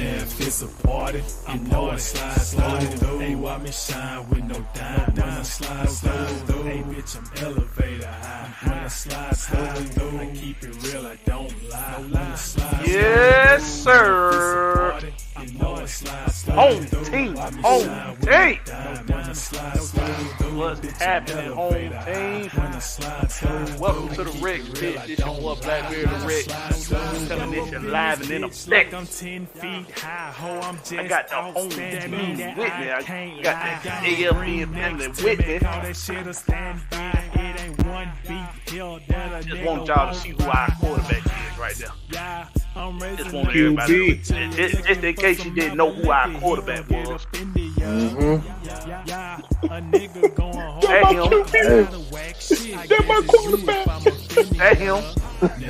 if it's a party, you know I slide through. Hey, why me shine with no dime when I slide through? Hey, bitch, I'm elevator high when I slide through. I keep it real, I don't lie. When I slide Yes, sir. Home team. What's happening, home team? Welcome to the Rick, bitch. This your boy Blackberry the Rick. Coming this shit live and in effect. I got the home team with me. I got the AFN family with me. Just want y'all to see who our quarterback is right now. Just want everybody to know. Just in case you didn't know who our quarterback was. At him. That's my quarterback. At him.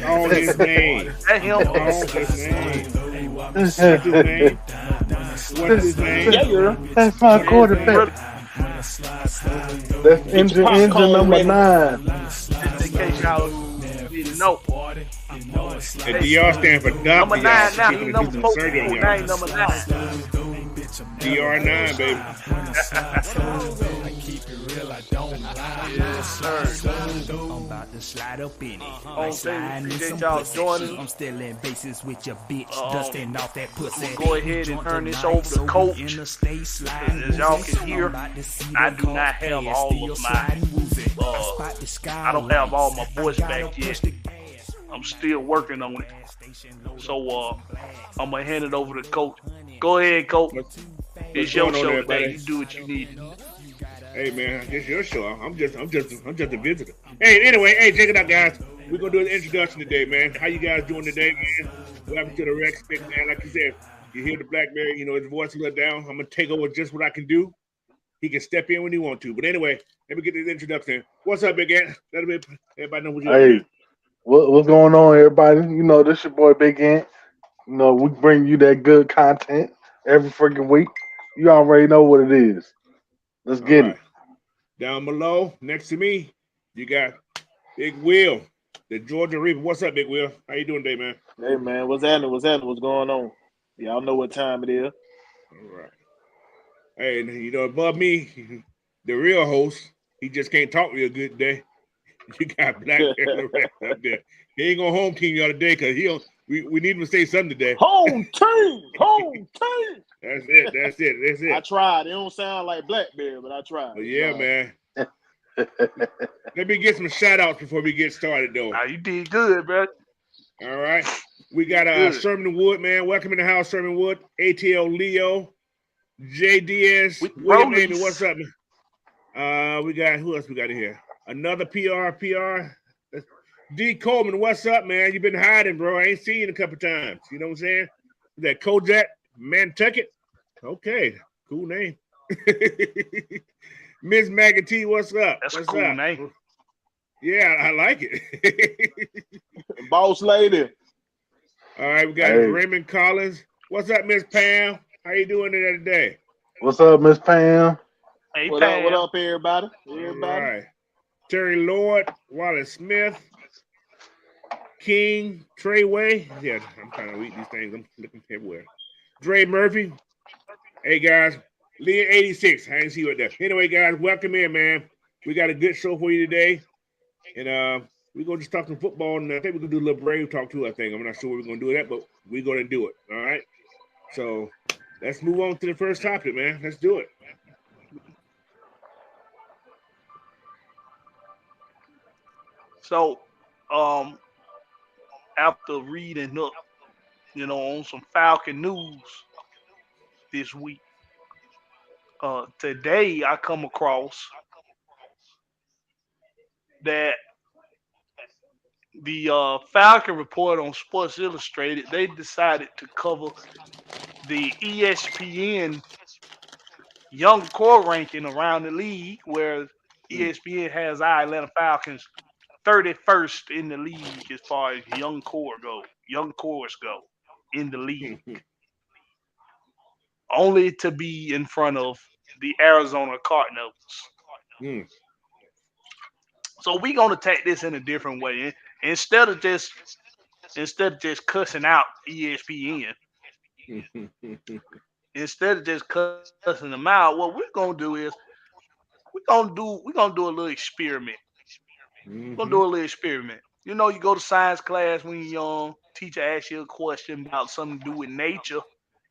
On his name. At him. On his name. What's his name? What's his name? Yeah, that's my quarterback. That's engine number 9. Just in case y'all didn't know. The DR stand for Dr. Number 9 now. He's He's gonna number do 4. some surgery on y'all. Name number 9. DR9, baby. Yes, sir. I'm about to slide up in it. Home team, appreciate y'all joining. I'm still in bases with your bitch, dusting off that pussy. Go ahead and turn this over to Coach. As y'all can hear, I do not have all of my, I don't have all my voice back yet. I'm still working on it. So, I'm going to hand it over to Coach. Go ahead, Coach. It's your show today. You do what you need to do. Hey man, it's your show. I'm just a visitor. Hey, anyway, check it out, guys. We're gonna do an introduction today, man. How you guys doing today, man? Welcome to the Rex Pick, man. Like you said, you hear the Blackberry, his voice a little down. I'm gonna take over just what I can do. He can step in when he want to. But anyway, let me get this introduction. What's up, Big Ant? Let everybody know what you're doing. Hey, what's going on, everybody? This your boy Big Ant. We bring you that good content every freaking week. You already know what it is. Let's get it. Down below, next to me, you got Big Will, the Georgia Reaper. What's up, Big Will? How you doing today, man? Hey, man, what's happening? What's going on? Y'all know what time it is. All right. Hey, and above me, the real host, he just can't talk real good today. You got Blackberry up there. He ain't gonna home team y'all today because we need him to say something today. Home team. That's it. I tried. It don't sound like Blackberry, but I tried. Well, yeah, man. Let me get some shout outs before we get started, though. Nah, you did good, bro. All right. We got Sherman Wood, man. Welcome in the house, Sherman Wood. ATL Leo. JDS. William Amy, what's up, man? We got, who else we got in here? Another PR. D. Coleman, what's up, man? You've been hiding, bro. I ain't seen you in a couple times. You know what I'm saying? That Kojak Nantucket. Okay, cool name. Miss Maggie T, what's up? That's what's a cool up? name. Yeah, I like it. Boss lady. All right, we got Raymond Collins. What's up, Miss Pam? How you doing today? What's up, Miss Pam? Hey, What Pam. up, everybody? All right. Terry Lord, Wallace Smith, King, Treyway. Yeah, I'm trying to read these things. I'm looking everywhere. Dre Murphy. Hey, guys. Leah 86. I didn't see you right there. Anyway, guys, welcome in, man. We got a good show for you today. And we're going to just talk some football. And I think we're going to do a little Brave talk, too, I think. I'm not sure we're going to do that, but we're going to do it. All right? So let's move on to the first topic, man. Let's do it. So, after reading up, on some Falcon news this week, today I come across that the Falcon report on Sports Illustrated, they decided to cover the ESPN young core ranking around the league, where ESPN has our Atlanta Falcons 31st in the league as far as young cores go in the league. Only to be in front of the Arizona Cardinals. So we're gonna take this in a different way. Instead of just cussing out ESPN, Instead of just cussing them out, what we're gonna do is we're gonna do a little experiment. We're gonna do a little experiment. You know, you go to science class when you're young. Teacher asks you a question about something to do with nature.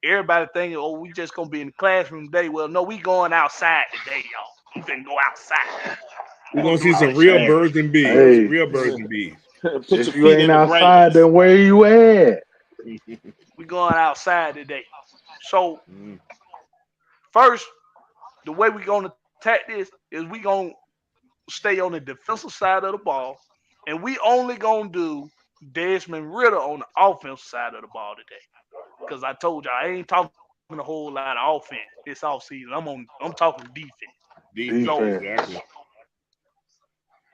Everybody thinking, oh, we just gonna be in the classroom today. Well, no, we going outside today, y'all. We finna go outside. We're gonna see some real birds and bees. Hey. Real birds and bees. Put If your you feet ain't in the outside, grass. then where you at? We going outside today. So first, the way we gonna attack this is we gonna stay on the defensive side of the ball, and we only gonna do Desmond Ritter on the offensive side of the ball today. Because I told y'all I ain't talking a whole lot of offense this offseason. I'm talking defense. Defense, So exactly.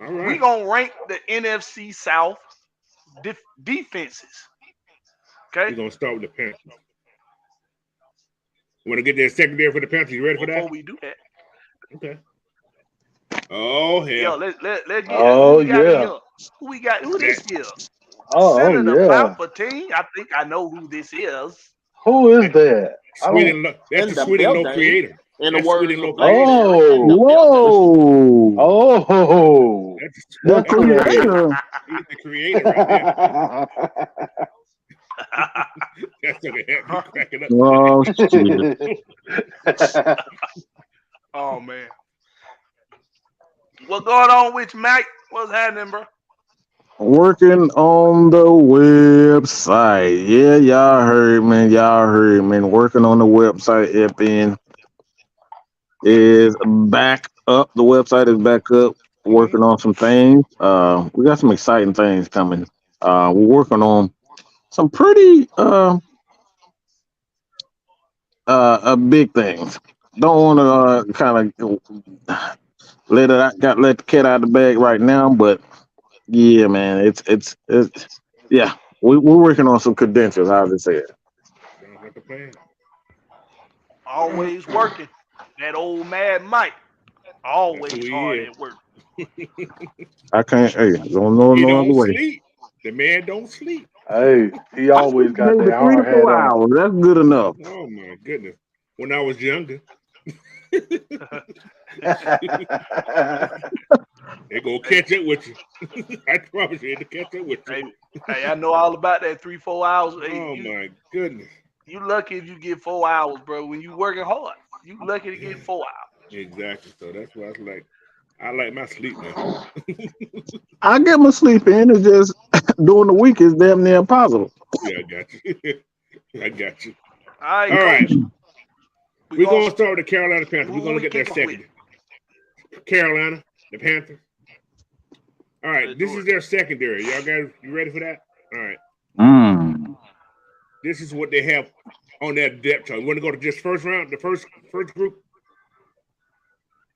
All right. we gonna rank the NFC South defenses. Okay. We're gonna start with the Panthers. You want to get their secondary for the Panthers? You ready for that? Before we do that, Okay. Oh hell. yeah, let's get Oh, who we got in yeah. here. Who we got? Who this is? Oh, Senator yeah. Palpatine. I think I know who this is. Who is that? Sweet and low. That's In the the sweet and low building. creator. In the That's words sweet and low of Black creator. Mary, in the Whoa. building. Oh. The That's creator. He's the creator right there. That's gonna have me cracking up. Oh, shit. Oh man. What's going on with you, Mike? What's happening, bro? Working on the website. Yeah, y'all heard me. Y'all heard me. Working on the website. FN is back up. The website is back up. Working on some things. We got some exciting things coming. We're working on some pretty big things. Don't want to kind of let the cat out of the bag right now, but yeah, man, it's yeah. We're working on some credentials. How to say it? Sounds like a plan. Always working. That old Mad Mike. Always who he hard is. at work. I can't. Hey, don't know He no other don't way. sleep. The man don't sleep. Hey, he always got Maybe that 3 to hard hat 4 on. hours. That's good enough. Oh my goodness. When I was younger, they gonna catch up with you. I promise you, they catch up with you. Hey, I know all about that 3-4 hours. Hey, Oh my goodness. you lucky if you get 4 hours, bro. When you working hard, you lucky to get 4 hours. Exactly. So that's why I like my sleep now. I get my sleep in. It's just during the week is damn near impossible. Yeah, I got you. I got you. All All right. right, We're gonna start with the Carolina Panthers. who We're gonna we get their kicking with? second. Carolina, the Panthers. All right, Let's this do is it. their secondary. Y'all guys, you ready for that? All right. Mm. This is what they have on their depth chart. You want to go to just first round, the first group?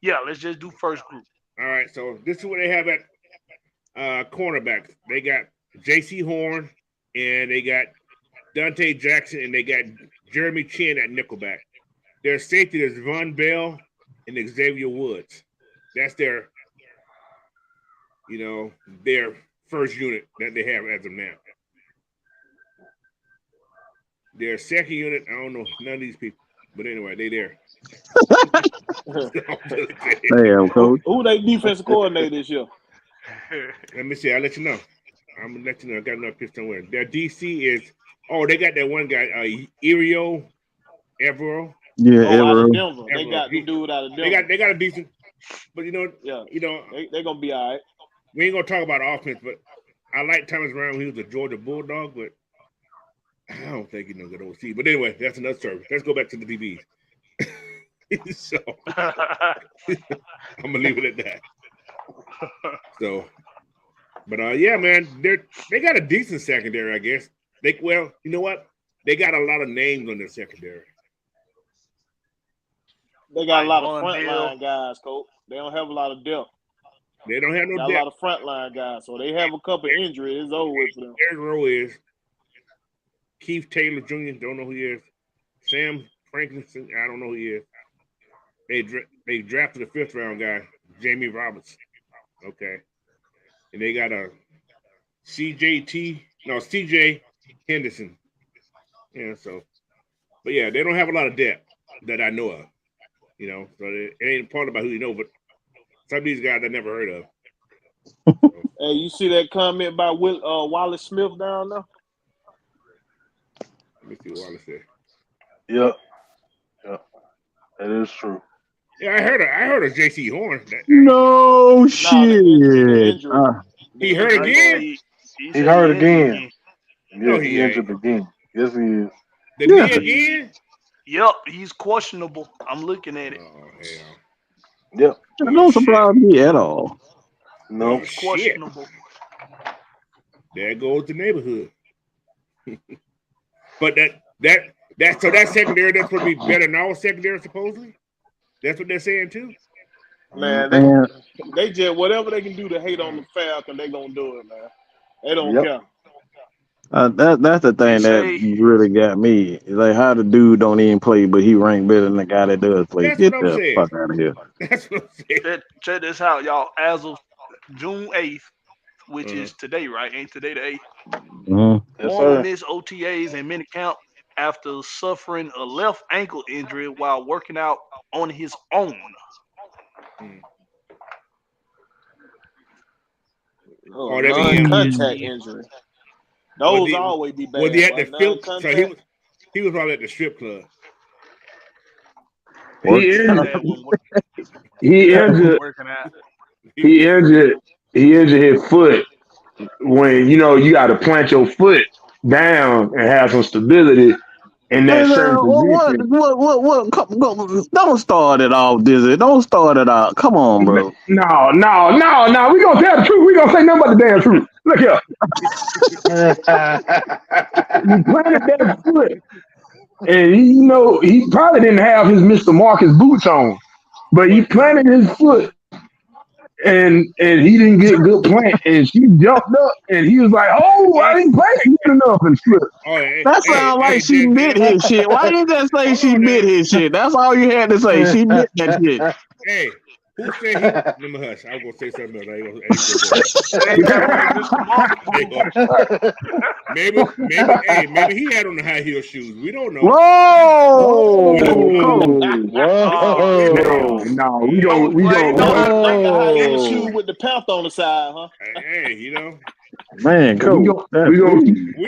Yeah, let's just do first group. All right, so this is what they have at cornerbacks. They got J.C. Horn, and they got Dante Jackson, and they got Jeremy Chin at nickelback. Their safety is Von Bell and Xavier Woods. That's their first unit that they have as of now. Their second unit, I don't know none of these people, but anyway, they there. Damn, coach. Who they defensive coordinator this year? Let me see. I'll let you know. I'm gonna let you know. I got another pitch somewhere. Their DC is they got that one guy, Irio Evero. Yeah, Out ever. of Denver. They got the dude out of Denver. They got a decent, but they gonna be all right. We ain't gonna talk about offense, but I like Thomas Brown when he was a Georgia Bulldog, but I don't think he's no good OC. But anyway, that's another story. Let's go back to the DBs. So I'm gonna leave it at that. So, but yeah, man, they got a decent secondary, I guess. You know what? They got a lot of names on their secondary. They got a lot of frontline guys, coach. They don't have a lot of depth. They don't have no depth. A lot of frontline guys, so they have a couple injuries. It's over with for them. Third row is Keith Taylor Jr. Don't know who he is. Sam Frankinson. I don't know who he is. They drafted a 5th round guy, Jamie Roberts. Okay, and they got a CJ Henderson. Yeah, so But yeah, they don't have a lot of depth that I know of. You know, so it ain't part about who you know, but some of these guys I never heard of. Hey, you see that comment by Wallace Smith down there? Let me see what Wallace said. Yep. That is true. Yeah, I heard of J.C. Horn. No Nah, shit. the injury. He hurt again? He hurt again. No, Yeah, he injured again. Yes, he is. The knee again? Yep, he's questionable. I'm looking at it. Oh, hell. Yep. That don't surprise me at all. No. He's questionable. There goes the neighborhood. But that secondary, that's supposed to be better than our secondary, supposedly? That's what they're saying, too? Man, they just, whatever they can do to hate on the Falcons, they going to do it, man. They don't care. That's the thing that really got me. It's like how the dude don't even play, but he ranked better than the guy that does play. That's Get what I'm the saying. fuck out of here. That's what I'm saying. Check this out, y'all. As of June 8th, which is today, right? Ain't today the 8th? Mm-hmm. Warren missed OTAs and minicamp after suffering a left ankle injury while working out on his own. Non-contact injury. Those always be bad. Was he at the field? So he was probably at the strip club. He injured his foot when you got to plant your foot down and have some stability in that certain position. What? Don't start it off, Dizzy. Don't start it out. Come on, bro. No. We gonna tell the truth. We gonna say nothing but the damn truth. Look here. He planted that foot, and he probably didn't have his Mr. Marcus boots on, but he planted his foot. And he didn't get good plant, and she jumped up, and he was like, "Oh, I didn't plant it good enough," and slipped. That sounds like she bit his shit. Why didn't that say she bit his shit? That's all you had to say. She bit that shit. Hey, who said he? Let me hush. I was gonna say something else. Maybe he had on the high heel shoes. We don't know. Whoa! No, we go. Shoe with the path on the side, huh? Hey, man, cool. We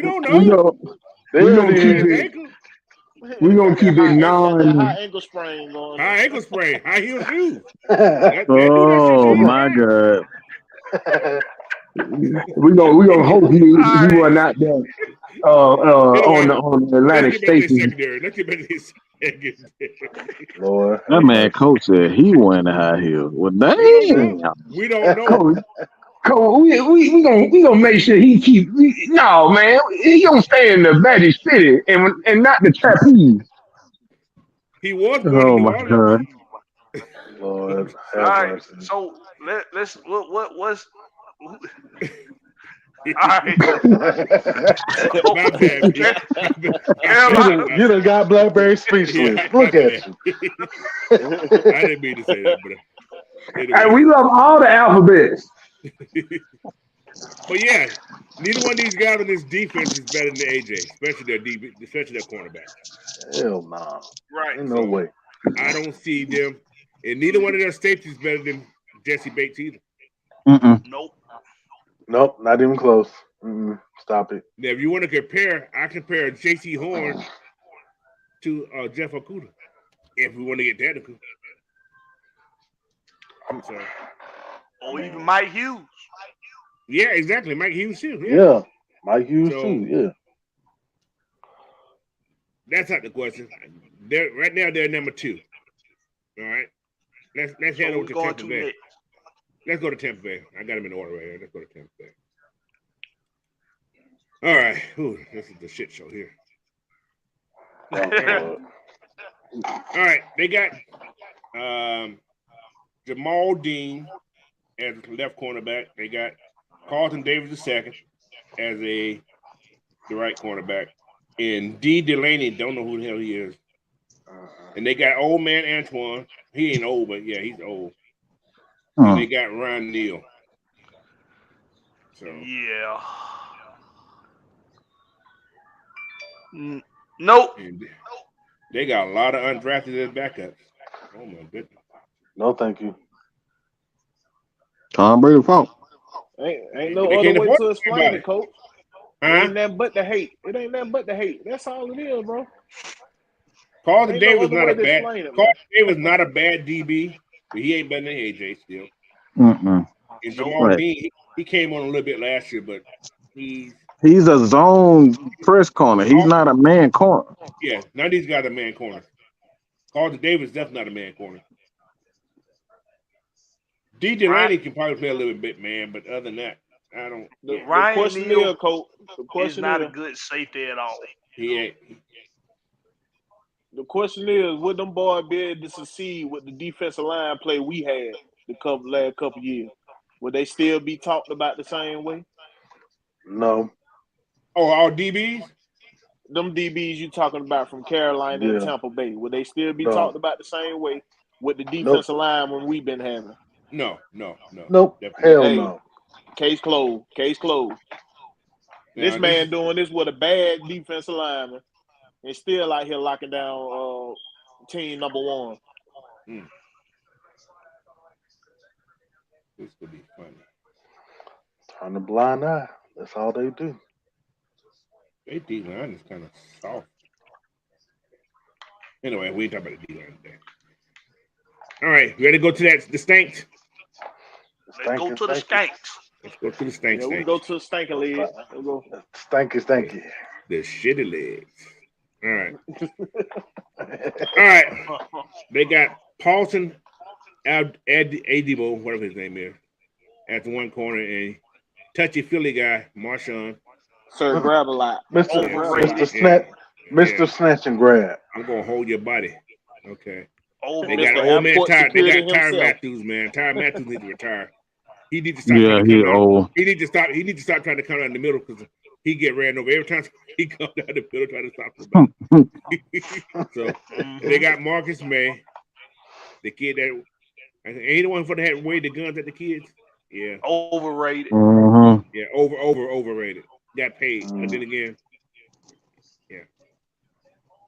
don't know. We're gonna keep it high ankle sprain going. High ankle sprain, high heel shoes. Oh my god. We're gonna hope he was not there on the Atlantic Station. Let's get back to his secondary. Lord. That man coach said he wearing the high heels. Well, dang. We don't know. Coach, we gonna make sure he keep. No, man, he gonna stay in the Magic City and not the trapeze. He was. Oh my god. Lord. All right, so let's what's. All right. My bad. You done got Blackberry speechless. Look at you. I didn't mean to say that, but hey, we love all the alphabets. But yeah, neither one of these guys in this defense is better than AJ, especially their cornerback. Hell no. Nah. Right. Ain't no way. I don't see them, and neither one of their safeties is better than Jesse Bates either. Nope, not even close. Stop it. Now, if you want to compare, I compare J.C. Horn to Jeff Okuda, if we want to get technical. So, or even Mike Hughes. Yeah, exactly. Mike Hughes too. Yeah, Mike Hughes too. Yeah. That's not the question. Right now they're number 2. All right. Let's head over to Tampa Bay. Next. Let's go to Tampa Bay. I got them in order right here. Let's go to Tampa Bay. All right. Ooh, this is the shit show here. All right. They got Jamal Dean as left cornerback. They got Carlton Davis II as the right cornerback. And D. Delaney, don't know who the hell he is. And they got old man Antoine. He ain't old, but yeah, he's old. And they got Ron Neal. So yeah. Nope. They got a lot of undrafted as backups. Oh my goodness. No, thank you. Tom Brady fault. Ain't But no they other can't way afford to explain anybody. it, coach. It Huh? ain't nothing but the hate. It ain't nothing but the hate. That's all it is, bro. Carlton Ain't no Davis other not way a to bad. explain it, man. Carlton Davis not a bad DB, but he ain't better than AJ still. Mm-mm. And Nope. Jamal Right. Dean, he came on a little bit last year, but he's He's a zone press corner. He's not a man corner. yeah. None of these guys are man corners. Carlton Davis definitely not a man corner. D. Delaney can probably play a little bit, man, but other than that, I don't. The, Yeah, the Ryan question Neal is, coach. The is question not a is, good safety at all. he ain't. the question is, would them boys be able to succeed with the defensive line play we had the last couple years? Would they still be talked about the same way? No. Oh, all DBs? Them DBs you talking about from Carolina and Yeah. Tampa Bay, would they still be No. talked about the same way with the Nope. defensive line when we've been having? No. Nope. Definitely. Hell Hey, no. case closed. Case closed. Now, This man doing this with a bad defensive lineman and still out here locking down team number one. This could be funny. Turn the blind eye. That's all they do. Their D line is kind of soft. Anyway, we ain't talking about the D line today. All right, ready to go to the stinks? Let's go to the skanks. Let's go to the stinks. Yeah, we can go to the stinking league. We'll go. Stanky. The shitty legs. All right. All right. They got Paulson Adibo, whatever his name is, at the one corner, and touchy Philly guy, Marshawn. Sir, grab a lot. Mr. Snatch and Grab. I'm gonna hold your body. Okay. They Mr. got old man Airport Ty. They Security got Tyron himself. Matthews, man. Tyron Matthews needs to retire. He needs to stop Yeah, trying to he come out. old. He needs to stop. He needs to stop trying to come out in the middle because he get ran over every time he comes down the middle trying to stop somebody. So they got Marcus May, the kid that ain't the one for that wave the guns at the kids. Yeah, Overrated. Mm-hmm. yeah, overrated. Got paid, but then again, yeah,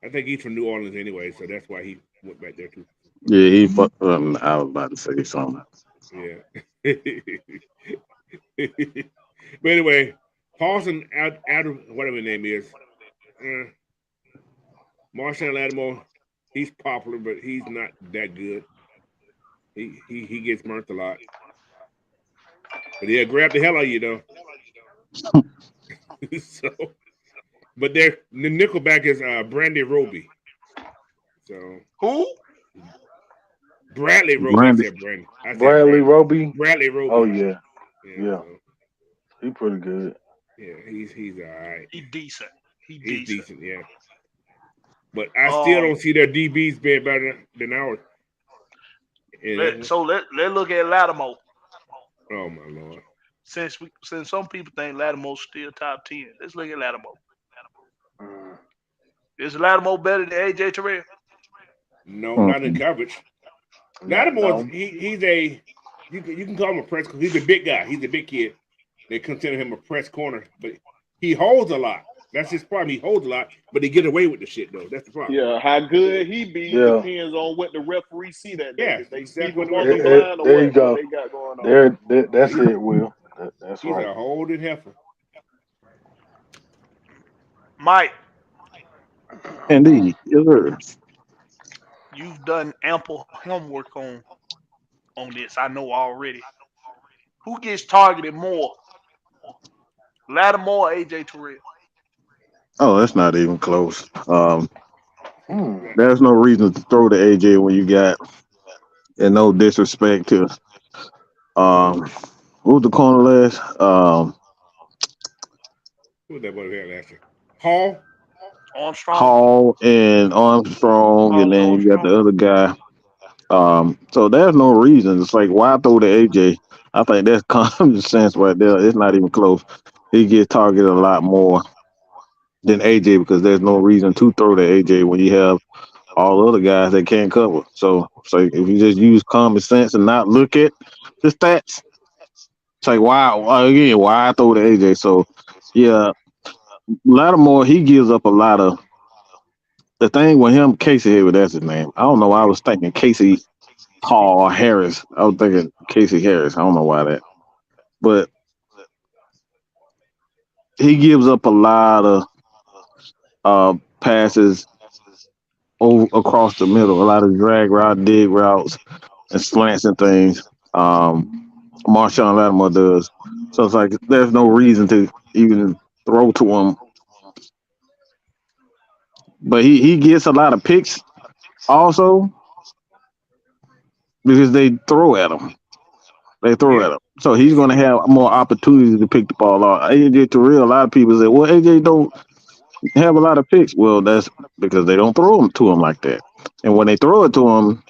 I think he's from New Orleans anyway, so that's why he went back there too. Yeah, he. I was about to say something. Yeah. But anyway, Paulson out of whatever his name is. Marshawn Lattimore, he's popular, but he's not that good. He gets burnt a lot. But he'll grab the hell out of you though. So, but the nickelback is Brandy Roby. So who? Bradley Roby. Brandy. I said Brandy. Bradley Roby. Bradley Roby. Oh yeah. So, he pretty good. Yeah, he's all right. He's decent. He's decent, yeah. But I still don't see their DBs being better than ours. Let's look at Lattimore. Oh my lord! Since some people think Lattimore's still top 10, let's look at Lattimore. Is Lattimore better than AJ Terrell? No, not in coverage. Lattimore, he's a you can call him a press. He's a big guy. He's a big kid. They consider him a press corner, but he holds a lot. That's his problem. He holds a lot, but he get away with the shit though. That's the problem. Yeah, how good he be depends on what the referee see that day. Yeah, They exactly. There you go. What they got going on. That's it, Will. That's He's right. a holding heifer. Mike. Indeed, yes, sir. You've done ample homework on this. I know already. Who gets targeted more? Lattimore or AJ Terrell? Oh, that's not even close. There's no reason to throw to AJ when you got, and no disrespect to, who was the corner last? Who was that boy had last year? Hall and Armstrong, and then you got the other guy. So there's no reason. It's like, why throw to AJ? I think that's common sense right there. It's not even close. He gets targeted a lot more than AJ because there's no reason to throw to AJ when you have all the other guys that can't cover. So if you just use common sense and not look at the stats, it's like, why throw to AJ? So yeah, Lattimore, he gives up a lot of the thing with him, Casey Hayward, that's his name. I don't know why I was thinking Casey Hall Harris. I was thinking Casey Harris. I don't know why that. But he gives up a lot of passes over across the middle, a lot of drag route, dig routes, and slants and things. Marshawn Lattimore does. So it's like there's no reason to even throw to him. But he gets a lot of picks also because they throw at him. They throw at him. So he's going to have more opportunities to pick the ball off. AJ Terrell, a lot of people say, well, AJ don't have a lot of picks. Well, that's because they don't throw them to him like that. And when they throw it to him,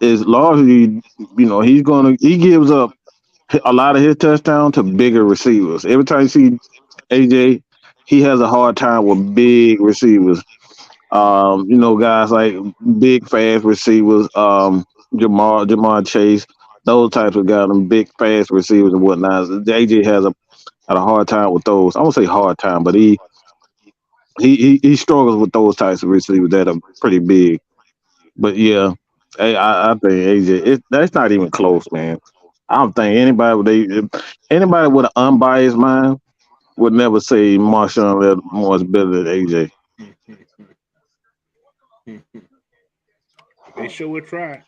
is largely, he gives up a lot of his touchdown to bigger receivers. Every time you see AJ, he has a hard time with big receivers. Guys like big fast receivers, Jamar Chase, those types of guys, them big fast receivers and whatnot. AJ has had a hard time with those. I won't say hard time, but he struggles with those types of receivers that are pretty big. But yeah, I think AJ, that's not even close, man. I don't think anybody with an unbiased mind would never say Marshawn Lattimore is better than AJ. They sure will try.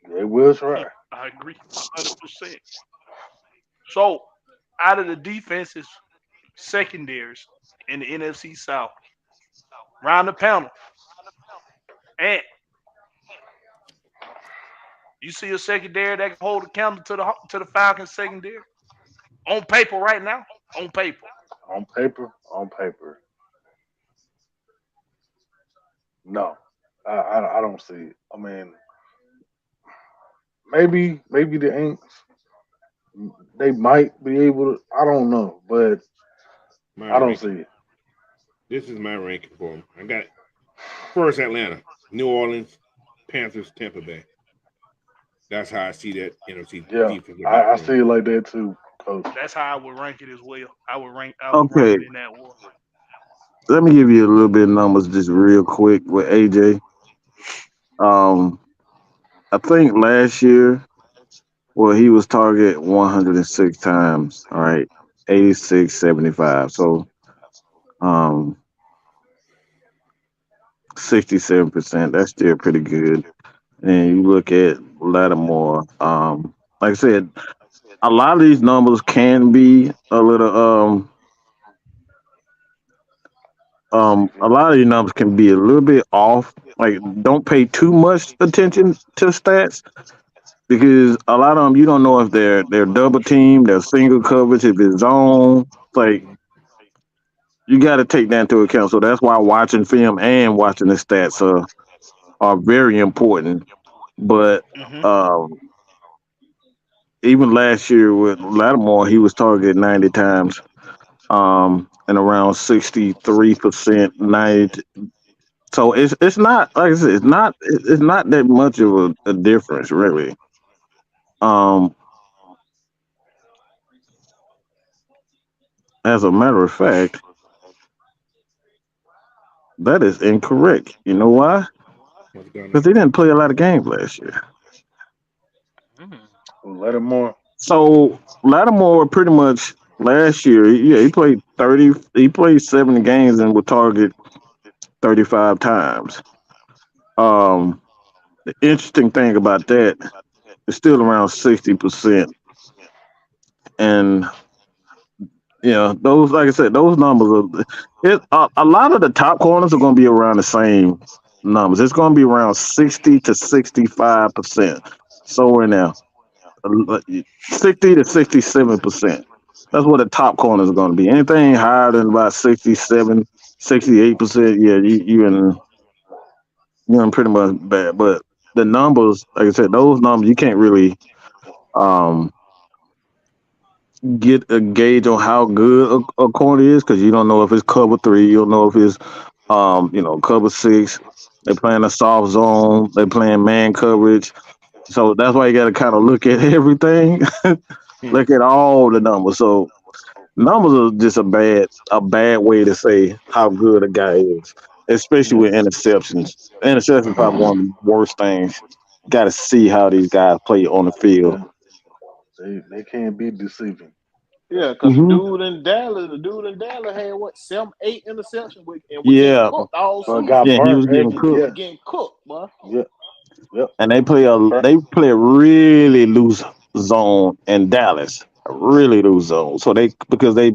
They will try. I agree 100%. So, out of the defenses, secondaries in the NFC South, round the panel, and you see a secondary that can hold a candle to the Falcons secondary on paper right now. On paper. On paper. No, I don't see it. I mean, maybe the Aints they might be able to. I don't know, but My I don't ranking. see it. This is my ranking for them. I got first Atlanta, New Orleans, Panthers, Tampa Bay. That's how I see that NFC Yeah, defense. I see it like that too, Coach. That's how I would rank it as well. I would rank Okay, it in that order. let me give you a little bit of numbers just real quick with AJ. Um, I think last year, well, he was targeted 106 times. All right, 86.75. So, um, 67%. That's still pretty good. And you look at Lattimore. Like I said, a lot of these numbers can be a little a Iffy. lot of these numbers can be a little bit off. Like, don't pay too much attention to stats because a lot of them you don't know if they're double team, they're single coverage, if it's zone. Like you got to take that into account. So that's why watching film and watching the stats are very important. But Hmm. um, even last year with Lattimore, he was targeted 90 times, and around 63%, 90. So it's not like I said, it's not that much of a difference really. Um, as a matter of fact, that is incorrect. You know why? What's going Because on? he didn't play a lot of games last year. Mm. Let him more. So Lattimore pretty much last year, yeah, he played 30. He played 70 games and was targeted 35 times. Um, the interesting thing about that is still around 60%, and those, like I said, those numbers are. A lot of the top corners are going to be around the same numbers. It's going to be around 60 to 65%. So in there, 60 to 67%. That's what the top corners are going to be. Anything higher than about 67, 68%, yeah, you're in pretty much bad. But the numbers, like I said, those numbers you can't really um get a gauge on how good a corner is because you don't know if it's cover three, you don't know if it's cover six. They playing a soft zone, they playing man coverage. So that's why you got to kind of look at everything, Hmm. look at all the numbers. So numbers are just a bad way to say how good a guy is. especially with interceptions. Interceptions probably one of the worst things. Got to see how these guys play on the field. They can't be deceiving. Yeah, because Hmm. the dude in Dallas had what 7, 8 interceptions and was getting Yeah, cooked all So it season. got yeah, he was burnt getting every He cooked, was yeah. getting cooked, boy. Yep. Yep. and Burnt. they play a really loose zone in Dallas, a really loose zone. So they because they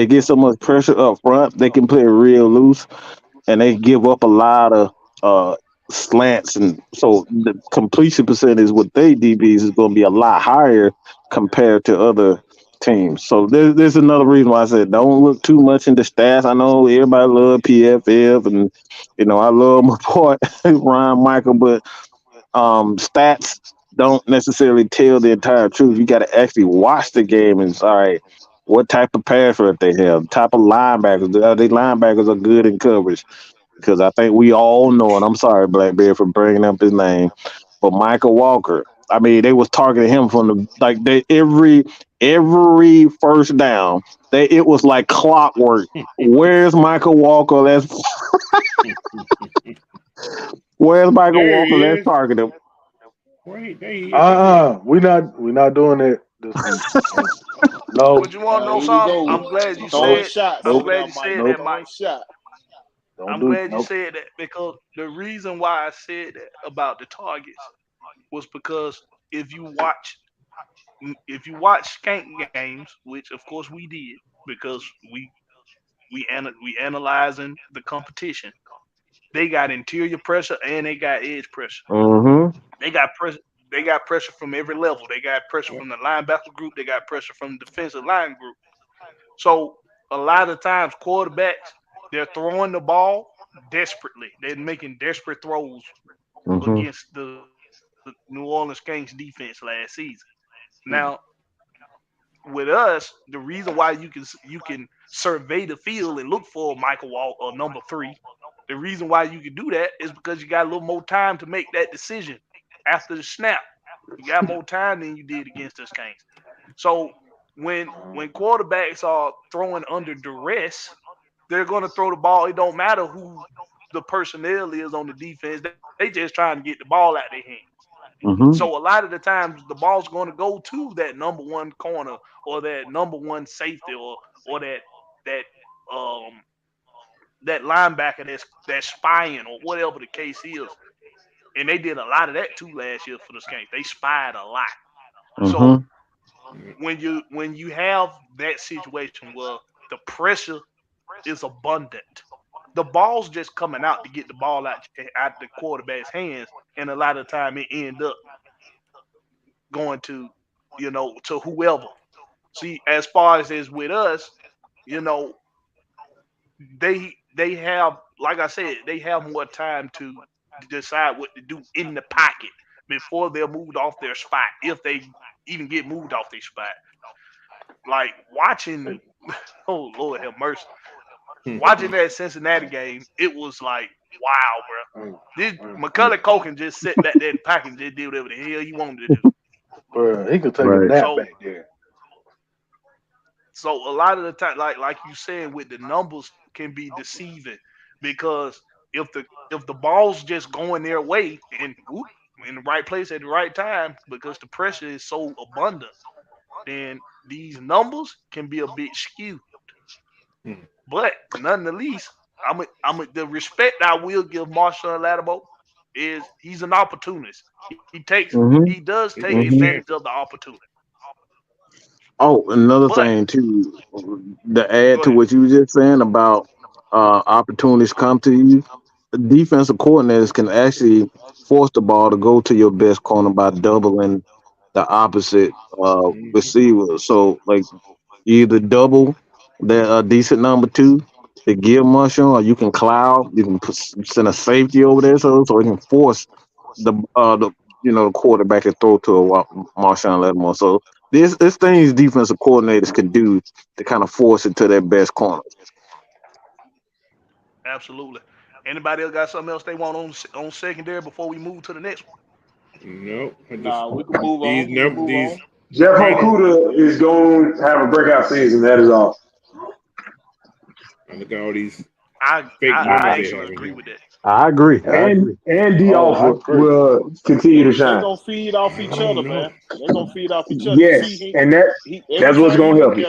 get so much pressure up front, they can play real loose, and they give up a lot of uh slants, and so the completion percentage with they DBs is going to be a lot higher compared to other teams. So there's another reason why I said don't look too much into stats. I know everybody love PFF, and I love my boy Ryan Michael, but stats don't necessarily tell the entire truth. You got to actually watch the game and say, all right, what type of pass rush they have, type of linebackers. They linebackers are good in coverage because I think we all know, and I'm sorry, Blackbeard, for bringing up his name, but Michael Walker. I mean, they was targeting him from the every first down. It was like clockwork. Where's Michael Walker? Where's Michael There Walker? he Let's is. target him. Wait, there he is. That's it. We not doing it this week. No. But you want to know Here we something? go. I'm glad you Throwing said. shots I'm over Nope. there, glad you Mike. said Nope. that, Throwing Mike. shots. Don't I'm do. glad you Nope. said that because the reason why I said that about the targets was because if you watch skank games, which of course we did because we analyzing the competition. They got interior pressure and they got edge pressure. Mm-hmm. They got pressure. They got pressure from every level. They got pressure from the linebacker group. They got pressure from the defensive line group. So a lot of times quarterbacks they're throwing the ball desperately. They're making desperate throws Mm-hmm. against the New Orleans Saints defense last season. Now with us, the reason why you can survey the field and look for Michael Wall or number 3, the reason why you can do that is because you got a little more time to make that decision after the snap. You got more time than you did against us Canes. So when quarterbacks are throwing under duress, they're going to throw the ball. It don't matter who the personnel is on the defense. They just trying to get the ball out their hands. So Mm-hmm. a lot of the times the ball's going to go to that number 1 corner or that number 1 safety or that um that linebacker that's spying or whatever the case is. And they did a lot of that too last year for the Skanks. They spied a lot. So Mm-hmm. when you have that situation where the pressure is abundant, the ball's just coming out to get the ball out the quarterback's hands, and a lot of time it end up going to whoever. See, as far as is with us, you know, they have, like I said, they have more time to decide what to do in the pocket before they're moved off their spot, if they even get moved off their spot. Like watching, oh Lord have mercy, watching that Cincinnati game, it was like, wow, bro. This McCullough Culkin just sat back there in the pocket and just did whatever the hell he wanted to do. Bro, he could take a Right. nap So back there. So a lot of the time, like you said, with the numbers can be deceiving because if the ball's just going their way and whoop, in the right place at the right time because the pressure is so abundant, then these numbers can be a bit skewed. But nonetheless, the respect I will give Marshawn Lattimore is he's an opportunist. He Mm-hmm. does take He's a Mm-hmm. advantage of champion. the opportunity. Oh, another But thing too, to add go to ahead. what you were just saying about opportunities come to you. The defensive coordinators can actually force the ball to go to your best corner by doubling the opposite receiver. So, like, you either double that decent number 2 to give Mushroom, or you can cloud. You can send a safety over there, so it can force the quarterback to throw to Marshawn Lattimore. So this things defensive coordinators can do to kind of force it to their best corner. Absolutely. Anybody else got something else they want on secondary before we move to the next one? Nope. I just Nah, we can move these on. We can numbers, move these on. Jeff painted. Okuda is going to have a breakout season. That is all. I look at all these I actually agree with that. I agree. And D Oh, I Alpha agree. will continue to They shine. gonna feed off each other, man. They gonna feed off each other. You Yes, see, and he every that's what's time you gonna help look you.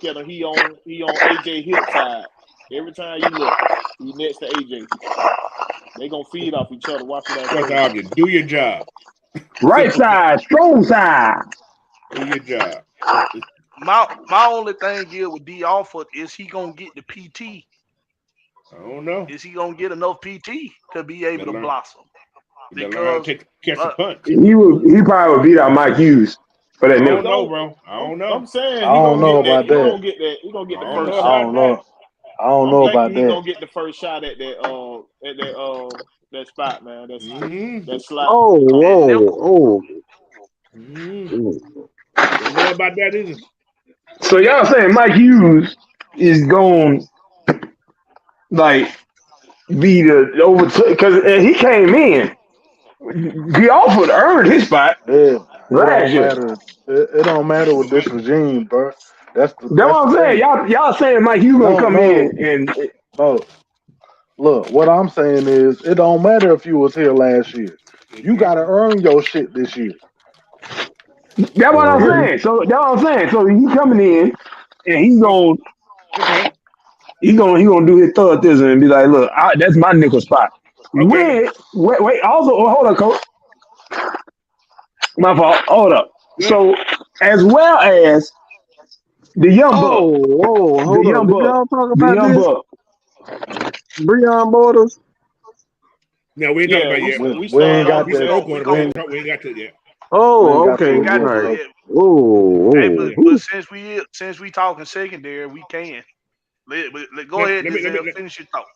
at him, he on AJ hip side. Every time you look, he next to AJ. They gonna feed off each other. Watch what I What's say. the argument? Do your job. Right side, strong side. Do your job. My only thing here with D Alford is he gonna get the PT. I don't know. Is he gonna get enough PT to be able to blossom? You better learn how to catch the punch. He probably would beat out Mike Hughes for that I don't nickel. know, bro. I don't know. I'm saying I don't know about He that. gonna get that. He gonna get the I don't first know shot. about that. I don't know about He that. gonna get the first shot at that spot, man. That slot. Oh. Don't know about that either. So y'all saying Mike Hughes is going like be the over because he came in. He offered earned his spot. It last don't year. matter. It don't matter with this regime, bro. That's what I'm saying. Y'all saying Mike Hughes gonna come in and no. Look, what I'm saying is it don't matter if you was here last year. You gotta earn your shit this year. That's what I'm saying. So that's what I'm saying. So he coming in and he's gonna do his thug this and be like, look, that's my nickel spot. Okay. Wait. Also, hold on, coach. My fault. Hold up. Yeah. So as well as the young buck. Hold on. Did y'all talk about this? Breon Borders. No, we ain't talking about yet. We ain't got that. We ain't got to yet. Oh, okay. We got right. Hey, but since we talking secondary, we can. Go ahead. Let me finish your thought.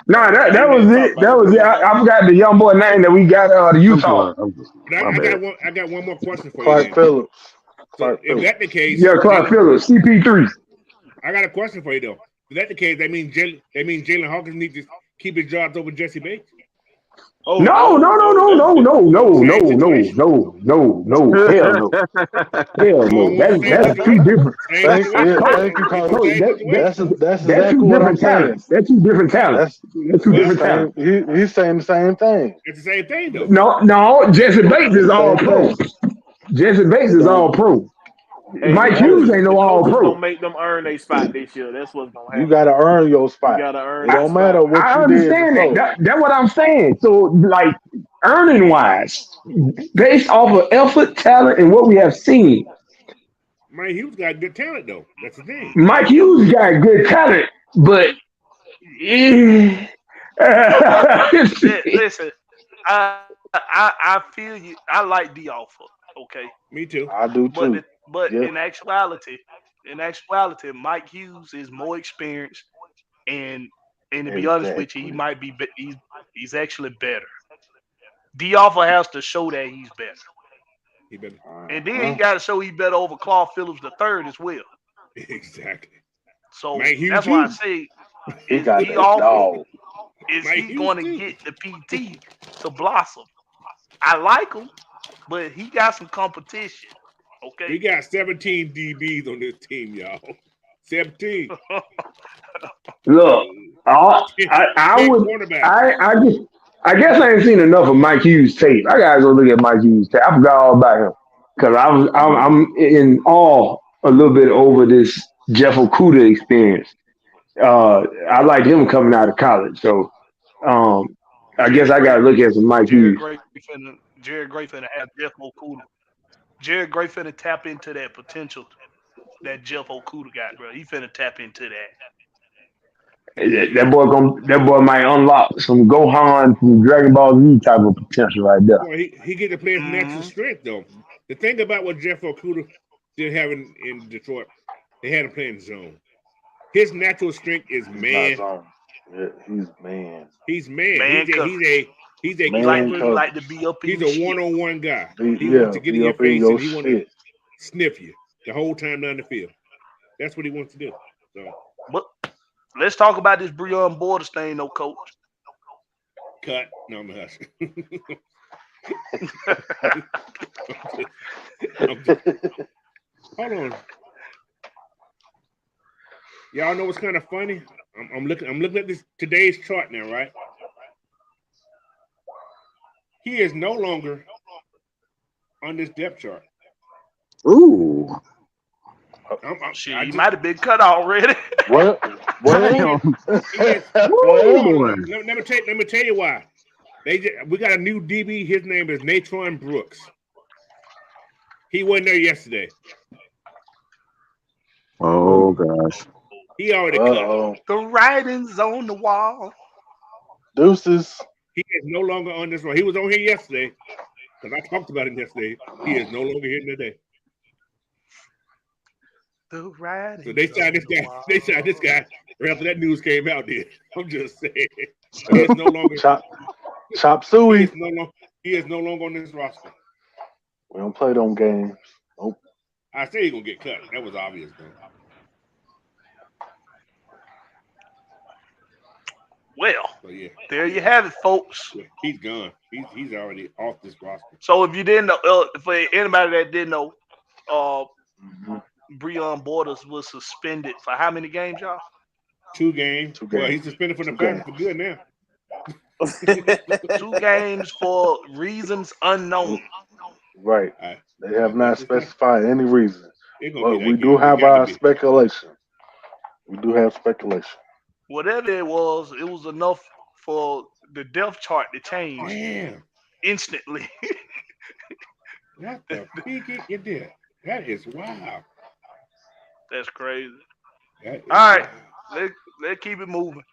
Nah, that was it. That was it. I forgot the young boy name that we got the Utah. I got one more question for Clark you. Phillips. If that's the case, Clark Phillips, CP3. I got a question for you though. If that's the case, that means Jalen Hawkins needs to keep his jobs over Jesse Bates. Oh, no. Hell no. That's two different. Thank you, Coach. That's exactly what I'm saying. That's two different talents. That's two different talents. He's saying the same thing. It's the same thing though. No. Jesse Bates is all pro. Jesse Bates is all pro. Hey, Mike Hughes ain't no all pro. Don't make them earn their spot this year. That's what's gonna happen. You gotta earn your spot. You gotta earn. It don't matter what I you understand did. That's what I'm saying. So, like, earning wise, based off of effort, talent, and what we have seen, Mike Hughes got good talent though. That's the thing. Mike Hughes got good talent, but listen, I feel you. I like D Alpha. Okay, me too. I do too. But in actuality, Mike Hughes is more experienced, and to be honest with you, he might be. He's actually better. D Alpha has to show that he's better. And then he got to show he's better over Clark Phillips III as well. Exactly. So that's why I say is he going to get the PT to blossom? I like him, but he got some competition. Okay. We got 17 DBs on this team, y'all. 17. Look, I guess I ain't seen enough of Mike Hughes tape. I gotta go look at Mike Hughes tape. I forgot all about him because I'm in awe a little bit over this Jeff Okudah experience. I liked him coming out of college, so I guess I gotta look at some Mike Hughes. Jared Gray finna have Jeff Okudah. Jared Gray finna tap into that potential that Jeff Okudah got, bro. He finna tap into that. That boy might unlock some Gohan from Dragon Ball Z type of potential right there. Well, he get to play his natural strength though. The thing about what Jeff Okudah did have in Detroit, they had him playing zone. His natural strength is man. Yeah, he's man. He's man. He's a he like to be up in He's a one-on-one guy. He wants to get in your face and he wants to sniff you the whole time down the field. That's what he wants to do. So, but let's talk about this Breon Borders thing, though, Coach. Cut. No, I'm hush. Hold on. Y'all know what's kind of funny? I'm looking at this today's chart now, right? He is no longer on this depth chart. Ooh. Shit, he might have been cut already. What? Damn. Hold on. Boy. Let me tell you why. We got a new DB. His name is Natron Brooks. He wasn't there yesterday. Oh gosh. He already cut. The writing's on the wall. Deuces. He is no longer on this one. He was on here yesterday because I talked about him yesterday. He is no longer here today. The writing. So they signed this guy. They signed this guy right after that news came out. There, I'm just saying. He is no longer. Chop suey. He is no longer on this roster. We don't play them games. Nope. I said he's gonna get cut. That was obvious, though. Well, so, yeah. There you have it, folks. Yeah, he's gone. He's already off this roster. So if you didn't know, for anybody that didn't know, Breon Borders was suspended for how many games, y'all? 2 games. Well, he's suspended from the Falcons for good now. 2 games for reasons unknown. Right. They have not specified any reason. But we do have our speculation. We do have speculation. Whatever it was enough for the depth chart to change instantly. What the freak you did? That is wild. That's crazy. That all right, let's keep it moving.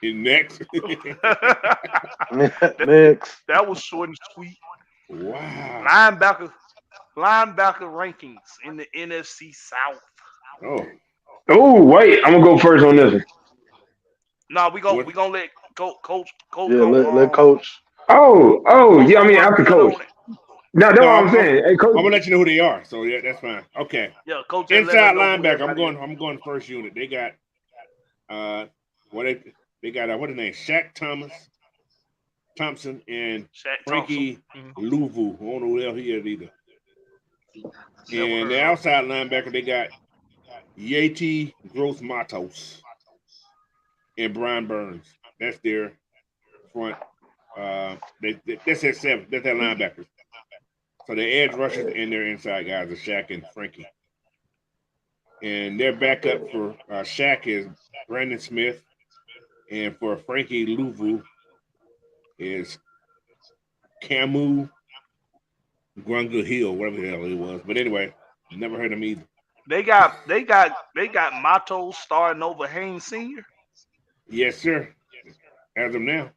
Next. Next. That was short and sweet. Wow. Linebacker rankings in the NFC South. Oh, wait! I'm gonna go first on this one. No, we gonna let coach. Yeah, let coach. Oh, yeah. I mean, after coach. No, that's what I'm saying. Hey, coach. I'm gonna let you know who they are. So yeah, that's fine. Okay. Yeah, coach. Inside linebacker. I'm going first unit. They got what is his name? Shaq Thompson and Frankie Louvu. I don't know who the hell he is either. And the outside linebacker, they got Yeti Gross Matos and Brian Burns. That's their front. That's their 7. That's their linebackers. So the edge rushers and their inside guys are Shaq and Frankie. And their backup for Shaq is Brandon Smith. And for Frankie Louvu is Camu Grunga Hill, whatever the hell he was. But anyway, never heard him either. They got Matos starting over Haynes Sr. Yes, sir. As of now.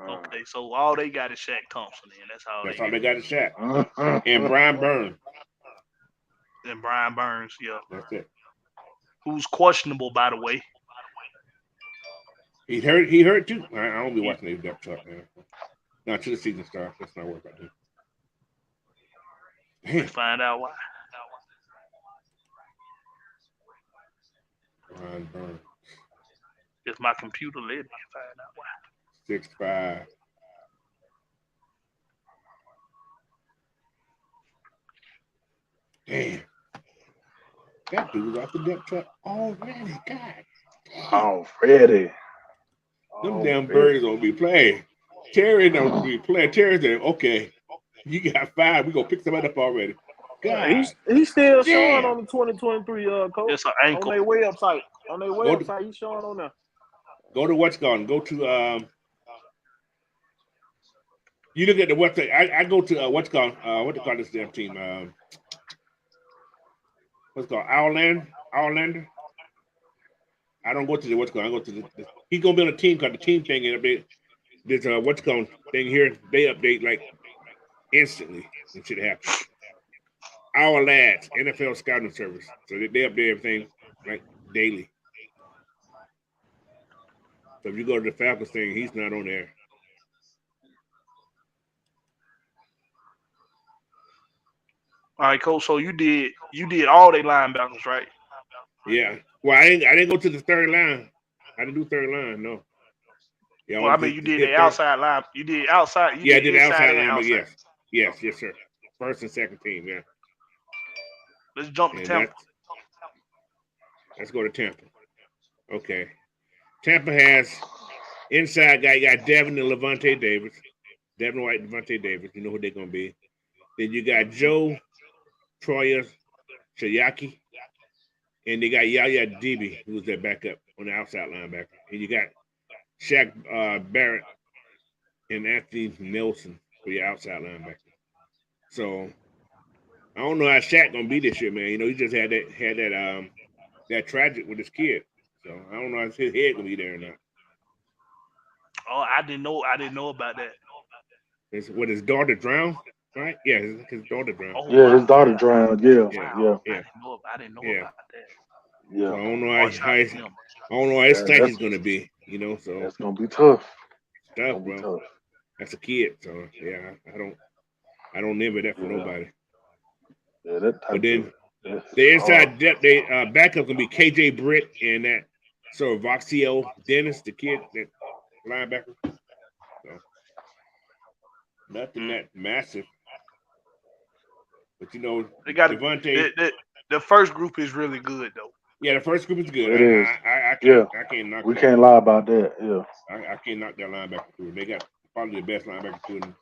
Okay, so all they got is Shaq Thompson. Then that's all they got is Shaq and Brian Burns. And Brian Burns, yeah. That's it. Who's questionable, by the way. He hurt too. I don't be watching the depth chart now. Not till the season starts. That's not work out there. Let's find out why. Brian Burns. If my computer let me find out why. 6'5". Damn. That dude was off the depth chart already. God. Already. Them damn birds don't be playing. Terry don't be playing. Terry said, okay, you got 5. We're going to pick somebody up already. God. He's still showing on the 2023 coach. It's an ankle. On their website. He's showing on there. Go to what's gone. Go to you look at the website. I go to what's called what they call this damn team? What's called Outlander. I don't go to the what's called. I go to the he's gonna be on a team called the team thing and there's a what's called thing here. They update like instantly and shit happens. Our lads, NFL scouting service. So they update everything like daily. So if you go to the Falcons thing, he's not on there. All right, coach. So you did all their linebackers, right? Yeah. Well, I didn't go to the third line. I didn't do third line, no. Yeah. Well, I mean, you did the outside line. You did outside. I did the outside line, but yes, sir. First and second team, yeah. Let's jump to Tampa. Let's go to Tampa. Okay. Tampa has inside guy. You got Devin and Levante Davis. Devin White and Levante Davis. You know who they're going to be. Then you got Joe Troya Shayaki. And they got Yaya Debe, who's their backup on the outside linebacker. And you got Shaq Barrett and Anthony Nelson for your outside linebacker. So I don't know how Shaq gonna be this year, man. You know, he just had that tragic with his kid. So I don't know if his head gonna be there or not. Oh, I didn't know about that. What his daughter drowned, right? Yeah, his daughter drowned. Oh, Yeah, wow. his daughter drowned. Yeah, Wow. yeah, I didn't know Yeah. about that. yeah. So I don't know Harsh how out his, to him. I don't know how his Yeah, state is gonna be. You know, so That's gonna be tough. tough, Gonna be bro. tough. That's a kid. So yeah, I don't envy that for Yeah. nobody. Yeah, that But type then of the inside depth, they backup gonna be KJ Britt and that Voxio Dennis, the kid, that linebacker. So nothing that massive. But you know, They got Devontae. the first group is really good though. Yeah, the first group is good. It is. I Yeah. can't knock We that. can't lie about that. Yeah. I can't knock that linebacker through. They got probably the best linebacker through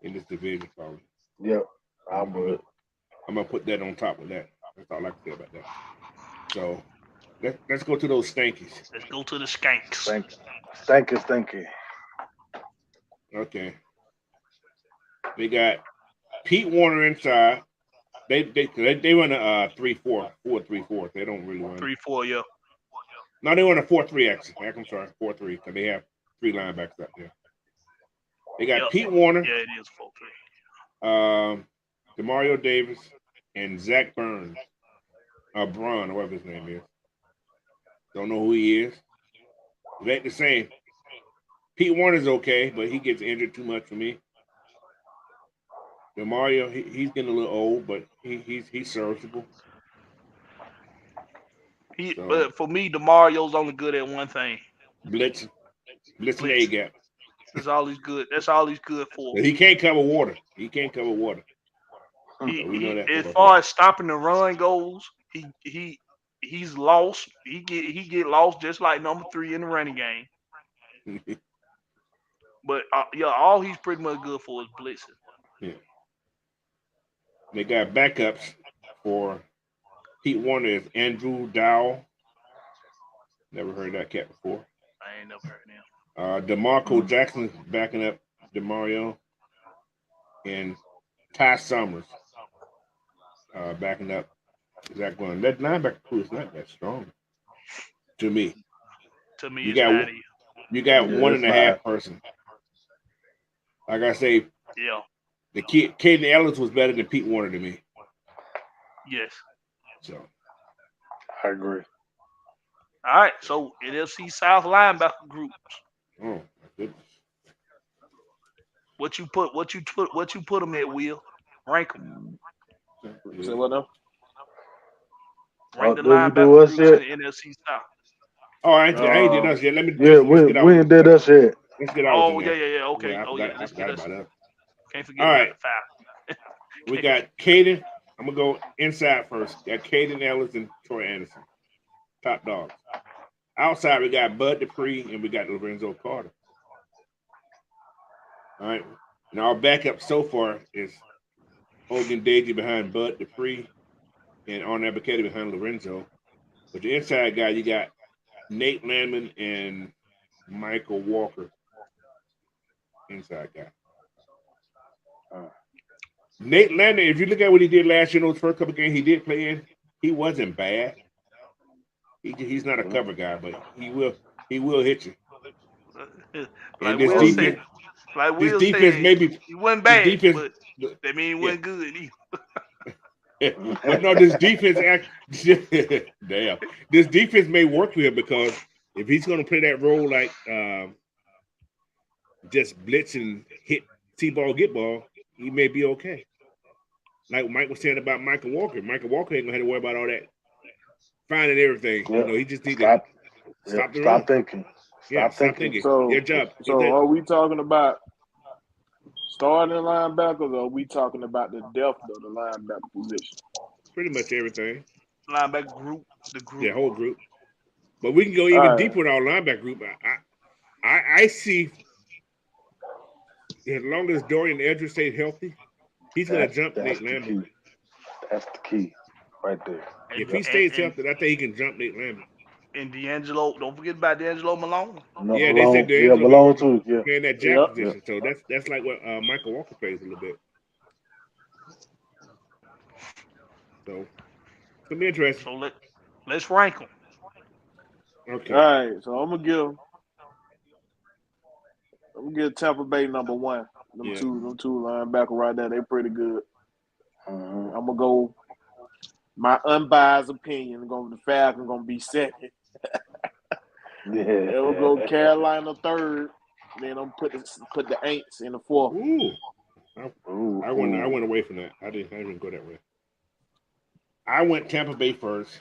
in this division, probably. Yep. I would. I'm gonna put that on top of that. That's all I can say about that. So let's go to those stankies. Let's go to the skanks. Stinky. Okay. They got Pete Warner inside. They run a 4-3-4. They don't really run 3-4, yeah. No, they run a 4-3 actually. I'm sorry, 4-3 because they have 3 linebackers out there. They got Pete Warner. Yeah, it is 4-3. Demario Davis and Zach Burns. Braun, or whatever his name is. Don't know who he is. It ain't the same. Pete Warner's okay, but he gets injured too much for me. Demario, he's getting a little old, but he's serviceable. But for me, Demario's only good at one thing. Blitzing A gap. That's all he's good. That's all he's good for. But he can't cover water. We know that. As far as stopping the run goes, he's lost. He get lost just like number 3 in the running game. But all he's pretty much good for is blitzing. Yeah. They got backups for Pete Warner is Andrew Dowell. Never heard that cat before. I ain't never heard him. DeMarco Jackson backing up DeMario. And Ty Summers backing up Zach Glenn. That linebacker crew is not that strong to me. To me, you got 1.5 person. Like I say, yeah. The kid, Caden Ellis was better than Pete Warner to me. Yes. So I agree. All right, so NFC South linebacker groups. Oh my goodness. What you put them at, Will? Rank them. Say what now? Rank the linebacker groups in the NFC South. Oh, I ain't did us yet. Let me. Yeah, we ain't did us yet. Let's get out. Yeah. Okay. Yeah, Let's get us. Can't forget All right. about the Falcons. We got Caden. I'm gonna go inside first. Got Caden Ellis and Troy Anderson, top dogs. Outside we got Bud Dupree and we got Lorenzo Carter. All right. Now our backup so far is Hogan Deji behind Bud Dupree and Arnold Buchetti behind Lorenzo. But the inside guy, you got Nate Landman and Michael Walker. Inside guy. Nate Landman, if you look at what he did last year in those first couple games he did play in, he wasn't bad. He's not a cover guy, but he will hit you. Like this Will defense, said, this defense maybe he wasn't bad, defense, but that mean he wasn't good either. But no, this defense damn. This defense may work for him because if he's going to play that role like just blitz and hit T-ball, get ball, he may be okay. Like Mike was saying about Michael Walker. Michael Walker ain't going to have to worry about all that finding everything. Yeah. You know, he just needs to stop thinking. Stop thinking. So, your job. So are we talking about starting linebackers, or are we talking about the depth of the linebacker position? Pretty much everything. linebacker group, the group. Yeah, whole group. But we can go even deeper with our linebacker group. I see, as long as Dorian Edwards stays healthy, he's going to jump Nate Lambert. That's the key right there. If he stays healthy, I think he can jump Nate Lambert. And D'Angelo, don't forget about D'Angelo Malone. No, yeah, Malone, they said D'Angelo Malone too. Yeah, playing that jack position. So that's like what Michael Walker plays a little bit. So it's gonna be interesting. So let's rank them. All Okay. right, so I'm gonna give Tampa Bay number one. Them two linebacker right there, they pretty good. I'm gonna go. My unbiased opinion, the Falcons gonna be second. We'll go Carolina third. Then I'm put the Aints in the fourth. Ooh. I went away from that. I didn't go that way. I went Tampa Bay first.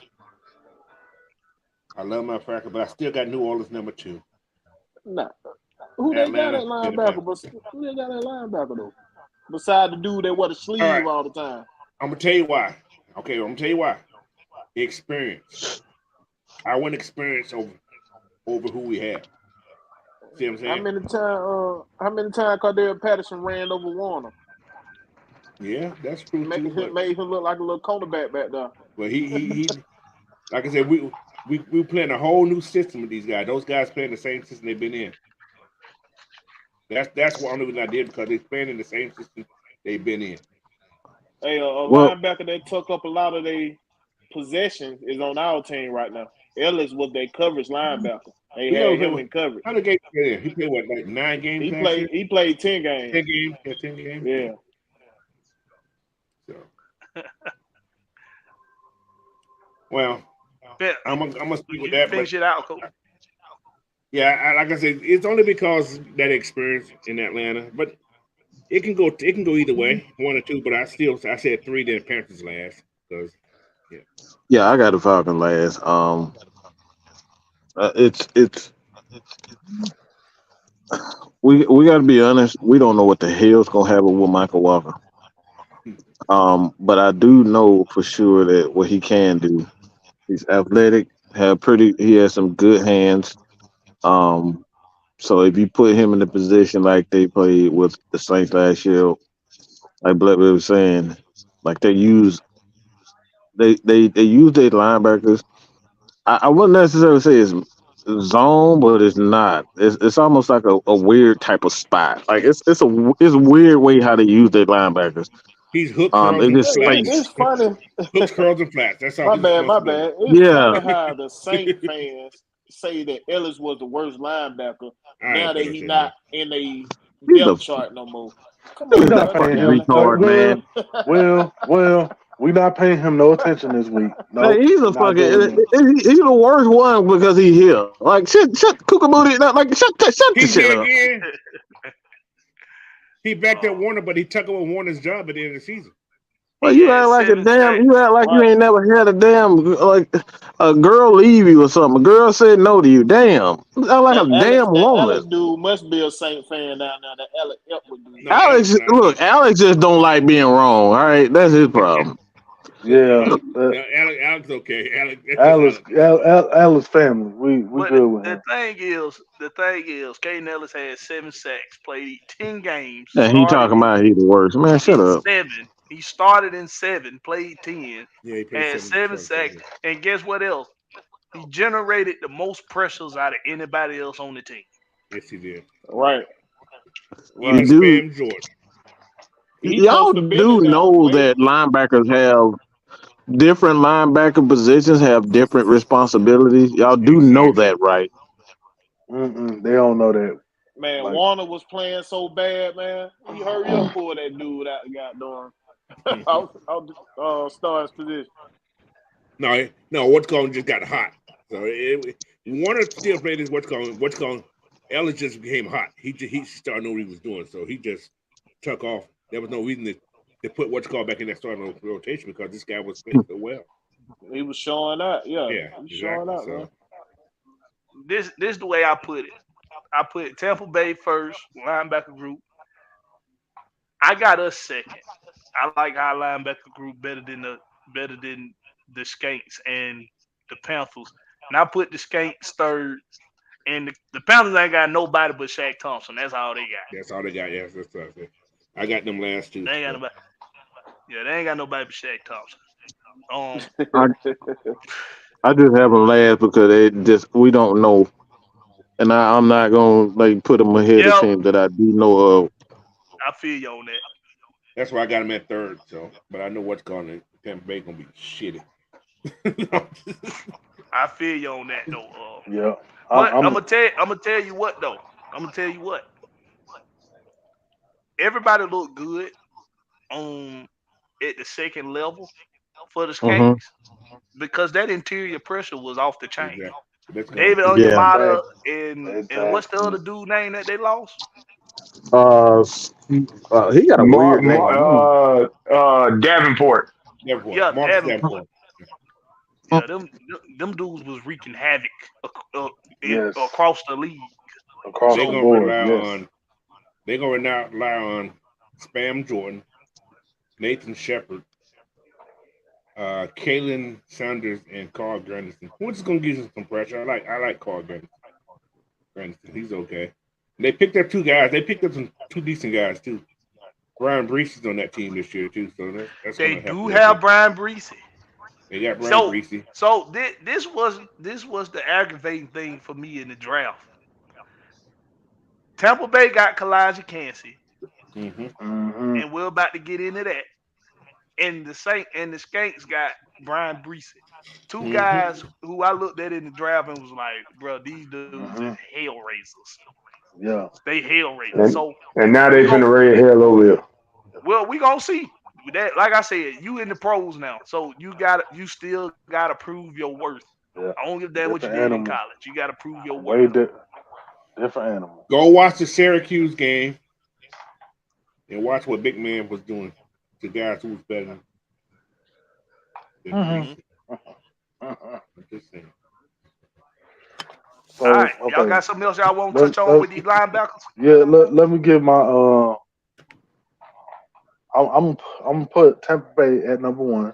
I love my Falcons, but I still got New Orleans number 2. Nah. Who they got at linebacker though? Besides the dude that wear the sleeve all the time. I'm gonna tell you why. Okay, I'm gonna tell you why. Experience. I want experience over who we have. See what I'm saying? How many times Cordell Patterson ran over Warner? Yeah, that's true made him look like a little cornerback back there. But he like I said, we playing a whole new system with these guys. Those guys playing the same system they've been in. That's what only reason I did, because they're playing in the same system they've been in. Hey, linebacker that took up a lot of their possessions is on our team right now. Ellis was their coverage linebacker. They had him in coverage. How many games he played? He played what, like 9 games? He played 10 games. 10 games. Yeah, 10 games. Yeah. So. Well, I'm gonna speak with that. Finish it out, Coach. Yeah, like I said, it's only because that experience in Atlanta, but it can go either way, 1 or 2. But I said 3, then Panthers last, because yeah, I got the Falcons last. It's we got to be honest. We don't know what the hell's gonna happen with Michael Walker. But I do know for sure that what he can do. He's athletic. He has some good hands. So if you put him in the position like they played with the Saints last year, like Blackbeard was saying, like they use their linebackers. I wouldn't necessarily say it's zone, but it's not. It's almost like a weird type of spot. Like it's a weird way how they use their linebackers. He's hook curls and flats. It's funny. Hooks, curls, and flats. That's all. My bad. It's funny how the Saint fans say that Ellis was the worst linebacker. Now that he's not in a depth chart no more. Come on, not paying him retard, man. Well, we not paying him no attention this week. No, hey, he's a fucking. He's the worst one because he's here. Like shut Kookamoody. Like shut the shit up. He backed up Warner, but he took away Warner's job at the end of the season. Well, you act like a damn. You act like you ain't never had a damn like a girl leave you or something. A girl said no to you. Damn, like a damn woman. Alex dude must be a Saint fan down there. That Alex Epwood dude. Alex just don't like being wrong. All right, that's his problem. Yeah, Alex okay. Alex family. We good with him. The thing is, Caden Ellis had 7 sacks, played 10 games. And he talking about he the worst. Man, shut up. 7. He started in 7, played 10, he had 7 sacks, and guess what else? He generated the most pressures out of anybody else on the team. Yes, he did. Right. Even Spam George. Y'all do know that linebackers have different linebacker positions have different responsibilities. Y'all do know that, right? They don't know that. Man, Warner was playing so bad, man. He hurry up pull that dude out and got out Star's position. No, what's going just got hot. So Warner still played his what's going. Ellis just became hot. He started knowing what he was doing, so he just took off. There was no reason to put what's called back in that starting rotation because this guy was playing so well. He was showing up, he was exactly. showing up, man. This is the way I put it. I put Tampa Bay first, linebacker group. I got us second. I like our linebacker group better than the Skanks and the Panthers, and I put the Skanks third. And the Panthers ain't got nobody but Shaq Thompson. That's all they got. That's all they got. Yes, that's what I said. I got them last two. They ain't got nobody. Yeah, they ain't got nobody but Shaq Thompson. I just have them last because we don't know, and I'm not gonna put them ahead of teams that I do know of. I feel you on that. That's why I got them at third. So, but I know what's going on. Tampa Bay gonna be shitty. I feel you on that though. Yeah. But I'm gonna tell you what though. I'm gonna tell you what. Everybody looked good at the second level for the Skanks because that interior pressure was off the chain. Exactly. David Onyemata and what's the other dude name that they lost? He got a weird name. Davenport. Yeah, Davenport. Yeah, them dudes was wreaking havoc across the league. Across the board, they're gonna rely on Spam Jordan, Nathan Shepard, Kalen Sanders, and Carl Granderson. Who's gonna give you some pressure? I like Carl Granderson. He's okay. And they picked up two guys. They picked up some two decent guys too. Brian Brees is on that team this year too. So that's they do have Brian Brees. They got Brian Brees. So this was the aggravating thing for me in the draft. Tampa Bay got Kalijah Kancey, and we're about to get into that. And the Skanks got Brian Brees, two guys who I looked at in the draft and was like, bro, these dudes are hell raisers. Yeah, they hell raisers. And now they finna raise hell over here. Well, we gonna see. That, like I said, you in the pros now, so you still gotta prove your worth. Yeah. I don't give a damn what you did in college. You gotta prove your worth. Different animal. Go watch the Syracuse game and watch what Big Man was doing to guys who was better than Just saying. So, all right, y'all got something else y'all want to touch on with these linebackers? Yeah, let me give my I'm gonna put Tampa Bay at number one.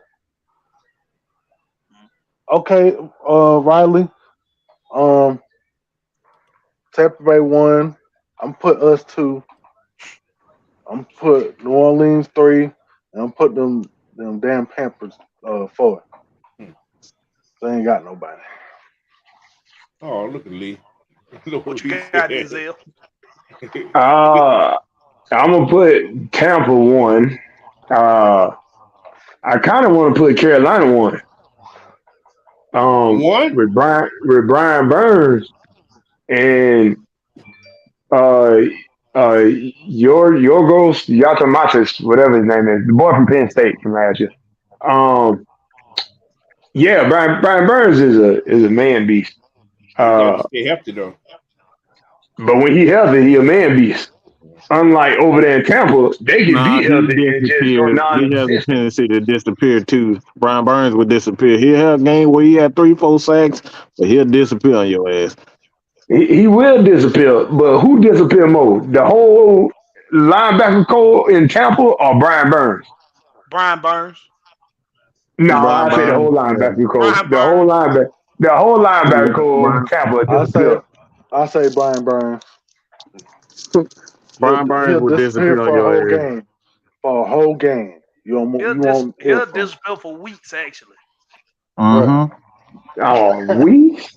Okay, Riley. Tampa Bay 1. I'm put us 2. I'm put New Orleans 3, and I'm put them damn Panthers 4. They ain't got nobody. Oh, look at Lee. What you got, Denzel? I'm gonna put Tampa 1. I kind of want to put Carolina 1. What? With Brian Burns and Yorgos Yatamatis, whatever his name is, the boy from Penn State from last year. Yeah, Brian Burns is a man beast. Stay healthy though. But when he healthy, he a man beast. Unlike over there in Tampa, they can be healthy and just go he has a tendency to disappear too. Brian Burns would disappear. He'll have a game where he had 3-4 sacks, but he'll disappear on your ass. He will disappear, but who disappear more? The whole linebacker core in Tampa or Brian Burns? Brian Burns. No, I say the whole linebacker core. The whole linebacker core in Tampa. I say Brian Burns. Brian Burns would disappear on your ass. For a whole game. He'll disappear for weeks, actually. Oh, weeks?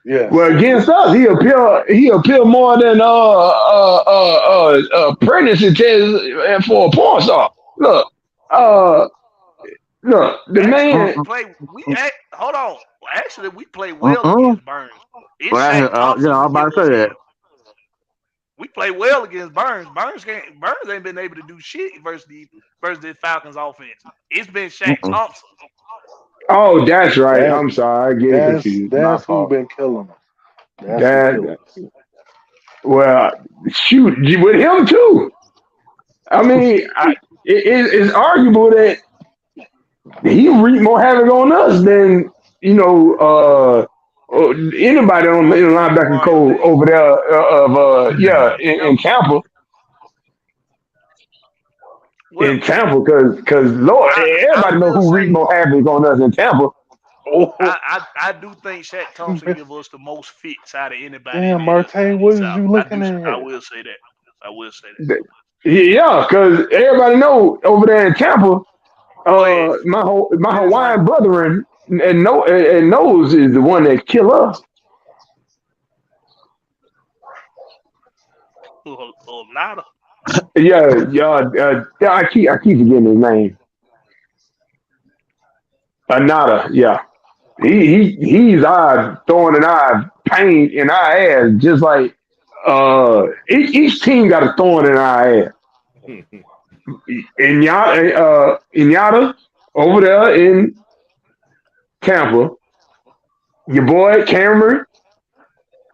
Yeah. Well, against us, he appeal more than Prentice and for a porn star. Look, the man. Hold on. Actually, we play well against Burns. I'm about to say that. We play well against Burns. Burns ain't been able to do shit versus the Falcons offense. It's been Shaq Thompson. Oh, that's right. I'm sorry. I get it confused. That's who been killing them. Well, shoot, with him too. I mean, it's arguable that he wreaked more havoc on us than anybody on the linebacker code over there in Tampa. in Tampa because Lord, everybody know who wreaked more havoc on us in Tampa. I do think Shaq Thompson give us the most fits out of anybody. Damn, Marte, what is you looking at? I will say that. Yeah, because everybody know over there in Tampa, my Hawaiian brethren and knows is the one that kill us. Nada. I keep forgetting his name. Nada, yeah. He's our thorn in our pain in our ass, just like each team got a thorn in our ass. Inyata over there in Tampa, your boy Cameron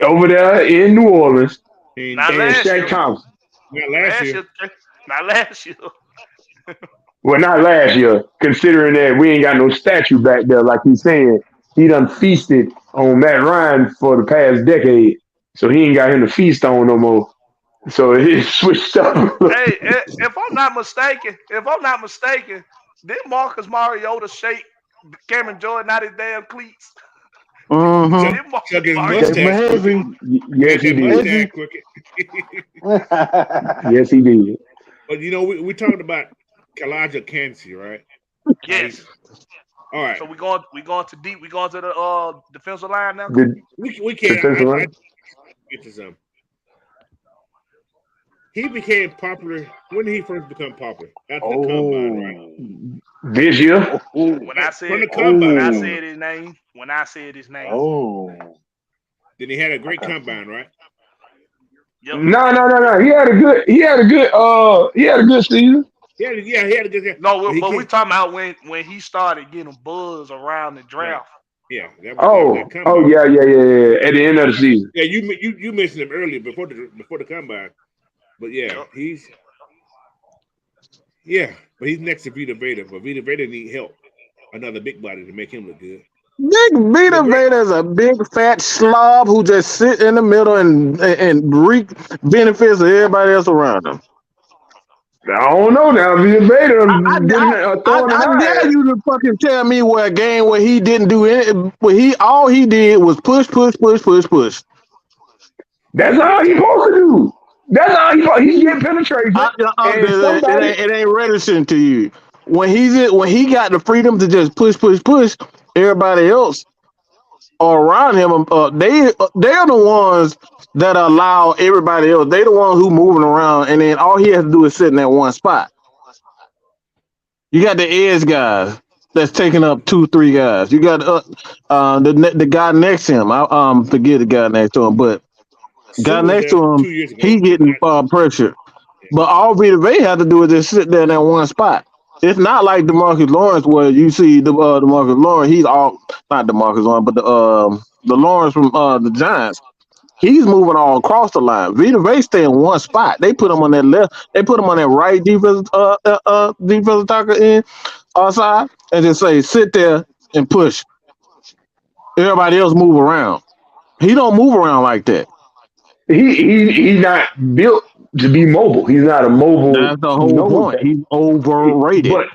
over there in New Orleans, and Shaq Thompson. Not last year. Well, not last year, considering that we ain't got no statue back there, like he's saying. He done feasted on Matt Ryan for the past decade, so he ain't got him to feast on no more. So it switched up. Hey, if I'm not mistaken, did Marcus Mariota shake Cameron Jordan out his damn cleats? Mm-hmm. Chuck his mustache. Yes, he did. Yes, he did. But we talking about Kalijah Kancey, right? Yes. All right. So we going to deep. We going to the defensive line now. We can't. Get to some. He became popular. When did he first become popular? After the combine, right? This year. When I said his name. Oh. Then he had a great combine, right? Yep. No. He had a good season. He had a good season. No, but we talking about when he started getting buzz around the draft. Yeah. Yeah. At the end of the season. Yeah, you mentioned him earlier before the combine. But yeah, he's next to Vita Veda, but Vita Veda need help. Another big body to make him look good. Vita Veda is a big fat slob who just sit in the middle and reap benefits of everybody else around him. I don't know now. Vita Veda. I dare you to fucking tell me where a game where he didn't do it. All he did was push. That's all he's supposed to do. That's all he get penetration. It ain't reticent to you. When he got the freedom to just push, everybody else around him, they're the ones that allow everybody else. They the ones who moving around, and then all he has to do is sit in that one spot. You got the edge guys that's taking up 2-3 guys. You got the guy next to him. I forget the guy next to him, but. Guy next to him, he getting pressure. But all Vita Vea had to do is just sit there in that one spot. It's not like DeMarcus Lawrence where you see DeMarcus Lawrence, he's all not DeMarcus Lawrence, but the Lawrence from the Giants. He's moving all across the line. Vita Vea stay in one spot. They put him on that left, they put him on that right defensive tackle in side and just say, sit there and push. Everybody else move around. He don't move around like that. He's not built to be mobile. He's not a mobile. That's the whole point. He's overrated. But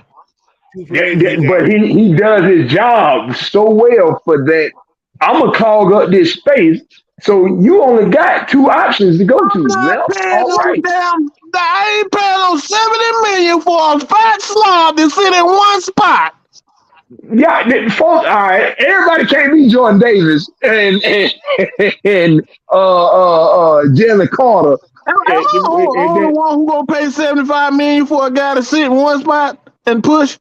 he does his job so well for that. I'm gonna clog up this space. So you only got 2 options to go to. I ain't paying no $70 million for a fat slob to sit in one spot. Yeah, folks. All right, everybody can't be Jordan Davis and Jalen Carter. The one who gonna pay $75 million for a guy to sit in one spot and push.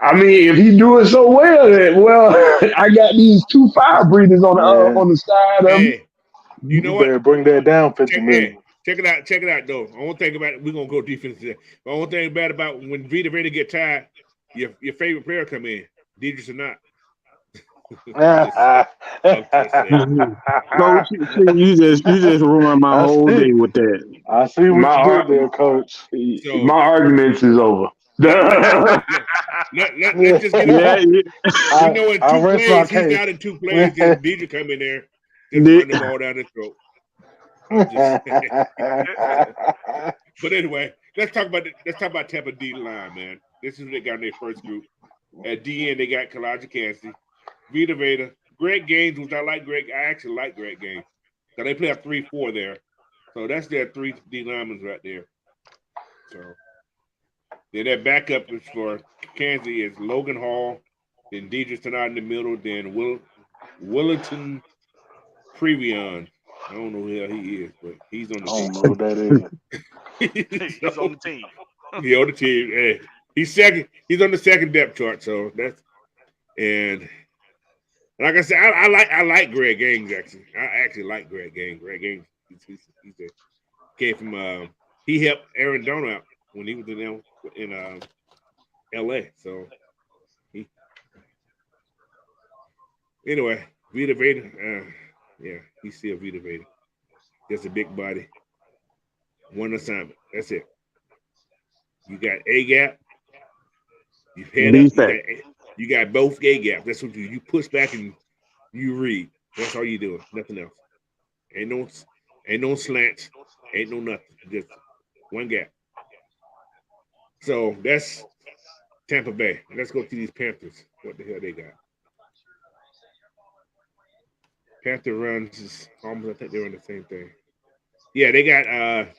I mean, if he doing so well, I got these 2 fire breathers on the side of him. You know what? Bring that down 50 million. Check it out, though. I won't think about it. We're gonna go defense today. But I won't think bad about when Vita Veda get tired. Your favorite player come in, Deidre or not. Coach, you just ruined my whole day with that. I see what you did there, Coach. So, my arguments is over. Let's just get it. You know, in 2 plays, he's out in 2 plays, then Deidre come in there, just run the ball down his throat. But anyway, let's talk about Tampa D line, man. This is what they got in their first group. At DN, they got Kalijah Cassidy, Vita Veda, Greg Gaines, which I like. I actually like Greg Gaines. So they play a 3-4 there. So that's their 3 D linemen right there. So then their backup is for Kansas is Logan Hall, then Deidre Tenard in the middle, then Willington Previon. I don't know who the hell he is, but he's on the team. I don't know who that is. He's on the team. He on the team. Hey, he's second. He's on the second depth chart. So that's and like I said, I like Greg Gaines actually. I actually like Greg Gaines. Greg Gaines, came from he helped Aaron Donald out when he was in L.A. So anyway, Vita Veda. Yeah, he's still Vita Veda. Just a big body. One assignment. That's it. You got A gap. You head up. You got both A gaps. That's what you push back and you read. That's all you doing. Nothing else. Ain't no slants. Ain't no nothing. Just one gap. So that's Tampa Bay. Let's go to these Panthers. What the hell they got? Panther runs is almost, I think they're on the same thing. Yeah, they got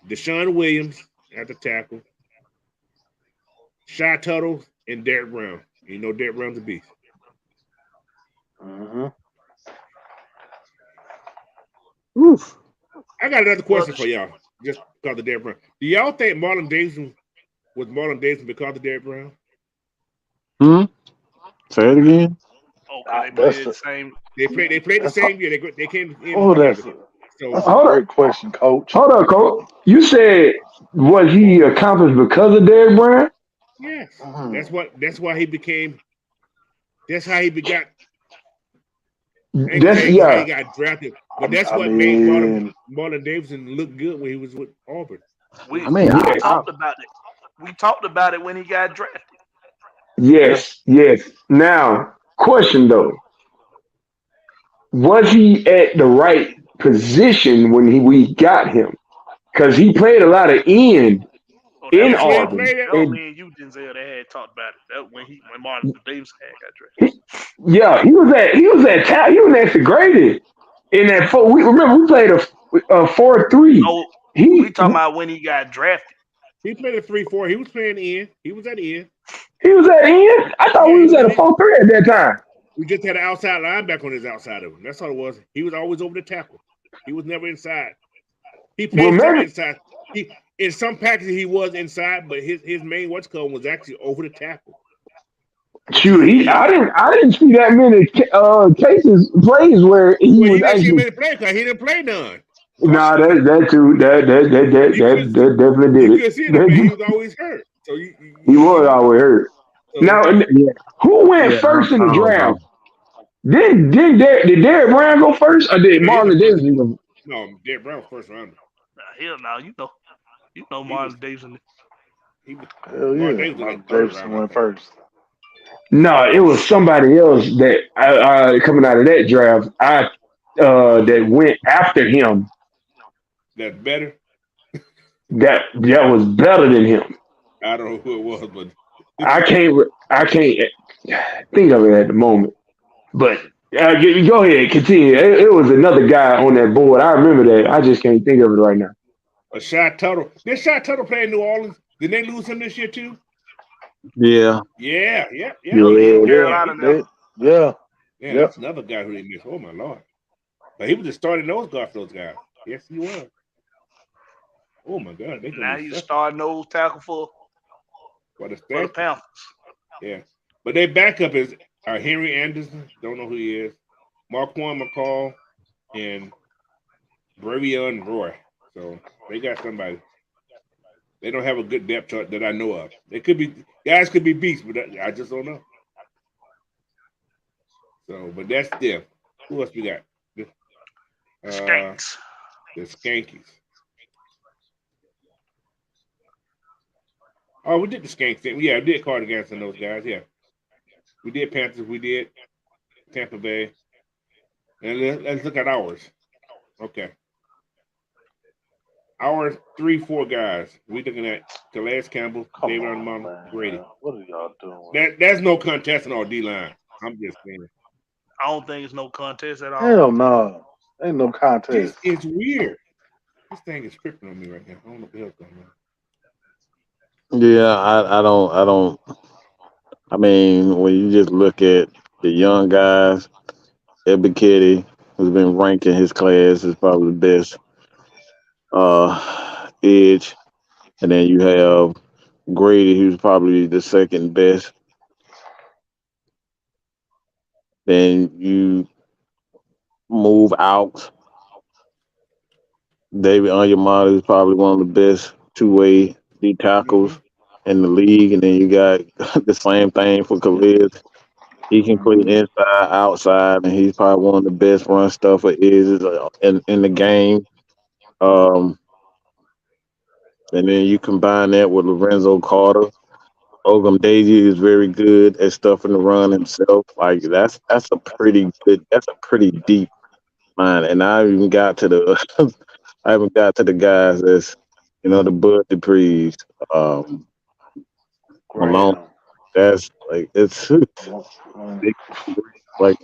Deshaun Williams at the tackle, Shy Tuttle, and Derek Brown. You know Derek Brown's a beast. Oof. I got another question for y'all. Just because of Derek Brown. Do y'all think Marlon Davidson was Marlon Davidson because of Derek Brown? Say it again. Okay, they played the same. They played the same year. They came in. Oh, that's a great question, Coach. Hold on, Coach. You said was he accomplished because of Derek Brown? Yes. That's why he became. That's how he begot. How he got drafted. But that's what made Marlon Davidson look good when he was with Auburn. We talked about it. We talked about it when he got drafted. Yes. Now, question though. Was he at the right position when we got him? Because he played a lot of end in Auburn. Me and you, Denzel, they had talked about it. That when Marlon Davidson got drafted. He was actually graded in that 4. We played a 4-3. No, we talking about when he got drafted. He played a 3-4. He was playing end. He was at end. He was at end. I thought we was at a 4-3 at that time. We just had an outside linebacker on his outside of him. That's all it was. He was always over the tackle. He was never inside. He played inside. In some packages he was inside, but his main was actually over the tackle. Shoot, I didn't see that many plays where he was actually. He didn't play none. Nah, that definitely did it. You could see it, he was always hurt. So he was always hurt. Now, who went first in the draft? Did Derek Brown go first, or did Marlon Davidson go? No, Derek Brown first rounder. Hell no, you know Marlon Davidson. Hell yeah, Marlon Davidson went first. No, it was somebody else that coming out of that draft. That went after him. That's better. That was better than him. I don't know who it was, but I can't think of it at the moment. But go ahead, continue. It was another guy on that board. I remember that. I just can't think of it right now. A Shy Tuttle. Did Shy Tuttle play in New Orleans? Did they lose him this year too? Yeah. Yeah. That's another guy who they missed. Oh my Lord. But he was just starting those guys. Yes, he was. Oh my God. Now you starting those tackle for the Panthers. Yeah. But their backup is Henry Anderson. Don't know who he is. Marquand McCall and Brevion Roy. So they got somebody. They don't have a good depth chart that I know of. They could be guys could be beasts, but I just don't know. So, but that's them. Who else we got? Skanks. The Skankies. Oh, we did the Skanks thing. Yeah, we did Cardigans and those guys. Yeah, we did Panthers. We did Tampa Bay. And let's look at ours. Okay. our 3-4 guys. We looking at Calais Campbell, Come David on, Armando, Grady. man. What are y'all doing? That's no contest in our D line. I'm just saying. I don't think it's no contest at all. Hell no. Ain't no This contest. is weird. This thing is tripping on me right now. I don't know what the hell's going on. Yeah, I don't. I mean, when you just look at the young guys, Ebiketie, who's been ranked in his class, is probably the best edge, and then you have Grady, who's probably the second best. Then you move out. David Onyemata is probably one of the best two-way D Mm-hmm. tackles in the league, and then you got the same thing for Khalid. He can play Mm-hmm. inside, outside, and he's probably one of the best run stuffer is in the game. Um, and then you combine that with Lorenzo Carter. Ogum Daisy is very good at stuffing the run himself. Like that's a pretty good. That's a pretty deep line. And I even got to the I haven't got to the guys that's the Bud Duprees, um, Malone. Graham. That's like it's Mm. like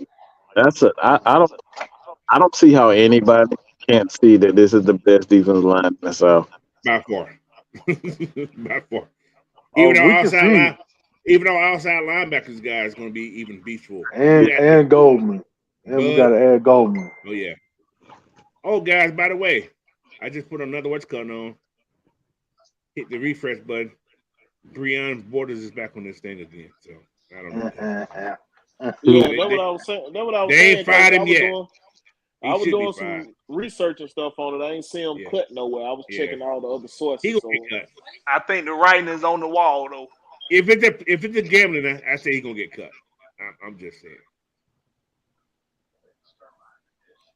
that's a I don't see how anybody can't see that this is the best defensive line in the South. By far. By far. Oh, Even our we can outside see. line, even our outside linebackers guy is going to be even beastful. And We got and Goldman. And we Bud. gotta add Goldman. Oh yeah. Oh guys, by the way, I just put another what's going on. Hit the refresh button. Breon Borders is back on this thing again. So I don't know what the hell's going on. Yeah, Yeah, that's what I was saying. That's what I was they ain't saying, coach. fired him yet. I He was should be doing fired. some research and stuff on it. I ain't see him Yeah. cut nowhere. I was Yeah. checking all the other He sources. gonna So get cut. I think the writing is on the wall though. If it's a gambling, I say he's gonna get cut. I'm just saying.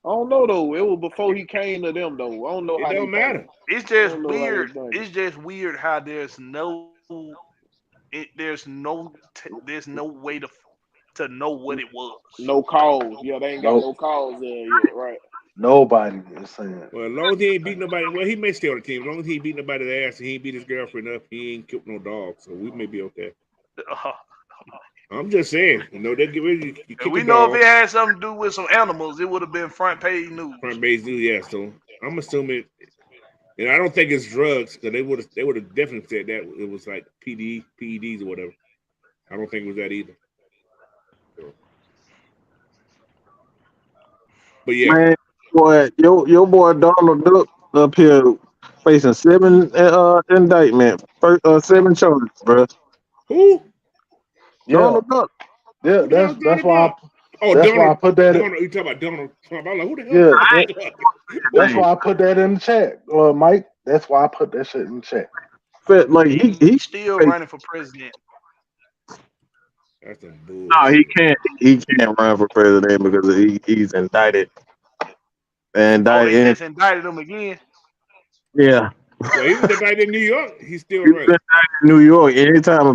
I don't know though. It was before he came to them though. I don't know It how they don't matter. thinking. It's I just don't know how they weird. thinking. It's just weird how there's no way to know what it was. No calls. Yeah, they ain't got Nope. no calls there yet, right? Nobody is saying. Well, as long as he ain't beat nobody, well, he may stay on the team. As long as he ain't beat nobody's ass and he ain't beat his girlfriend up, he ain't killed no dog. So we may be okay. Uh, I'm just saying, they get ready to and kick a we know if dog. it had something to do with some animals, it would have been front page news. Front base do, yeah. So I'm assuming, and I don't think it's drugs because they would have definitely said that it was like PEDs or whatever. I don't think it was that either. So, but yeah, Man, boy, your boy Donald Duck up here facing seven indictment, first, seven charges, bro. who? Yeah, Donald Duck. yeah. Who the hell's That's Donald why. Duck? Oh, That's why I Donald. put that. Donald. You talking about Donald Trump? I'm like, who the hell is Yeah, Donald that, Duck? that's Dang. why I put that in the chat, Mike. That's why I put that shit in the chat. Like he He's still faced- running for president. That's some no, he bullshit. can't run for president because he's indicted. And Oh, they indicted, just indicted him again. yeah. Well, he was indicted in New York. He's still He's been running. indicted in New York. Anytime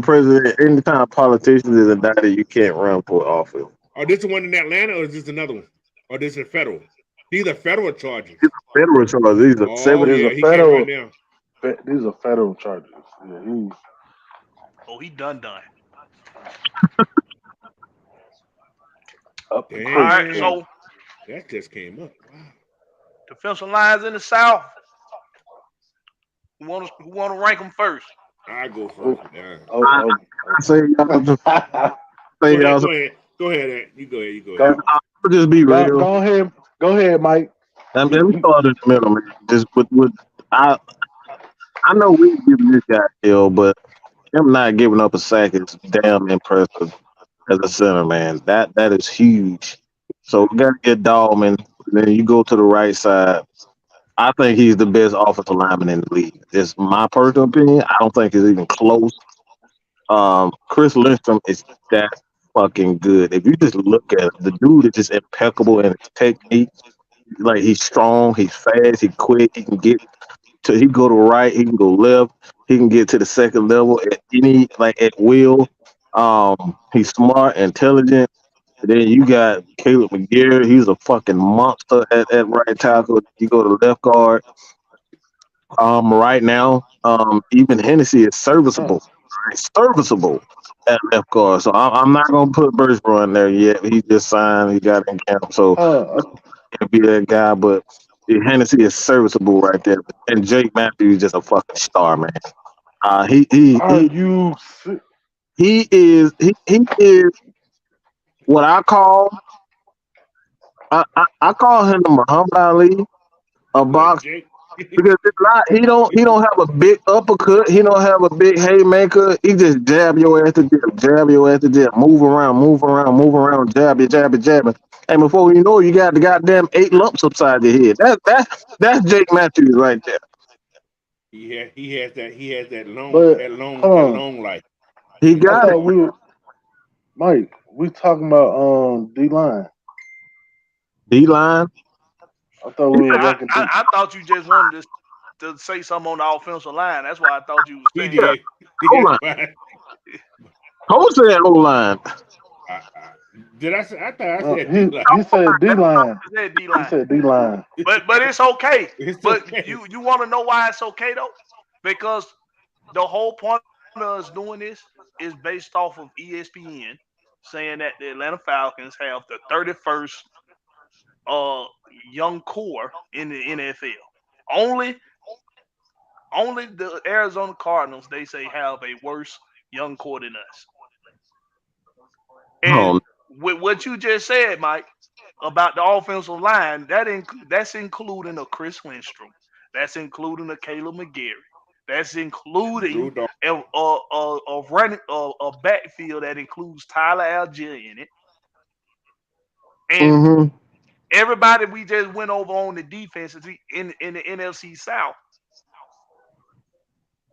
a politician is indicted, you can't run for office. Oh, this the one in Atlanta, or is this another one? Or this is federal? These are federal charges. Federal charges. These are Oh seven. These yeah, are he can't run now. These are federal charges. Yeah, he Oh, he done. up the All creek. right, Damn, so that just came up. Wow. defensive lines in the South. Who want to rank them first? I go Oh, first. Yeah. I say y'all. Go Say ahead. y'all. Go ahead. Go ahead. Ed. You go ahead. You go ahead. go, I'll just be real. go ahead. Go ahead, Mike. Let me start in the middle, man. Just with I I know we giving this guy hell, but him not giving up a sack is damn impressive as a center, man. That is huge. So we gotta get Dahlman. Then you go to the right side. I think he's the best offensive lineman in the league. It's my personal opinion. I don't think it's even close. Chris Lindstrom is that fucking good. If you just look at it, the dude is just impeccable in his technique. Like he's strong, he's fast, he's quick, he can get to he can go to right, he can go left, he can get to the second level at any like at will. He's smart, intelligent. And then you got Caleb McGarrett, he's a fucking monster at right tackle. You go to left guard. Right now, even Hennessy is serviceable. It's serviceable at left guard. So I'm not gonna put Birdsboro in there yet. He just signed. He got in camp, so he'll be that guy. But Hennessy is serviceable right there. And Jake Matthews is just a fucking star, man. He is what I call him the Muhammad Ali of box because it's not he don't have a big uppercut, he don't have a big haymaker. He just jab your ass to jab your ass to move around, jab it. And before you know it, you got the goddamn 8 lumps upside your head. That's Jake Matthews right there. He has that But long life. He got it. Mike, we talking about D-line. D-line. I thought we were ranking. I thought you just wanted to say something on the offensive line. That's why I thought you was saying. He did. Who said O-line? Did I say? I thought I said D-line. He said D-line. He said D-line. But it's okay. You want to know why it's okay though? Because the whole point of us doing this is based off of ESPN saying that the Atlanta Falcons have the 31st young core in the NFL. Only the Arizona Cardinals, they say, have a worse young core than us. And with what you just said, Mike, about the offensive line, that's including a Chris Lindstrom, that's including a Caleb McGarry, that's including a backfield that includes Tyler Algier in it, and everybody we just went over on the defense in the NFC South.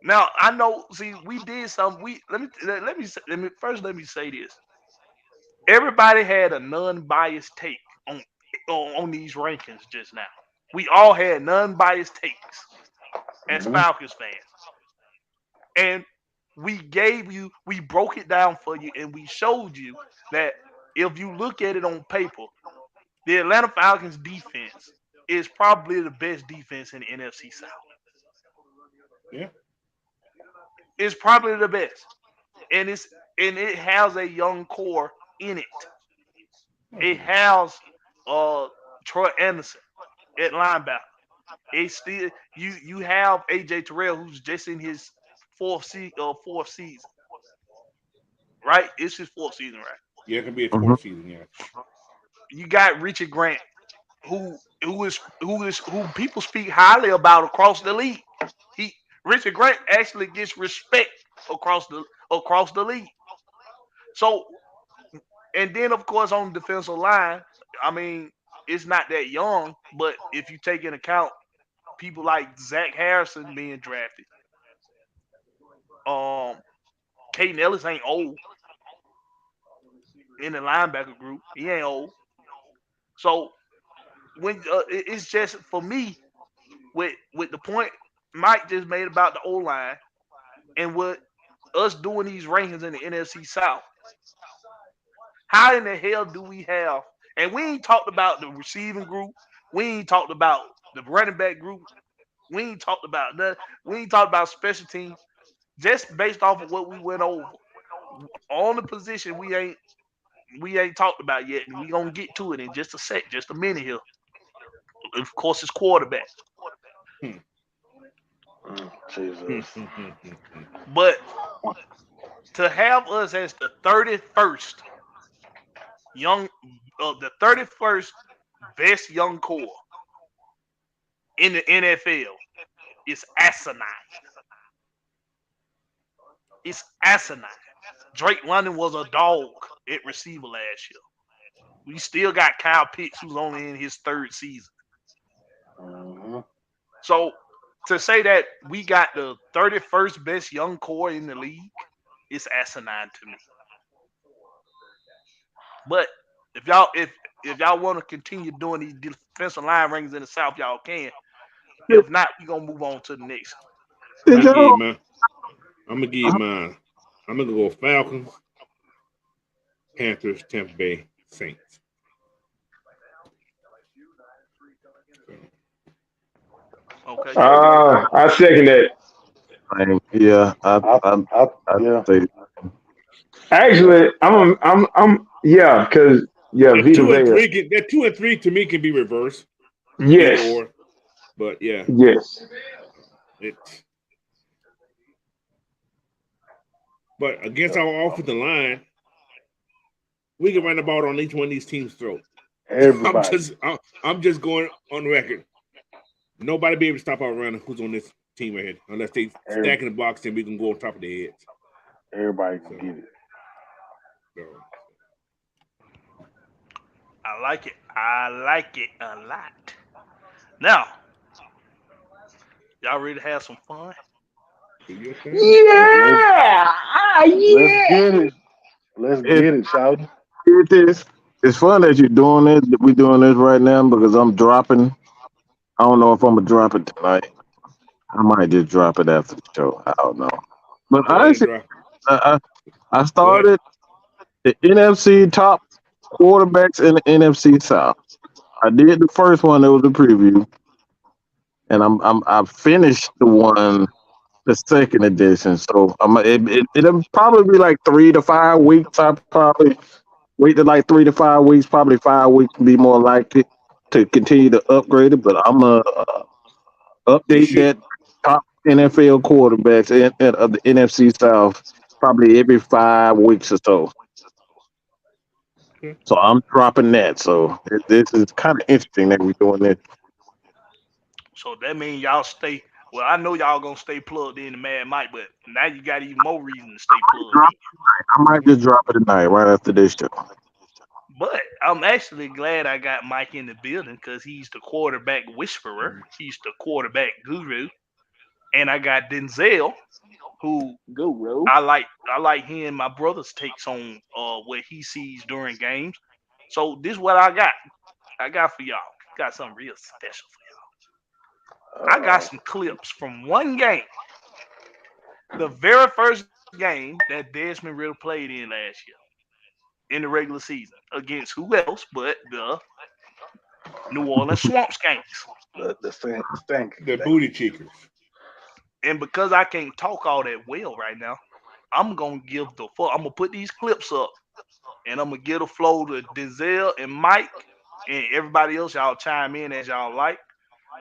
Now I know. See, we did something. Let me say this. Everybody had a non-biased take on these rankings just now. We all had non-biased takes as Falcons fans, and we broke it down for you, and we showed you that if you look at it on paper, the Atlanta Falcons defense is probably the best defense in the NFC South. Yeah. It's probably the best. And it has a young core in it. It has Troy Anderson at linebacker. It's still you have AJ Terrell, who's just in his fourth season. Right? It's his fourth season, right? Yeah, it can be a fourth season, yeah. You got Richard Grant, who people speak highly about across the league. Richard Grant actually gets respect across the league. So, and then of course on the defensive line, I mean, it's not that young, but if you take into account people like Zach Harrison being drafted, Caden Ellis ain't old in the linebacker group. He ain't old. So when it's just for me with the point Mike just made about the O-line and what us doing these rankings in the NFC South. How in the hell do we have? And we ain't talked about the receiving group. We ain't talked about the running back group. We ain't talked about that. We ain't talked about special teams. Just based off of what we went over on the position, we ain't talked about yet, and we gonna get to it in just a minute here. Of course, it's quarterback. Jesus. But to have us as the 31st the 31st best young core in the NFL is asinine. It's asinine. Drake London was a dog at receiver last year. We still got Kyle Pitts, who's only in his third season. So to say that we got the 31st best young core in the league is asinine to me. But if y'all want to continue doing these defensive line rankings in the South, y'all can. If not, we're gonna move on to the next. I'm gonna give mine. I'm gonna go Falcons, Panthers, Tampa Bay, Saints. Okay. I second that. Yeah, Yeah. say Actually, because That Vita two and Vea. three can, that 2 and 3 to me can be reversed, either Yes, or. But yeah, yes. it's but against our offensive line, we can run the ball on each one of these teams' throat. Everybody. I'm just going on record. Nobody be able to stop our runner who's on this team right here, unless they stack in the box and we can go on top of their heads. Everybody can get it. So. I like it. I like it a lot. Now, y'all ready to have some fun? Yeah, Let's yeah. get it. Let's it, get it, shout. it is. It's fun that you're doing it. We're doing this right now because I'm dropping. I don't know if I'm gonna drop it tonight. I might just drop it after the show. I don't know. But Go ahead and honestly, drop. I Go ahead. started the NFC top quarterbacks in the NFC South. I did the first one. That was the preview, and I finished the second edition. So it'll probably be like 3 to 5 weeks. I probably wait to like 3 to 5 weeks. Probably 5 weeks to be more likely to continue to upgrade it. But I'm gonna You update should. that top NFL quarterbacks of the NFC South probably every 5 weeks or so. Okay. So I'm dropping that. So this is kind of interesting that we're doing this. So that means y'all stay. Well, I know y'all gonna stay plugged in to Mad Mike, but now you got even more reason to stay plugged in. I might just drop it tonight, right after this show. But I'm actually glad I got Mike in the building because he's the quarterback whisperer. He's the quarterback guru, and I got Denzel, who Guru. I like hearing my brother's takes on what he sees during games. So this is what I got. I got for y'all. Got something real special for y'all. I got some clips from one game. The very first game that Desmond Riddle played in last year in the regular season against who else but the New Orleans Swamp Skanks. The stank. The booty cheekers. And because I can't talk all that well right now, I'm gonna give the fuck. I'm gonna put these clips up, and I'm gonna give the flow to Denzel and Mike and everybody else. Y'all chime in as y'all like,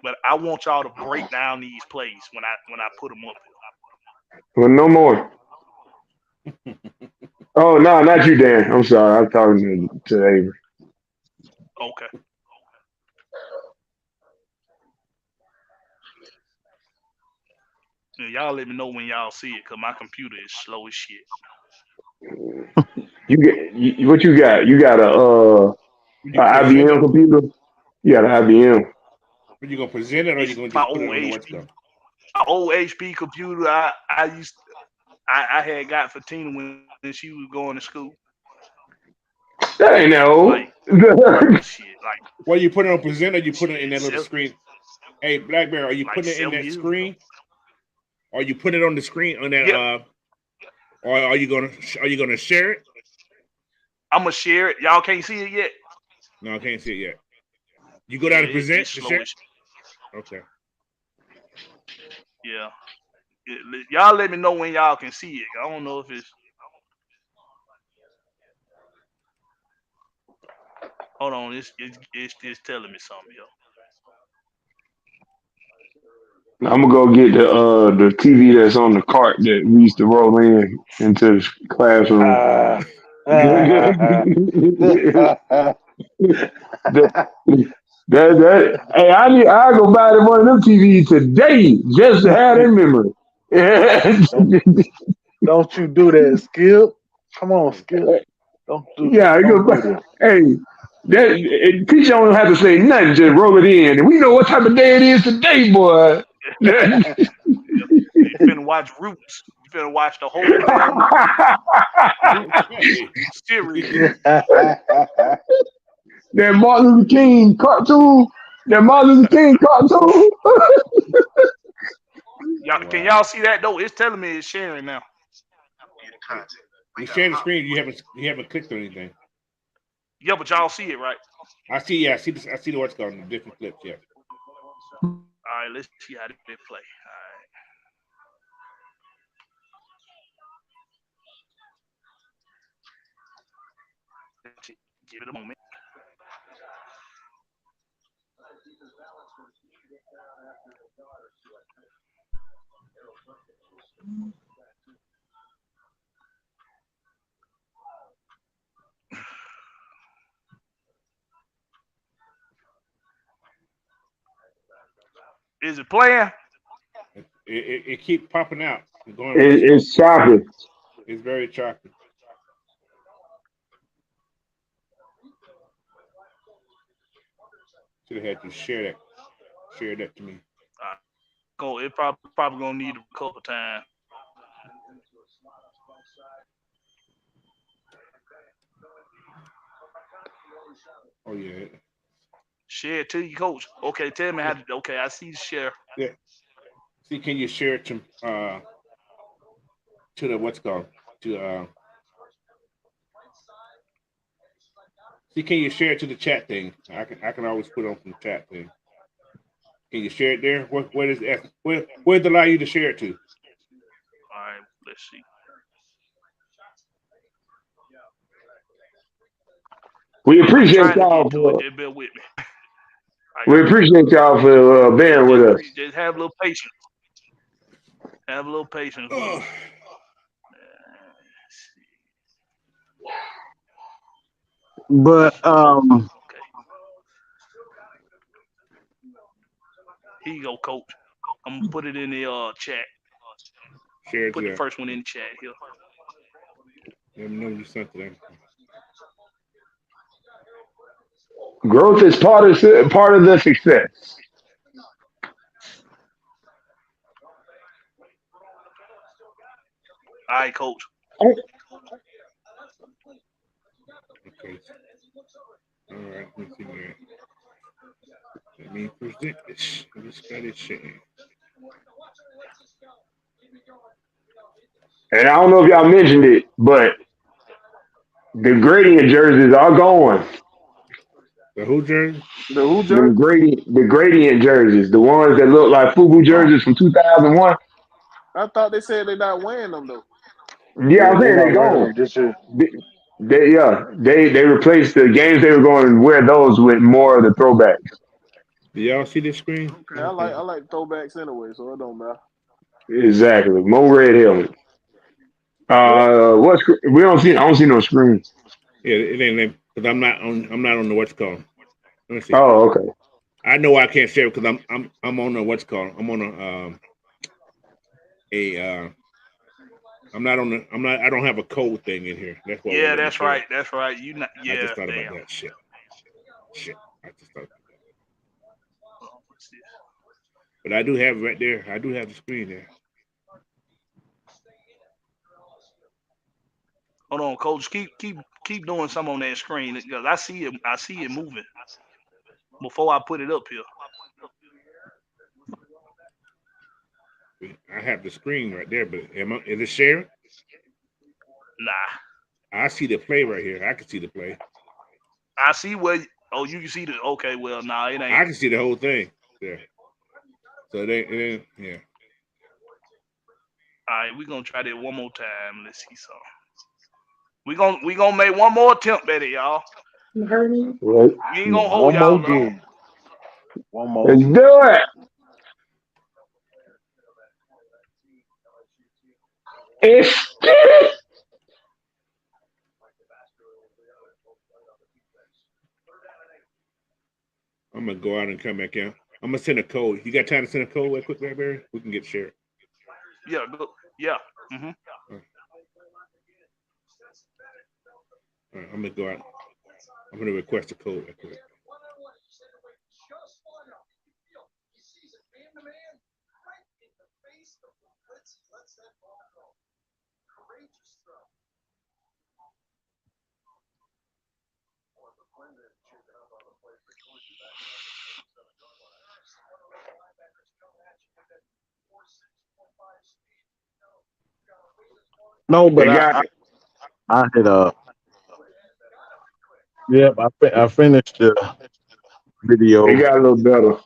but I want y'all to break down these plays when I put them up Well, no more. Oh no, not you, Dan. I'm sorry. I'm talking to Avery. here. Okay. And y'all let me know when y'all see it, cause my computer is slow as shit. What you got? You got When a you present IBM it, computer? You got an IBM. are you gonna present it or are you It's gonna my just put it old on the what's HP, called? my old HP computer. I had got for Tina when she was going to school. That ain't that old. Like shit, like Well, you put it on present or you put it in shit, that little screen. Hey, Blackberry, are you like putting it in 7 that years ago. screen? Or you put it on the screen on that Yep, or are you gonna share it? I'm gonna share it. Y'all can't see it yet. No, I can't see it yet. You go Yeah, down to present it's to slow share? as Okay. yeah. Y'all let me know when y'all can see it. I don't know if it's. Hold on, it's telling me something, yo. I'm gonna go get the TV that's on the cart that we used to roll into the classroom. Ah. that, hey, I go buy one of them TVs today just to have that memory. don't, don't you do that, Skip. Come on, Skip. Yeah, you Don't go do buy. that. Hey, Peach don't have to say nothing. Just roll it in, and we know what type of day it is today, boy. You finna watch Roots. You finna watch the whole damn Roots Okay. series. That Martin Luther King cartoon. That Martin Luther King cartoon. Can Wow. y'all see that though? It's telling me it's sharing now. You share the screen, you haven't clicked on anything. Yeah, but y'all see it, right? I see the what's called the different clips, yeah. All right, right, let's see how they play. All right. Give it a moment. Is it playing? It keep popping out. It's choppy. It's very choppy. Should have had you share that. Share that to me. Go. It probably gonna need a couple times. Oh yeah. Share to you, coach. Okay, tell me how. Okay, I see the share. Yeah. See, can you share it to the what's called to see, can you share it to the chat thing? I can always put it on from the chat thing. Can you share it there? Where does it allow you to share it to? All right, let's see. We appreciate y'all for. Just bear with me. We appreciate y'all for bearing with us. Just have a little patience. Have a little patience. But okay. Here you go, coach. I'm gonna put it in the chat. Put the first one in the chat here. Let me know you sent that. Growth is part of the success. All right, coach. Okay. All right, let's see where. Let me present this. Let me start it sharing. And I don't know if y'all mentioned it, but the gradient jerseys are going. The who jersey? The who jersey? The gradient jerseys, the ones that look like FUBU jerseys from 2001. I thought they said they're not wearing them though. Yeah, I'm saying they're gone. They replaced the games they were going to wear those with more of the throwbacks. Do y'all see this screen? Okay, I like throwbacks anyway, so it don't matter. Exactly, more red helmets. We don't see? I don't see no screen. Yeah, it ain't because I'm not on the what's called. Let me see. Oh, okay. I know I can't share because I'm on the what's called. I'm on I don't have a code thing in here. That's what. Yeah, that's right. That's right. You not. Yeah. I just thought about that shit. I just thought. But I do have it right there. I do have the screen there. Hold on, coach. Keep doing some on that screen because I see it moving before I put it up here. I have the screen right there, but is it sharing? Nah. I see the play right here. I can see the play. I see where. Oh, you can see the. Okay, well, nah, it ain't. I can see the whole thing. Yeah. So it ain't. Yeah. All right, we're gonna try that one more time. Let's see something. We gonna make one more attempt at it, y'all. You heard me? Right. We ain't gonna hold y'all long. One more. Let's do it. It's I'm gonna go out and come back in. I'm gonna send a code. You got time to send a code real quick, Barry? We can get shared. Yeah, good. Yeah. Mm-hmm. All right, I'm gonna go out. I'm gonna request a code real quick. no, but I had yep, I finished the video. It got a little better.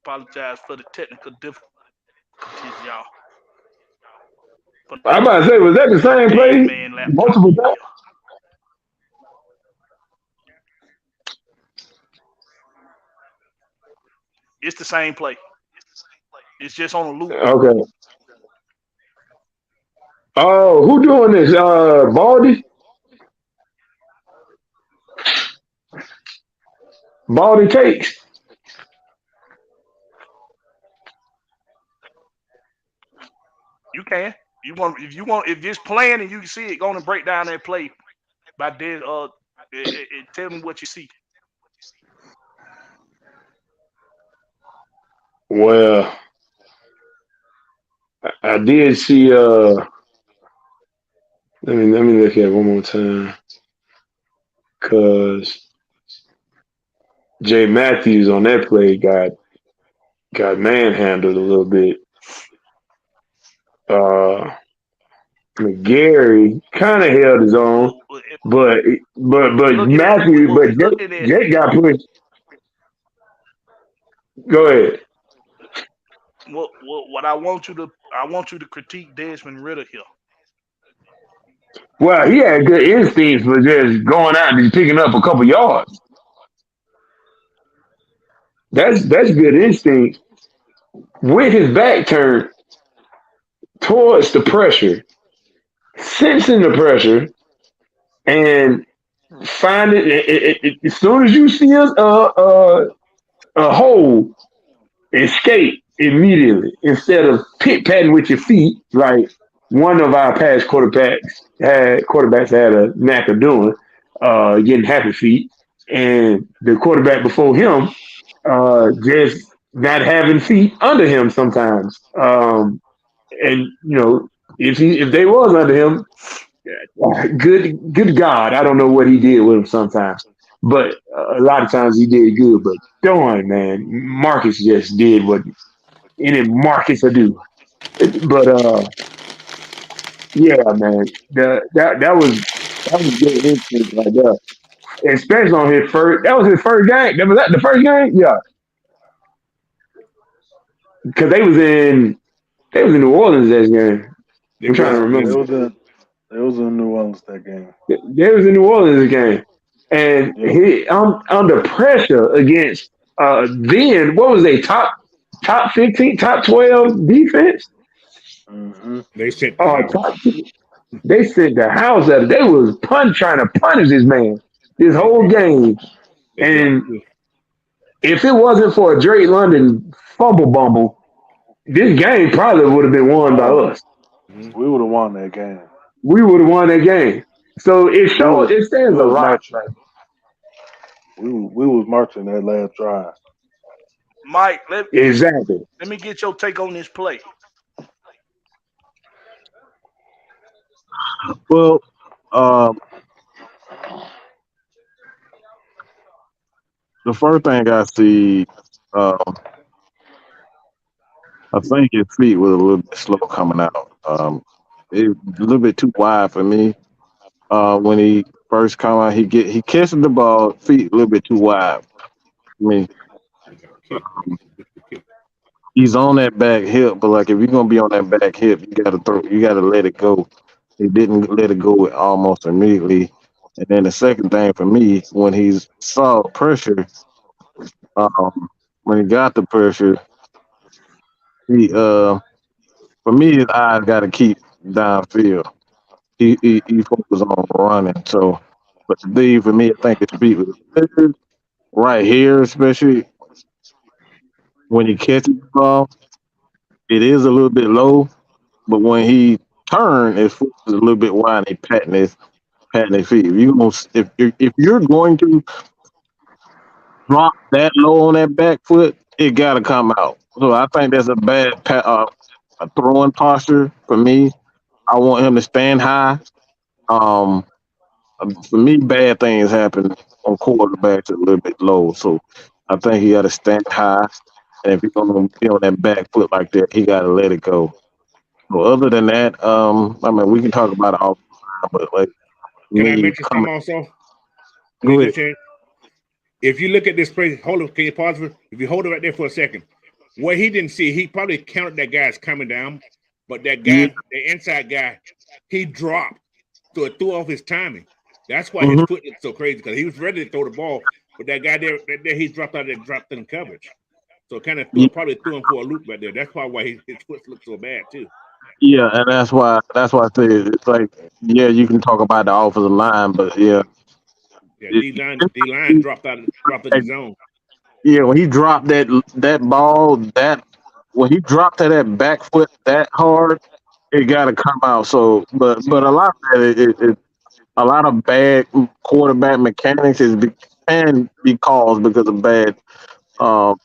Apologize for the technical difficulties, y'all. I'm about to say, was that the same play? Man, Multiple times? It's the same play. It's just on a loop. Okay. Oh, who doing this? Baldy? Baldy takes. You can. If it's playing and you can see it, go and break down that play by this. Tell me what you see. Well, I did see. Let me look at it one more time, cause Jay Matthews on that play got manhandled a little bit. McGarry kind of held his own, but Matthews, Jake got pushed. Go ahead. What I want you to critique Desmond Ritter here. Well, he had good instincts for just going out and picking up a couple yards. That's good instinct. With his back turned towards the pressure, sensing the pressure, and finding it as soon as you see a hole, escape immediately instead of pit patting with your feet like one of our past quarterbacks had a knack of doing, getting happy feet, and the quarterback before him just not having feet under him sometimes. And if they was under him, good God, I don't know what he did with him sometimes, but a lot of times he did good. But darn, man, Marcus just did what any Marcus would do. But yeah, man, that was good instinct right there, especially on his first. That was his first game. Was that the first game? Yeah, because they was in New Orleans that game. I'm trying to remember. They was in New Orleans that game. They was in New Orleans game, and he under pressure against then what was they top 15, top 12 defense? Mm-hmm. They sent the house out. They was trying to punish this man this whole game, and if it wasn't for a Drake London fumble bumble, this game probably would have been won by us. We would have won that game. We would have won that game. So it stands a lot. We was marching that last drive. Mike, let me get your take on this play. Well, the first thing I see, I think his feet was a little bit slow coming out. It was a little bit too wide for me. When he first come out, he catches the ball, feet a little bit too wide. I mean, he's on that back hip, but like if you're gonna be on that back hip, you gotta let it go. He didn't let it go almost immediately. And then the second thing for me, when he saw pressure, when he got the pressure, he for me his eyes got to keep downfield. He focused on running. So, but the for me, I think his feet was right here, especially when he catches the ball. It is a little bit low, but when he turns, his foot is a little bit wide. And he patting his feet. If you're going to drop that low on that back foot, it got to come out. So I think that's a bad throwing posture for me. I want him to stand high. For me, bad things happen on quarterbacks a little bit low. So I think he got to stand high. And if he's going to be on that back foot like that, he got to let it go. So other than that, I mean, we can talk about it all the time, but like, can I mention something also? Go ahead. If you look at this play, hold on. Can you pause? If you hold it right there for a second, What he didn't see, he probably counted that guy's coming down, but that guy, the inside guy, he dropped, so it threw off his timing. That's why his foot looked so crazy because he was ready to throw the ball, but that guy there he dropped out and dropped in coverage. So it kind of probably threw him for a loop right there. That's probably why his foot looked so bad too. Yeah, and that's why I say it's like, yeah, you can talk about the offensive line, but yeah. Yeah, D-line dropped in the zone. Yeah, when he dropped that ball, when he dropped that back foot that hard, it got to come out. So, but a lot of that, a lot of bad quarterback mechanics can be caused because of bad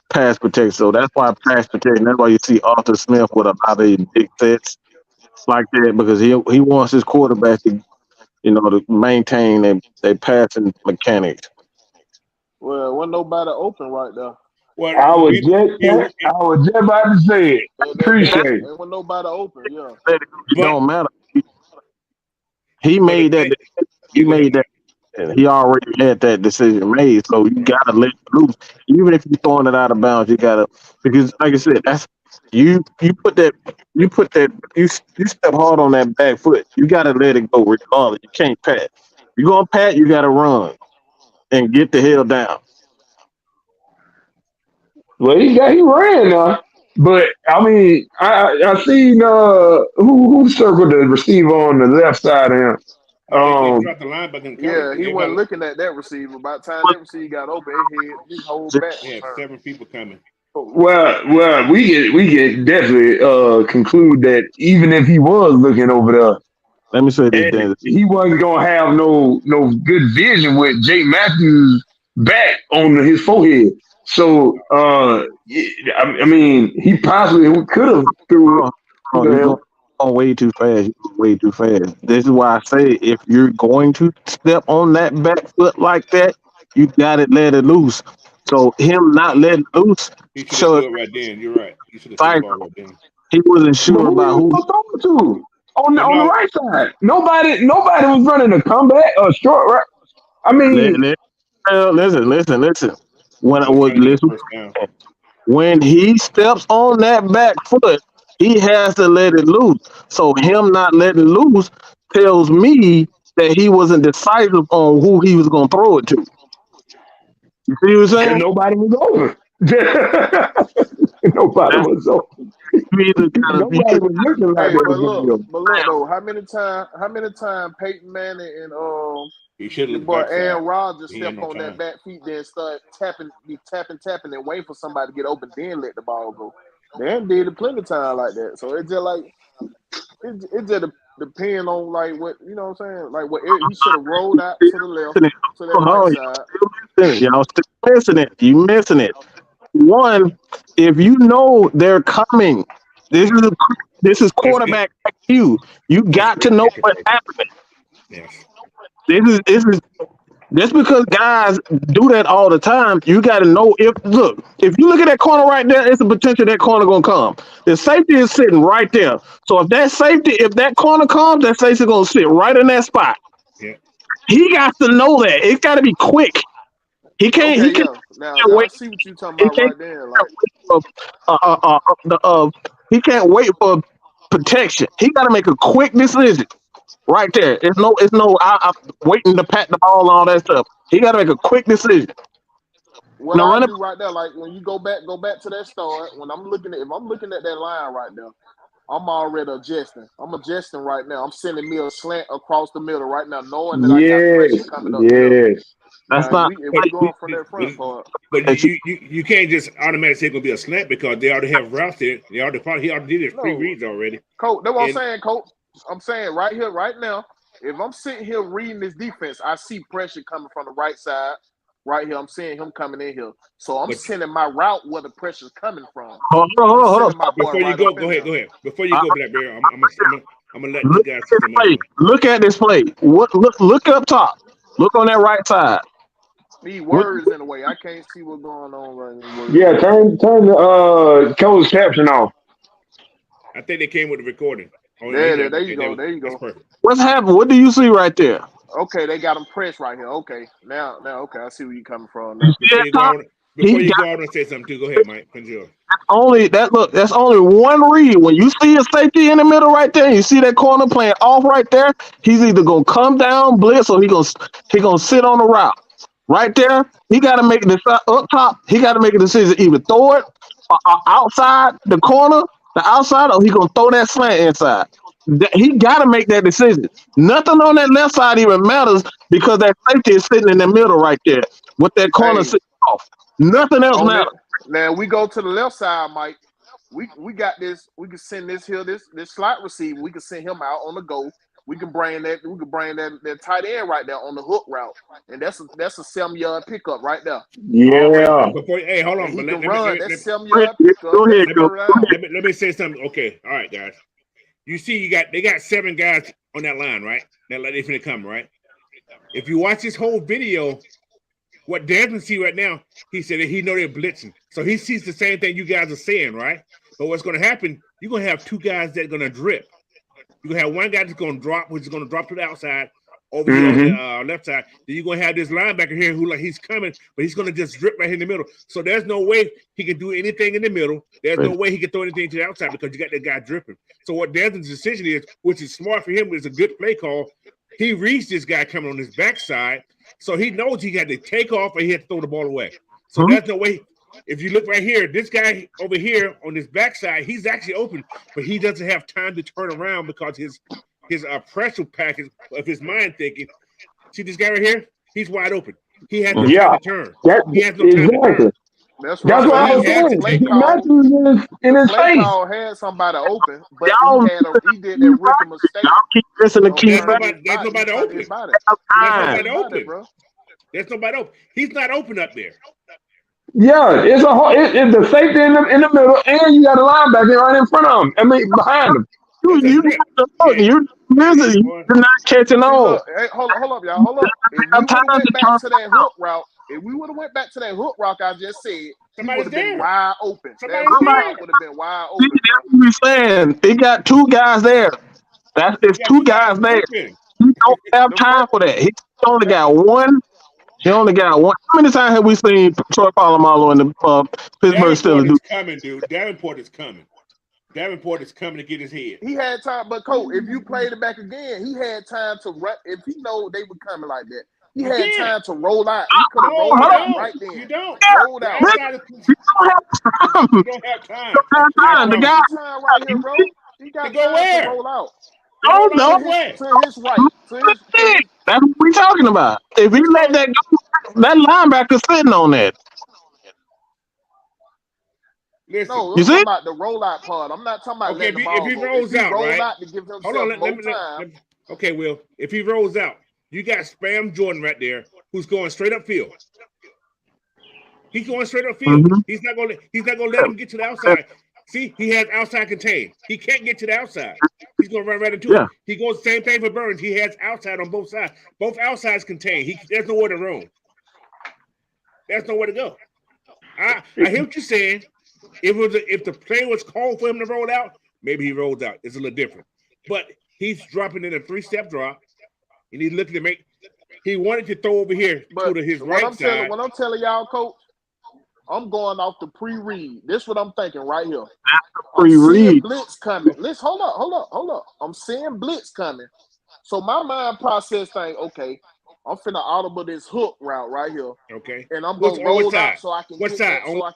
pass protection. So that's why pass protection. That's why you see Arthur Smith with a lot of big sets like that because he wants his quarterback to to maintain their passing mechanics. Well, wasn't nobody open right there. Well, I was just about to say it. Appreciate it. There wasn't nobody open, yeah. It don't matter. He made that. He made that. He already had that decision made, so you gotta let it loose. Even if you're throwing it out of bounds, you gotta because, like I said, that's you step hard on that back foot. You gotta let it go regardless. You can't pat. You gonna pat, you gotta run and get the hell down. Well, he ran now, but I mean, I seen who circled the receiver on the left side of him. They dropped the line back in coverage. He wasn't looking at that receiver. By the time that receiver got open, his whole back. He had 7 people coming. Well, we can definitely conclude that even if he was looking over there, let me say this: he wasn't gonna have no good vision with Jake Matthews' back on his forehead. So, I mean, he possibly could have threw it. Way too fast. Way too fast. This is why I say if you're going to step on that back foot like that, you got to let it loose. So him not letting loose, he should have threw it right then. You're right. He should have threw the ball right then. He wasn't sure about who he was to. On the right side. Nobody was running a comeback or short. Right? I mean, listen. When he steps on that back foot, he has to let it loose. So him not letting it loose tells me that he wasn't decisive on who he was going to throw it to. You see what I'm saying? Nobody was open. Nobody was open. Nobody was looking like that. But look though, how many times Peyton Manning and the boy Aaron Rodgers step on that back feet, then start tapping, and wait for somebody to get open, then let the ball go. They did it plenty of time like that. So it's just like it just depends on like what you know what I'm saying. Like what he should have rolled out to the left to that right side. Y'all still missing it. One, if you know they're coming, this is quarterback IQ. You got to know what's happening. Yes. This is just because guys do that all the time. You got to know if you look at that corner right there, it's a potential that corner gonna come. The safety is sitting right there. So if that corner comes, that safety gonna sit right in that spot. Yeah. He got to know that. It's got to be quick. He can't. Okay, he can't. Now I see what you're talking about right there. Like, he can't wait for protection. He got to make a quick decision right there. It's no. I'm waiting to pat the ball and all that stuff. He got to make a quick decision. What I do right there, like when you go back to that start. When if I'm looking at that line right there, I'm already adjusting. I'm adjusting right now. I'm sending me a slant across the middle right now, knowing that I got pressure coming up. Yes. That's not. If we going from that front part. But you can't just automatically say it's gonna be a slant because they already have routes there. He already did his pre-reads already. Coach, that's what I'm saying, Coach. I'm saying right here, right now, if I'm sitting here reading this defense, I see pressure coming from the right side. Right here, I'm seeing him coming in here. So I'm sending my route where the pressure's coming from. Hold on. Before you go ahead. Before you go, Blackberry, I'm gonna let you guys see something. Look at this play. Look up top. Look on that right side. These words in the way. I can't see what's going on right now. Yeah, turn the closed caption off. I think they came with the recording. There you go. That's perfect. What's happening? What do you see right there? Okay, they got them pressed right here. Okay, now, okay, I see where you're coming from. Now. Before you go, I want to say something too. Go ahead, Mike. Continue. That's only one read. When you see a safety in the middle right there, you see that corner playing off right there. He's either gonna come down blitz or he gonna sit on the route. Right there, he got to make the up top. He got to make a decision: either throw it outside the corner, the outside, or he gonna throw that slant inside. He got to make that decision. Nothing on that left side even matters because that safety is sitting in the middle right there with that corner sitting off. Nothing else matters. Now we go to the left side, Mike. We got this. We can send this slot receiver. We can send him out on the go. We can bring that tight end right there on the hook route, and that's a 7-yard pickup right there. Yeah. Hey, hold on. He But can run that 7-yard pickup. Go ahead. Let me say something. Okay, all right, guys. You see, they got 7 guys on that line, right? That they finna come, right? If you watch this whole video, what Desmond see right now, he said that he know they're blitzing, so he sees the same thing you guys are saying, right? But what's going to happen? You're going to have 2 guys that are going to drip. You're going to have one guy that's going to drop, which is going to drop to the outside over here on the left side. Then you're going to have this linebacker here who he's coming, but he's going to just drip right in the middle. So there's no way he can do anything in the middle. There's no way he can throw anything to the outside because you got that guy dripping. So what Desmond's decision is, which is smart for him, is a good play call. He reads this guy coming on his backside, so he knows he got to take off or he had to throw the ball away. So there's no way. If you look right here, this guy over here on his backside, he's actually open, but he doesn't have time to turn around because his pressure package of his mind thinking. See this guy right here? He's wide open. He has no time to turn. He has no time to turn. That's what I was saying. In his face. Call had somebody open, but he did that rookie mistake. Y'all keep missing the key. There's nobody open. There's nobody open. He's not open up there. Yeah, it's the safety in the middle, and you got a linebacker right in front of him. I mean, behind him. You're not catching on. Hey, hold up, y'all. Hold up. If we would have went back to that hook route I just said, he would have been wide open. That would have been wide open. That's what we're saying. They got 2 guys there. There's 2 guys there. He don't have time for that. He only got one. How many times have we seen Troy Polamalu in the Pittsburgh Steelers do? Coming, dude. Davenport is coming. Davenport is coming to get his head. He had time, but Coach, if you played it back again, he had time to run. If he know they were coming like that, he had time to roll out. He could have rolled out right then. You don't. Rolled out. You don't have time. The guy right here, bro. He got to go where? Roll out. No. To his right. That's what we're talking about. If he let that go, that linebacker sitting on that. Listen, no, I'm talking about the rollout part. I'm not talking about if he rolls out, right? Out to give himself time. Okay, Will. If he rolls out, you got Spam Jordan right there, who's going straight upfield. He's going straight upfield. Mm-hmm. He's not gonna let him get to the outside. See, he has outside contained. He can't get to the outside. He's gonna run right into it. He goes the same thing for Burns. He has outside on both sides. Both outsides contained. There's nowhere to roam. There's nowhere to go. I hear what you're saying. If the play was called for him to roll out, maybe he rolls out. It's a little different. But he's dropping in a 3-step drop, and he's looking to make. He wanted to throw over here to his right side. What I'm telling y'all, Coach, I'm going off the pre-read. This is what I'm thinking right here. Pre-read. Blitz coming. Let's hold up. I'm seeing blitz coming. So my mind process thing, okay, I'm finna audible this hook route right here. Okay. And I'm gonna roll out so I can what side? On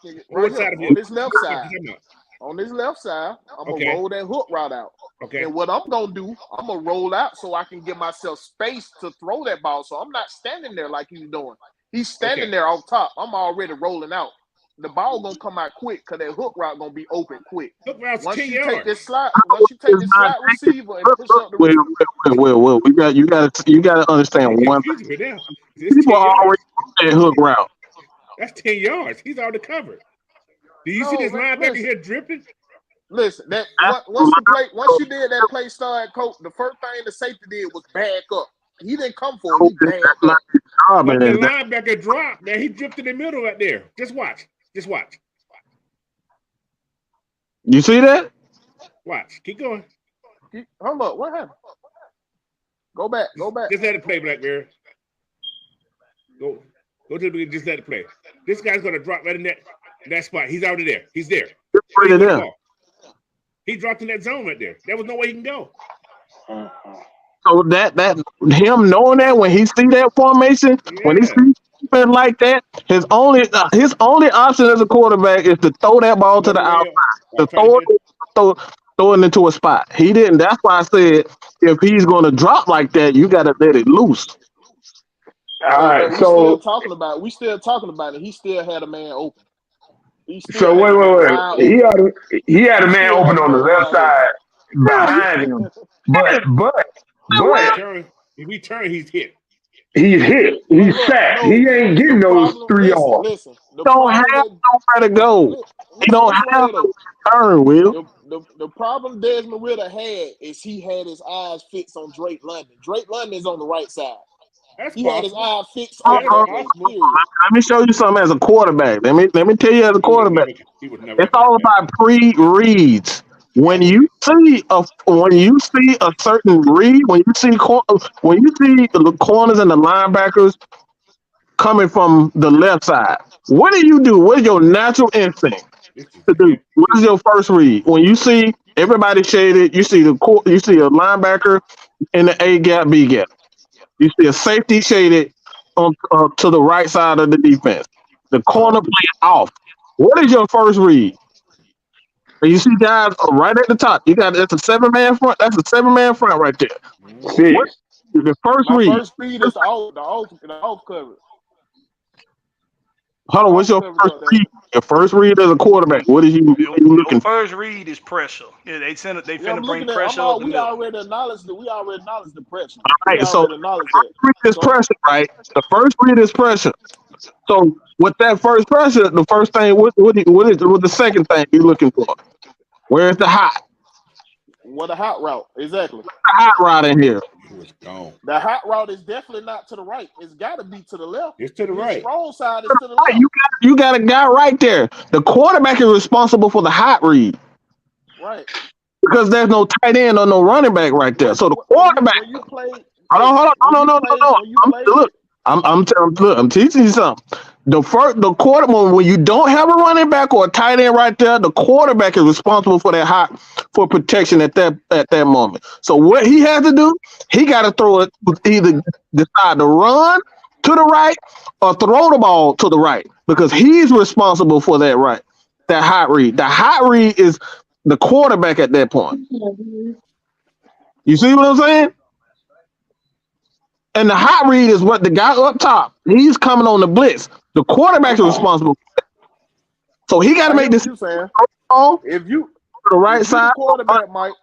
this left side. On this left side, I'm gonna roll that hook route out. Okay. And what I'm gonna do, I'm gonna roll out so I can give myself space to throw that ball. So I'm not standing there like he's doing. He's standing there off top. I'm already rolling out. The ball gonna come out quick because that hook route gonna be open quick. Hook route's once 10 you yards. take this slot receiver and push up the Well, you gotta understand one thing. People already that hook route. That's 10 yards. He's already covered. Do you see this linebacker here dripping? Listen, once you did that play start, Coach, the first thing the safety did was back up. He didn't come for it. He backed up. But the linebacker dropped. Now he drifted in the middle right there. Just watch. You see that? Watch. Keep going. Hold up. What happened? Go back. Just let it play, Blackberry. Go. Go to the beginning, just let it play. This guy's gonna drop right in that spot. He's already there. He's there. He dropped in that zone right there. There was no way he can go. So that him knowing that when he see that formation, when he see something like that, his only option as a quarterback is to throw that ball to the outside, to throw it into a spot. He didn't. That's why I said if he's going to drop like that, you got to let it loose. All right, we still talking about it. He still had a man open. So wait. He had a man open on the left side behind him. But if he turn, he's hit. He's hit. He's sacked. He ain't getting those 3 yards. Listen, don't have nowhere to go. He don't have to turn, Will. The problem Desmond Ritter had is he had his eyes fixed on Drake London. Drake London is on the right side. He had his eyes fixed on Let me show you something as a quarterback. Let me tell you as a quarterback. It's all about pre-reads. When you see a certain read, when you see the corners and the linebackers coming from the left side, what do? What is your natural instinct to do? What is your first read? When you see everybody shaded, you see a linebacker in the A gap, B gap. You see a safety shaded on to the right side of the defense. The corner playing off. What is your first read? And you see guys right at the top. That's a 7-man front. That's a 7-man front right there. What is the first read? First read is the off coverage. Hold on, what's your first read? Your first read as a quarterback. What are you looking for? First read is pressure. Yeah, they finna bring pressure. We already acknowledged the pressure. All right, so the first read is pressure, right? The first read is pressure. So with that first pressure, the first thing, what is the second thing you're looking for? Where's the hot? What a hot route, exactly. The hot route in here. The hot route is definitely not to the right. It's got to be to the left. It's to the right. Strong side is to the left. You got a guy right there. The quarterback is responsible for the hot read. Right. Because there's no tight end or no running back right there. So the quarterback. Hold on. Look, I'm teaching you something. The quarter when you don't have a running back or a tight end right there, the quarterback is responsible for that for protection at that moment. So what he has to do, he got to throw it, either decide to run to the right or throw the ball to the right because he's responsible for that hot read. The hot read is the quarterback at that point. You see what I'm saying? And the hot read is what the guy up top, he's coming on the blitz. The quarterback is responsible for that. So he got to make this. If you the right side, quarterback, Mike,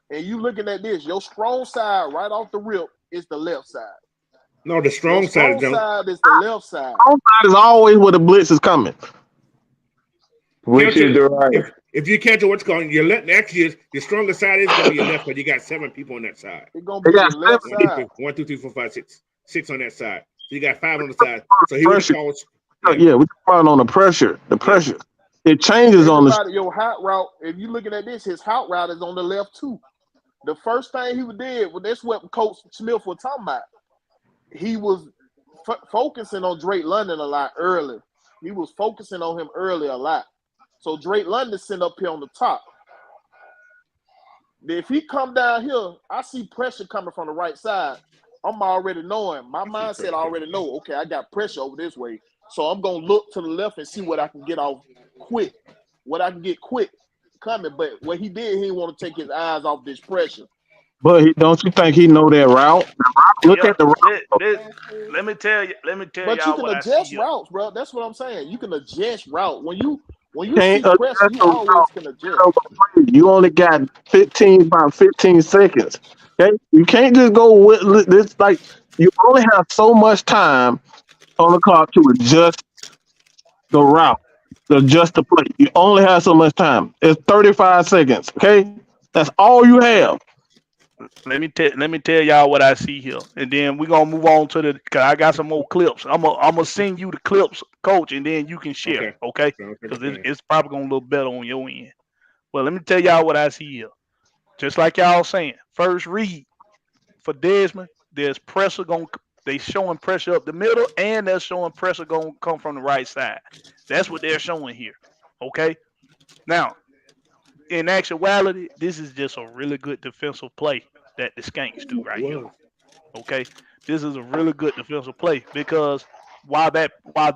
and you looking at this, your strong side right off the rip is the left side. No, the strong side is the left side. Strong side is always where the blitz is coming. Which is the right. If you catch what's going, your left actually your stronger side is going to be your left, but you got 7 people on that side. It's going to be your left side. 1, 2, 3, 4, 5, 6 on that side. So you got 5 on the side. So he was calls. Yeah, we're talking on the pressure. The pressure. It changes on the. Your hot route. If you're looking at this, his hot route is on the left too. The first thing he did, that's what Coach Smith was talking about. He was focusing on Drake London a lot early. He was focusing on him early a lot. So Drake London sitting up here on the top. If he come down here, I see pressure coming from the right side. I'm already knowing. My mindset already know, okay, I got pressure over this way. So I'm going to look to the left and see what I can get off quick. What I can get quick coming. But what he did, he didn't want to take his eyes off this pressure. But don't you think he know that route? Look at the route. Let me tell you. But you can adjust routes, bro. That's what I'm saying. You can adjust route. When you see pressure, you always can adjust. You only got about 15 seconds. Okay, you can't just go with this. Like you only have so much time on the clock to adjust the route, to adjust the play. You only have so much time. It's 35 seconds. Okay, that's all you have. Let me tell y'all what I see here, and then we're gonna move on to cause I got some more clips. I'm gonna send you the clips, Coach, and then you can share. Okay? Because it's probably gonna look better on your end. Well, let me tell y'all what I see here. Just like y'all saying, first read for Desmond, there's pressure They showing pressure up the middle, and they're showing pressure going to come from the right side. That's what they're showing here. Okay. Now, in actuality, this is just a really good defensive play that the Skanks do right here. Okay, this is a really good defensive play because while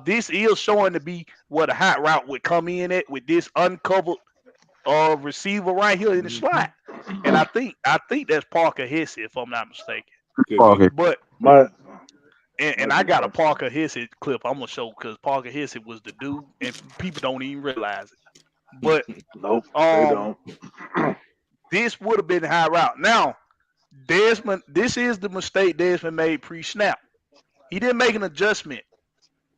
this is showing to be what a hot route would come in at with this uncovered receiver right here in the slot, and I think that's Parker Hesse if I'm not mistaken. Parker. But and I got a Parker Hesse clip I'm gonna show because Parker Hesse was the dude, and people don't even realize it. But nope, they don't. This would have been high route. Now, Desmond, this is the mistake Desmond made pre-snap. He didn't make an adjustment.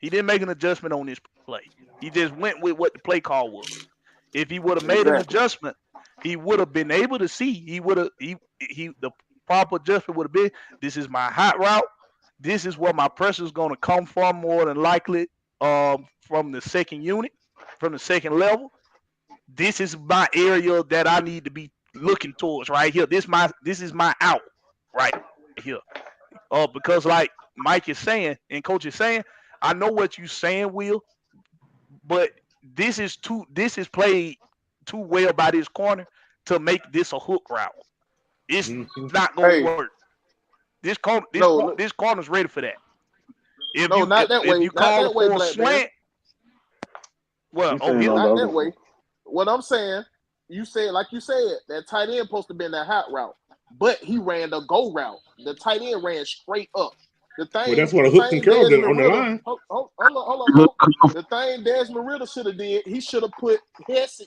On this play. He just went with what the play call was. If he would have made an adjustment, he would have been able to see. The proper adjustment would have been, this is my hot route. This is where my pressure is going to come from more than likely from the second unit, from the second level. This is my area that I need to be looking towards right here. This is my out right here. Because like Mike is saying and Coach is saying, I know what you're saying, Will, but this is played too well by this corner to make this a hook route. It's not going to work. This corner's ready for that. If you call it for a slant, well, not that way. What I'm saying, you said that tight end supposed to be in that hot route, but he ran the go route. The tight end ran straight up. The thing, well, that's what a hook and curl did on the line. Hold on. The thing Desmond Ritter should have did, he should have put this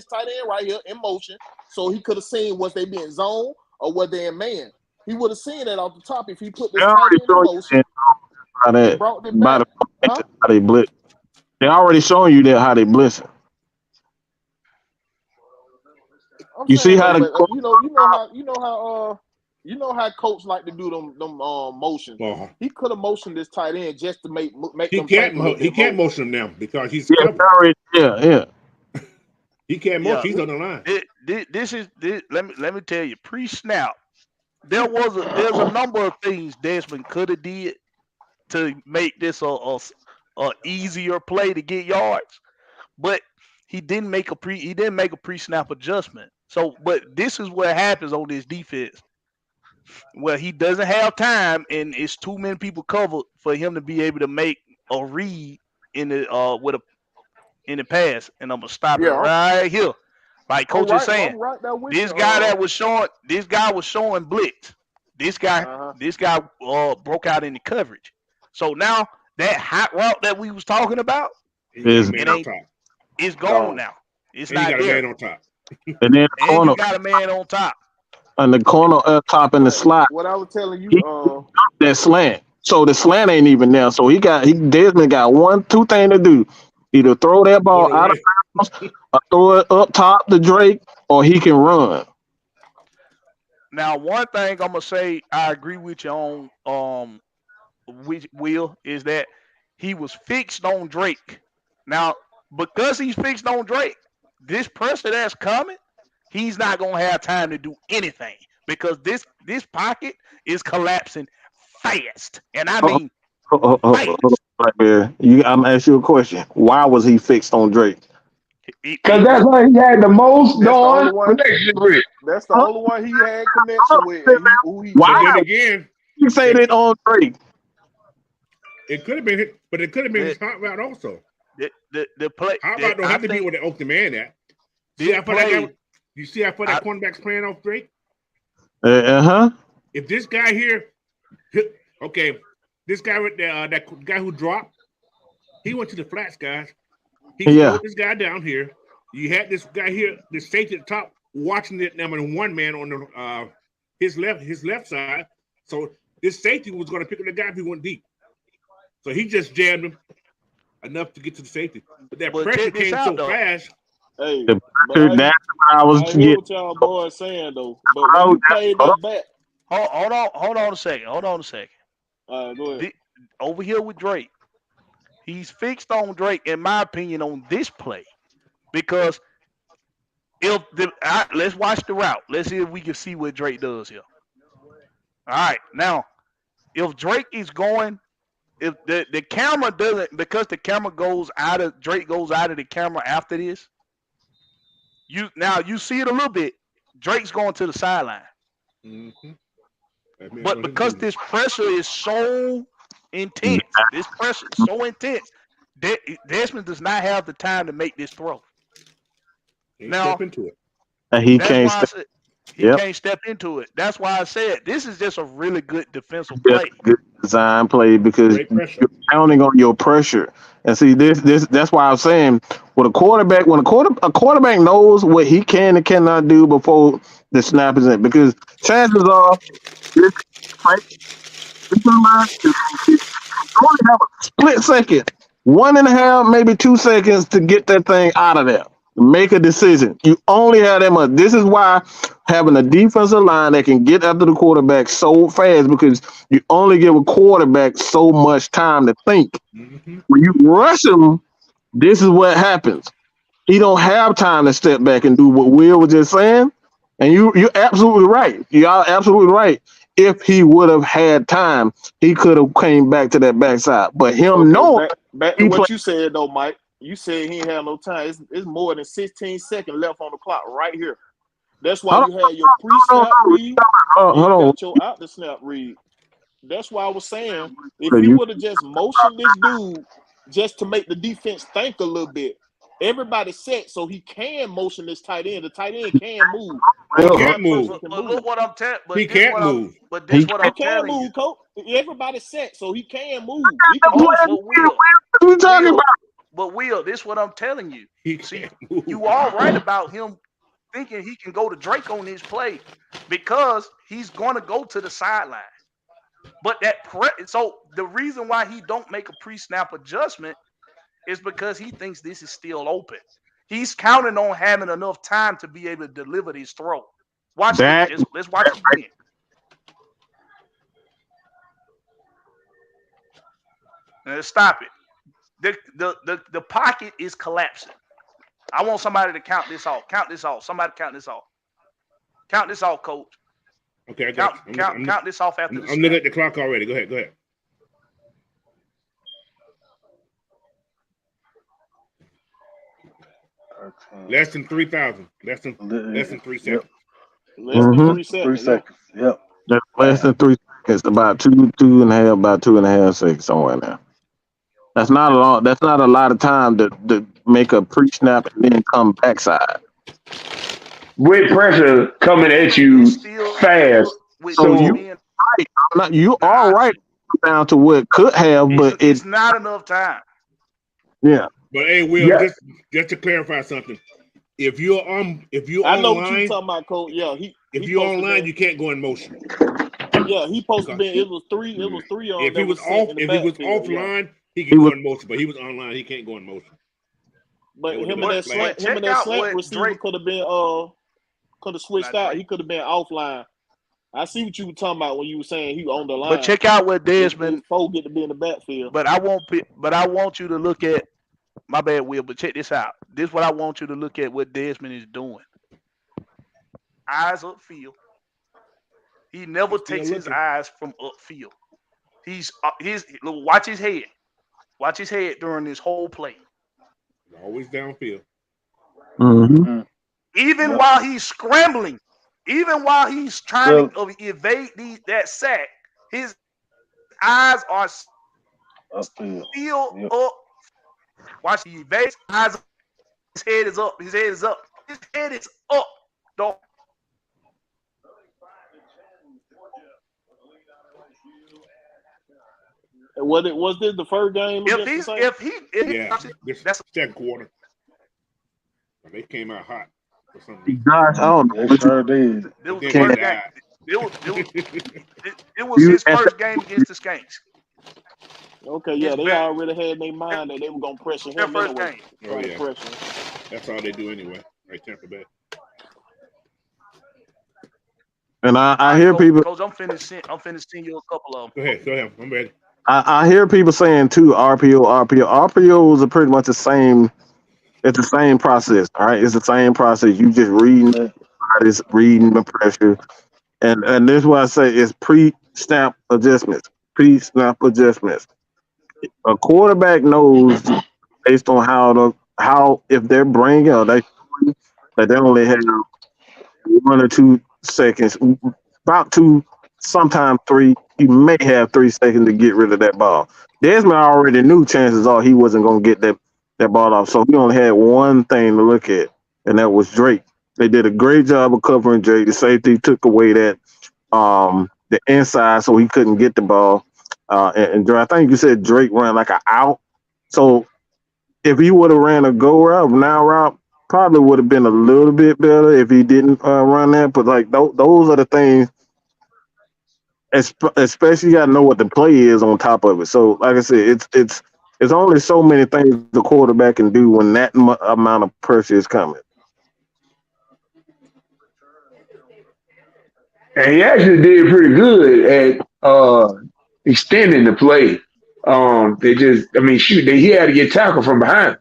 tight end right here in motion, so he could have seen was they being zone or was they in man. He would have seen that off the top if he put this tight end in motion. How they blitz. They already showing you that how they blitzing. You see how you know how coach like to do them motions. Uh-huh. He could have motioned this tight end just to make he can't motion him now because he's covered. Yeah. He can't motion. He's on the line. Let me tell you, pre-snap, there's a number of things Desmond could have did to make this a easier play to get yards, but he didn't make a pre-snap adjustment. So, but this is what happens on this defense. Well, he doesn't have time, and it's too many people covered for him to be able to make a read in the pass. And I'm gonna stop it right here, like Coach is saying. This guy was showing blitz. This guy broke out in the coverage. So now that hot route that we was talking about it's gone now. It's not there. A man on top. And then you got a man on top. And the corner up top in the slot. What I was telling you, that slant. So the slant ain't even there. So Desmond got two things to do: either throw that ball out of bounds, or throw it up top to Drake, or he can run. Now, one thing I'm gonna say, I agree with you on, Will, is that he was fixed on Drake. Now, because he's fixed on Drake, this pressure that's coming, he's not going to have time to do anything because this pocket is collapsing fast. And I mean, right there. I'm asking you a question. Why was he fixed on Drake? Because that's why he had the most connection with. That's the only one he had connection with. Why? Again, you say that on Drake. It could have been hit, but it could have been his hot route also. The play. Hot route don't have to be where they open the man at. You see how far that cornerback's playing off Drake? If this guy here, this guy right there, that guy who dropped, he went to the flats, guys. He put this guy down here. You had this guy here, the safety at the top, watching it. Number one man on the his left side. So this safety was going to pick up the guy if he went deep. So he just jammed him enough to get to the safety. But that pressure came so fast. Hey, that's what I was getting. What y'all boys saying though? But when you played that back, hold on a second. All right, go ahead. Over here with Drake, he's fixed on Drake, in my opinion, on this play, because let's watch the route. Let's see if we can see what Drake does here. All right, now if Drake is going, if the camera doesn't, because the camera goes out of Drake goes out of the camera after this, you see it a little bit. Drake's going to the sideline. But because this pressure is so intense, Desmond does not have the time to make this throw. Now, step into it. And he can't step. Can't step into it. That's why I said this is just a really good defensive play. Good design play because you're counting on your pressure. And see that's why I'm saying with a quarterback, when a quarterback knows what he can and cannot do before the snap is in, because chances are you only have a split second, 1.5, maybe 2 seconds to get that thing out of there. Make a decision. You only have that much. This is why having a defensive line that can get after the quarterback so fast, because you only give a quarterback so much time to think. When you rush him, this is what happens. He don't have time to step back and do what Will was just saying. And you're absolutely right. You are absolutely right. If he would have had time, he could have came back to that backside. But him knowing back to what you said though, Mike. You said he ain't have no time. It's more than 16 seconds left on the clock right here. That's why you had your pre-snap read. You got your out the snap read. That's why I was saying if he would have just motioned this dude just to make the defense think a little bit, everybody set so he can motion this tight end. The tight end can move. He can't move. But look what I'm telling. He can't move. But this what I'm telling you. He can move, coach. Everybody set so he can move. What are you talking about? But Will, this is what I'm telling you. See, you are right about him thinking he can go to Drake on this play because he's going to go to the sideline. But so the reason why he don't make a pre-snap adjustment is because he thinks this is still open. He's counting on having enough time to be able to deliver this throw. Watch it. Let's watch it again. Now, stop it. The pocket is collapsing. I want somebody to count this off. Count this off. Somebody count this off. Count this off, coach. Okay, I got count this off after the I'm looking at the clock already. Go ahead. Less than 3,000. Less than 3 seconds. Less than 3 seconds. 3 seconds. Yep. Less than 3 seconds. About two and a half seconds somewhere now. That's not a long. That's not a lot of time to make a pre-snap and then come backside. With pressure coming at you fast. So you are right down to what could have, but it's not enough time. Yeah. But hey, Will, just to clarify something, if you're I know online, what you're talking about, Coach. Yeah, if you're online, you can't go in motion. Yeah, he supposed to be. It was three on. If he was offline, he could go in motion. But he was online, he can't go in motion. But him and that slant receiver could have switched out. He could have been offline. I see what you were talking about when you were saying he on the line. But check out what Desmond. Folk get to be in the backfield. But I want you to look at. My bad, Will, but check this out. This is what I want you to look at what Desmond is doing. Eyes upfield. He never takes his eyes from upfield. Watch his head. Watch his head during this whole play. Always downfield. Mm-hmm. Even while he's scrambling, even while he's trying to evade that sack, his eyes are still up. Watch, he evades. Eyes. His head is up. His head is up. His head is up. Dog. Was this the first game? This second quarter. They came out hot for some reason. Gosh, I don't know. They sure did. It was his first game against the Skanks. Okay, yeah, they already had in their mind that they were gonna pressure him. First game. Oh, yeah. That's all they do anyway. Right, Tampa Bay. And I hear people. Coach, I'm finished seeing you a couple of them. Go ahead. I'm ready. I hear people saying too, RPOs are pretty much the same. It's the same process. All right, it's the same process. You just reading the pressure, and this is why I say it's pre-snap adjustments. pre-snap adjustments. A quarterback knows based on how if they're bringing or they only have 1 or 2 seconds, about 2, sometimes 3. You may have 3 seconds to get rid of that ball. Desmond already knew chances are he wasn't going to get that ball off, so he only had one thing to look at, and that was Drake. They did a great job of covering Drake. The safety took away that the inside, so he couldn't get the ball. And I think you said Drake ran like an out. So if he would have ran a go route, now route, probably would have been a little bit better if he didn't run that. But like those are the things, especially you got to know what the play is on top of it. So like I said, it's only so many things the quarterback can do when that amount of pressure is coming. And he actually did pretty good at extending the play. He had to get tackled from behind.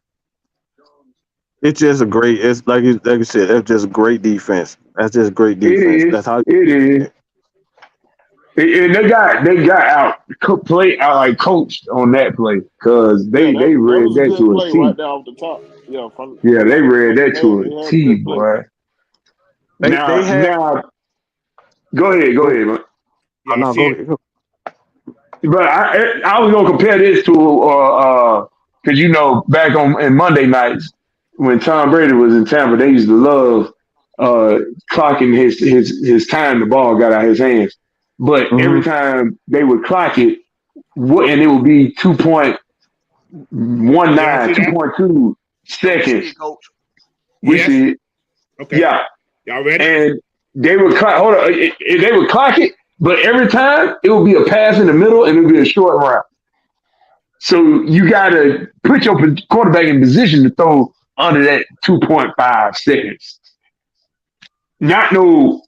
It's just it's like you said, that's just great defense. That's just great defense. That's how it is. And they got coached on that play because they read that to a T. Right there off the top. They read that to a T, boy. Now, go ahead, man. No, go ahead. But I was gonna compare this to because back in Monday nights when Tom Brady was in Tampa, they used to love clocking his time the ball got out of his hands. But every time they would clock it, and it would be 2.19, 2.2 seconds. We see it. Okay. Yeah. Y'all ready? And they would clock. They would clock it, but every time it would be a pass in the middle and it would be a short route. So you got to put your quarterback in position to throw under that 2.5 seconds. Not no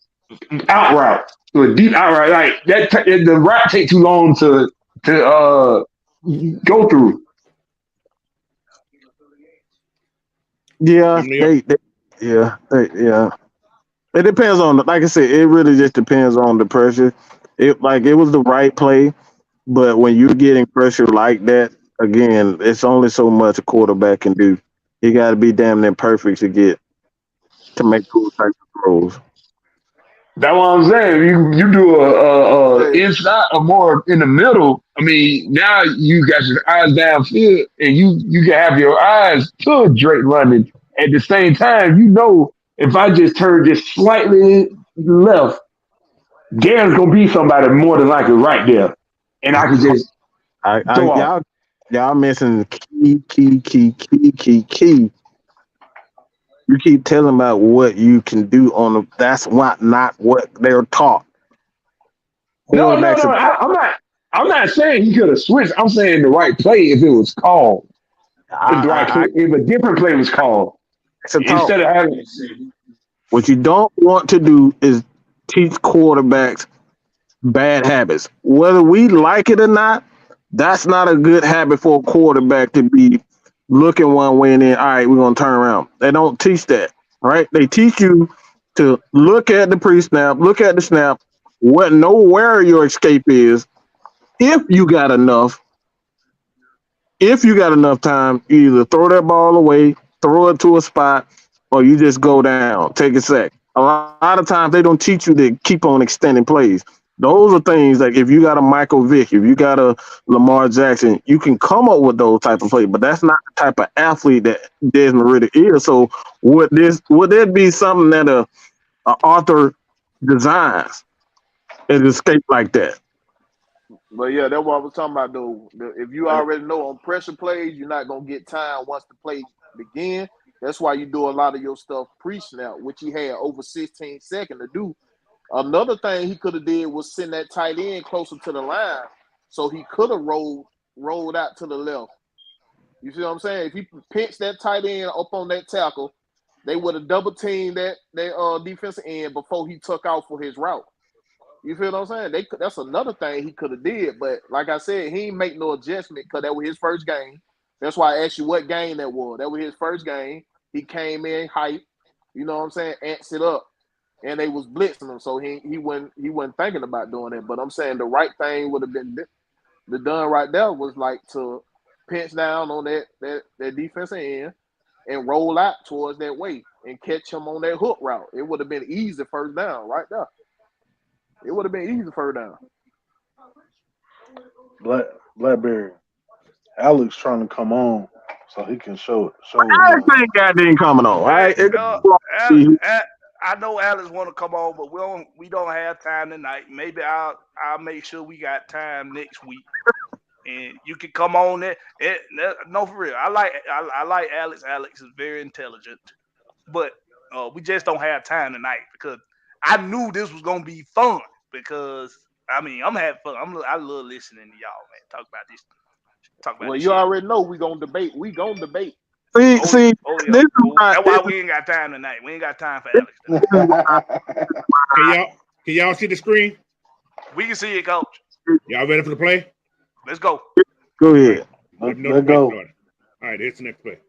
out route, a deep out route. Like that, the route take too long to go through. Yeah, yeah. It depends on, like I said, it really just depends on the pressure. It was the right play, but when you're getting pressure like that, again, it's only so much a quarterback can do. You got to be damn near perfect to make those types of throws. That's what I'm saying. You do a inside or more in the middle. I mean, now you got your eyes downfield, and you can have your eyes to Drake running at the same time. If I just turn just slightly left, Darren's gonna be somebody more than likely right there, and I can just y'all missing key. You keep telling about what you can do that's not what they're taught. No. I'm not saying he could have switched. I'm saying the right play if it was called. If a different play was called. Instead of having what you don't want to do is teach quarterbacks bad habits. Whether we like it or not, that's not a good habit for a quarterback to be looking one way and then, all right, we're going to turn around. They don't teach that, right? They teach you to look at the pre-snap, look at the snap, know where your escape is. If you got enough time, you either throw that ball away, throw it to a spot, or you just go down, take a sack. A lot of times they don't teach you to keep on extending plays. Those are things like if you got a Michael Vick, if you got a Lamar Jackson, you can come up with those type of plays, but that's not the type of athlete that Desmond Ridder is. So would there be something that a author designs an escape like that? But yeah, that's what I was talking about though. If you already know on pressure plays, you're not gonna get time once the play begin. That's why you do a lot of your stuff pre-snap, which he had over 16 seconds to do. Another thing he could have did was send that tight end closer to the line, so he could have rolled out to the left. You see what I'm saying? If he pinched that tight end up on that tackle, they would have double teamed that defensive end before he took out for his route. You feel what I'm saying? That's another thing he could have did, but like I said, he ain't make no adjustment because that was his first game. That's why I asked you what game that was. That was his first game. He came in hype, you know what I'm saying, ants it up, and they was blitzing him, so he wasn't thinking about doing it. But I'm saying the right thing would have been The done right there was like to pinch down on that defensive end and roll out towards that way and catch him on that hook route. It would have been easy first down right there. It would have been easy first down. Blackberry, Alex trying to come on so he can show it. I think that didn't coming on. Right? I know Alex want to come on, but we don't have time tonight. Maybe I'll make sure we got time next week, and you can come on there. No, for real. I like Alex. Alex is very intelligent, but we just don't have time tonight because I knew this was gonna be fun. Because I'm having fun. I love listening to y'all, man. Talk about this. Well, you already know we gonna debate. We gonna debate. See, that's why we ain't got time tonight. We ain't got time for Alex. Can y'all see the screen? We can see it, Coach. Y'all ready for the play? Let's go. Go ahead. Let's go. All right, here's the next play.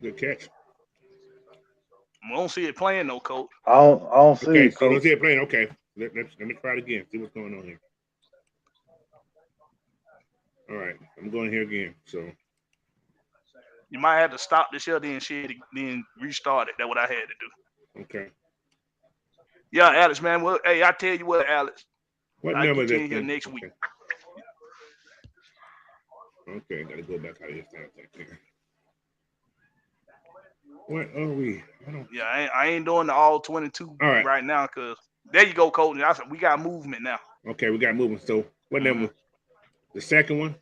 Good catch. We don't see it playing, no, Coach. I don't see it. So don't see it playing. Okay, let me try it again. See what's going on here. All right, I'm going here again. So you might have to stop the show, then restart it. That's what I had to do. Okay. Yeah, Alex, man. Well, hey, I tell you what, Alex. What number is that? Here next week. Okay, gotta go back out of this. What are we? I ain't doing the all 22 right now because there you go, Coach. I said we got movement now. Okay, we got movement. So what number? The second one?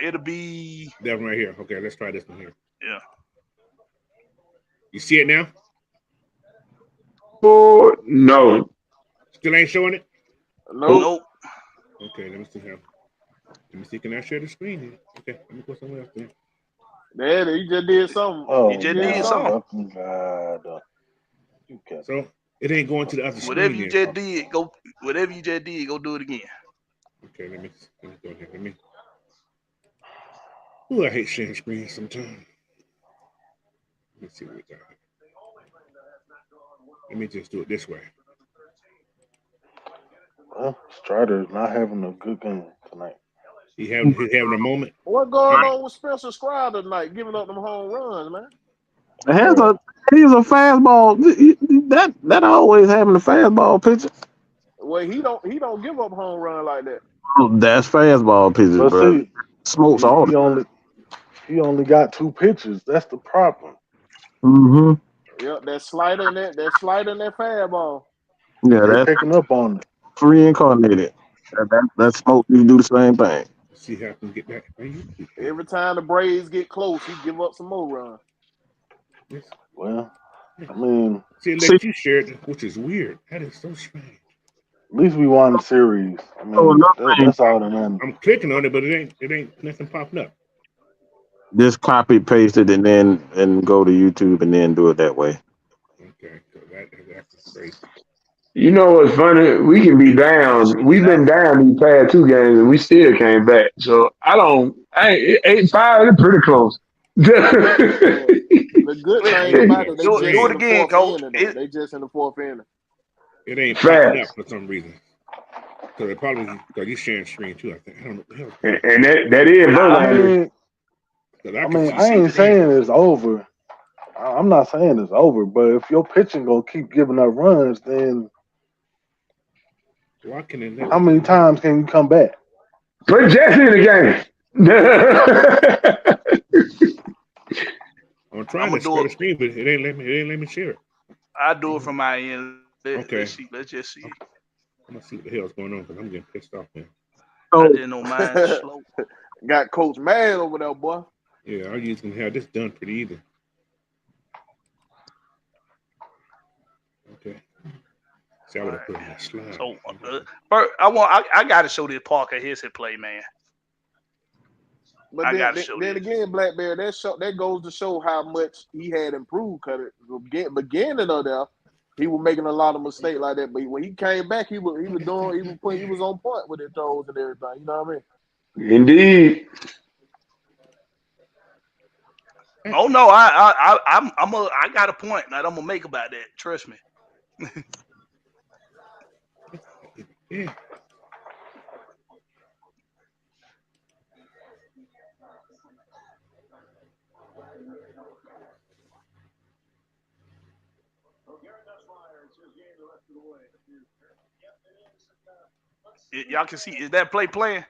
It'll be that one right here. Okay, let's try this one here. Yeah. You see it now? Oh no. Still ain't showing it? Nope. Okay, let me see how. Let me see. Can I share the screen here? Okay, let me go somewhere else then. Man, you just did something. Oh, you just did something. God. So it ain't going to the other screen. Whatever you just did, go do it again. Okay, let me go here. Ooh, I hate sharing screens sometimes. Let me see what we got. Let me just do it this way. Well, Strider's not having a good game tonight. He's having a moment. What going on with Spencer Strider tonight? Giving up them home runs, man. He's a fastball. That always having a fastball pitcher. Well, he don't give up home run like that. That's fastball pitches, bro. See, Smokes all. He only got 2 pitches. That's the problem. Mm-hmm. Yep, that slider and that fastball. Yeah, they're picking up on it. Reincarnated. That smoke, you do the same thing. See how I can get back. Every time the Braves get close, he give up some more runs. Yes. Well, I mean, see, you shared it, which is weird. That is so strange. At least we won the series. I mean, that's all that matters. I'm clicking on it, but it ain't nothing popping up. Just copy, paste it, and go to YouTube and then do it that way. Okay, so that's crazy. You know what's funny? We can be down. We've been down these past 2 games, and we still came back. So 8-5 is pretty close. The good thing about it, they just in the fourth inning. It ain't popping up for some reason. So it probably because you're sharing screen too. I think I don't know what the hell. And that is. I ain't saying it's over. I'm not saying it's over, but if your pitching gonna keep giving up runs, then how many times can you come back? Put Jesse in the game. I'm trying to share the screen, but it ain't let me share it. I do it from my end. Okay. Let's just see. I'm gonna see what the hell's going on because I'm getting pissed off, man. I didn't know mine slow. Got Coach mad over there, boy. Yeah, I usually can have this done pretty easy. Okay. See, I would have put in that slide. So, I got to show this Parker his play, man. But then again, Blackberry, that goes to show how much he had improved. Cause beginning of there, he was making a lot of mistakes like that. But when he came back, he was on point with his throws and everything. You know what I mean? Indeed. Oh no, I got a point that I'm gonna make about that. Trust me. Yeah. Y'all can see, is that play playing?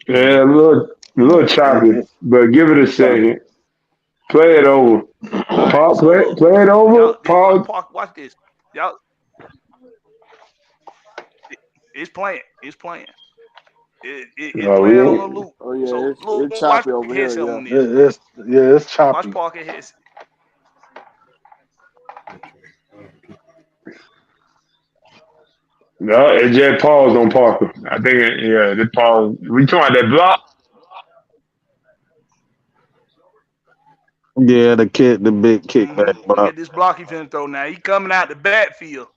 Yeah, a little choppy, but give it a second. Play it over. Right, so look, Play it over. y'all, Pause. watch this. Y'all, it's playing. It's playing. It's No, we playing on the ain't. loop. Oh yeah, So look, it's watch choppy over here. headset Yeah. on this. It's Watch choppy. Parker headset. No, it just paused on Parker. I think, the pause. We talking about that block? Yeah, the big kickback Look block. at this block he finna throw now. He coming out the backfield.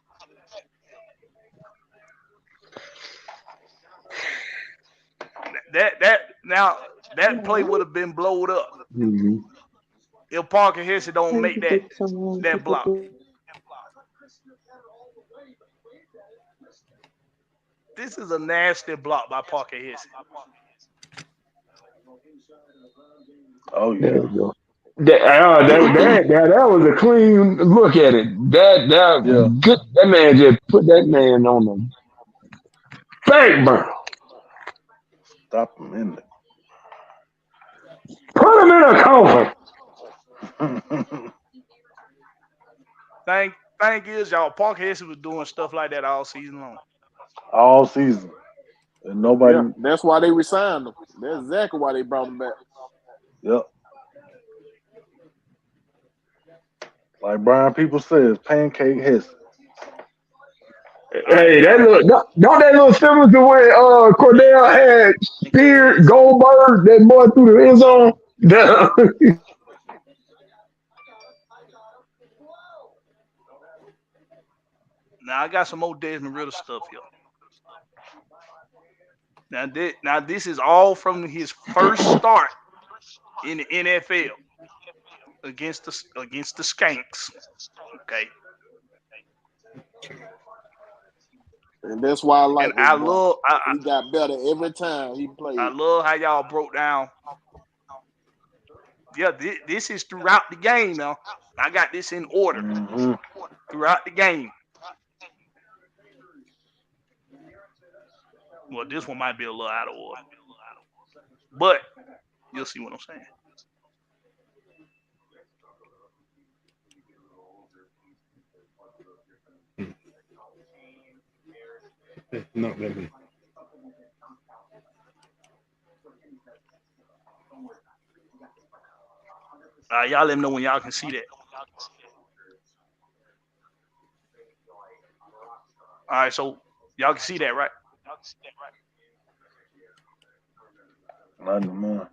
That play would have been blowed up Mm-hmm. if Parker Hesse don't make that block. This is a nasty block by Parker Hesse. Oh There yeah. we go. That was a clean look at it. Yeah. Good. That man just put that man on the bank burner. Stop him in Put him in a coffin. Thing is, y'all, Parker Hesse was doing stuff like that all season long. All season. And nobody. Yeah, that's why they resigned him. That's exactly why they brought him back. Yep. Like Brian People says, pancake hiss. Hey, don't that look similar to when Cordell had Spear Goldberg that boy through the end zone? Now I got some more Desmond Ritter stuff here. Now this is all from his first start in the NFL against the Skanks. Okay. And that's why I like And this I boy. love He got better every time he played. I love how y'all broke down. Yeah, this is throughout the game now. I got this in order throughout the game. Well, this one might be a little out of order, but you'll see what I'm saying. No, let me. Y'all let me know when y'all can see that. All right, so y'all can see that, right? Nothing more.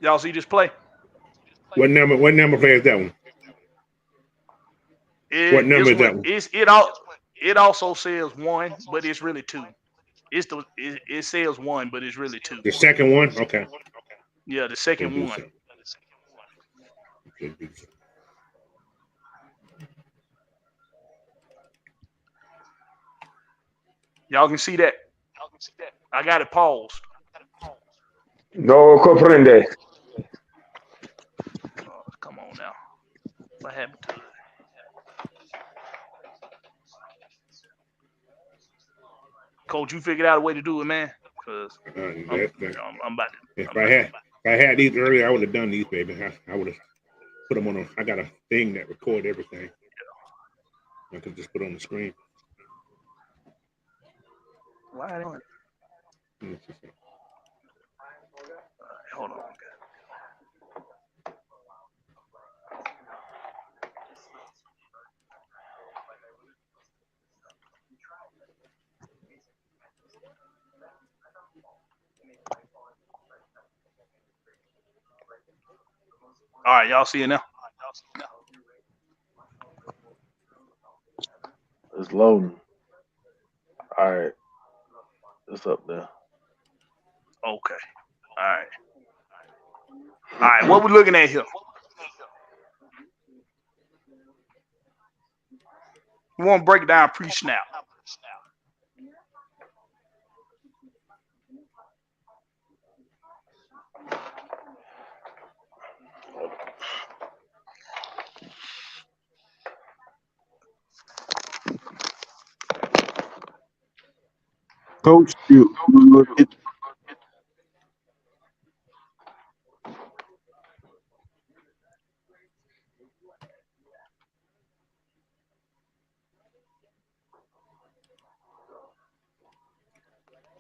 Y'all see this play? What number play is that one? What number is that one? It also says 1, but it's really 2. It says 1, but it's really 2. The second one? Okay. Yeah, the second one. Y'all can see that. I got it paused. No comprende. Oh, come on now. What happened to it? Coach, you figured out a way to do it, man. Cause I'm about to. If I had these earlier, I would have done these, baby. I would have put them on. I got a thing that record everything. I could just put it on the screen. Why don't? Hold on. All right, y'all see it now? It's loading. All right. It's up there. Okay. All right. All right, what we looking at here? We want to break it down pre-snap. Coach,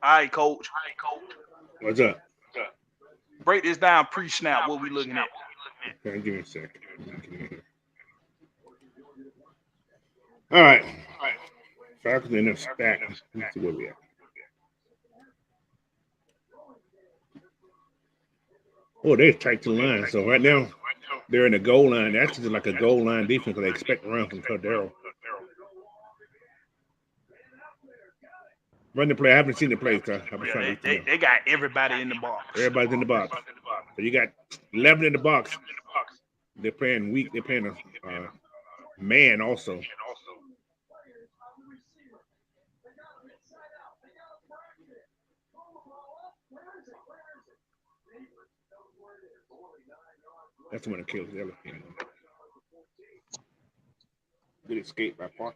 All right, Coach. What's up? Break this down pre-snap. What we looking at? Okay, give me a second. All right. Falcons end up stacking. Let's see where we at. Oh, they're tight to the line. So right now, they're in the goal line. That's just like a goal line defense because they expect a run from Cordero. Run the play. I haven't seen the play, so they got everybody in the box. Everybody's in the box. So you got 11 in the box. They're playing weak. They're playing a man also. That's the one that kills the elephant. Good escape by Parker.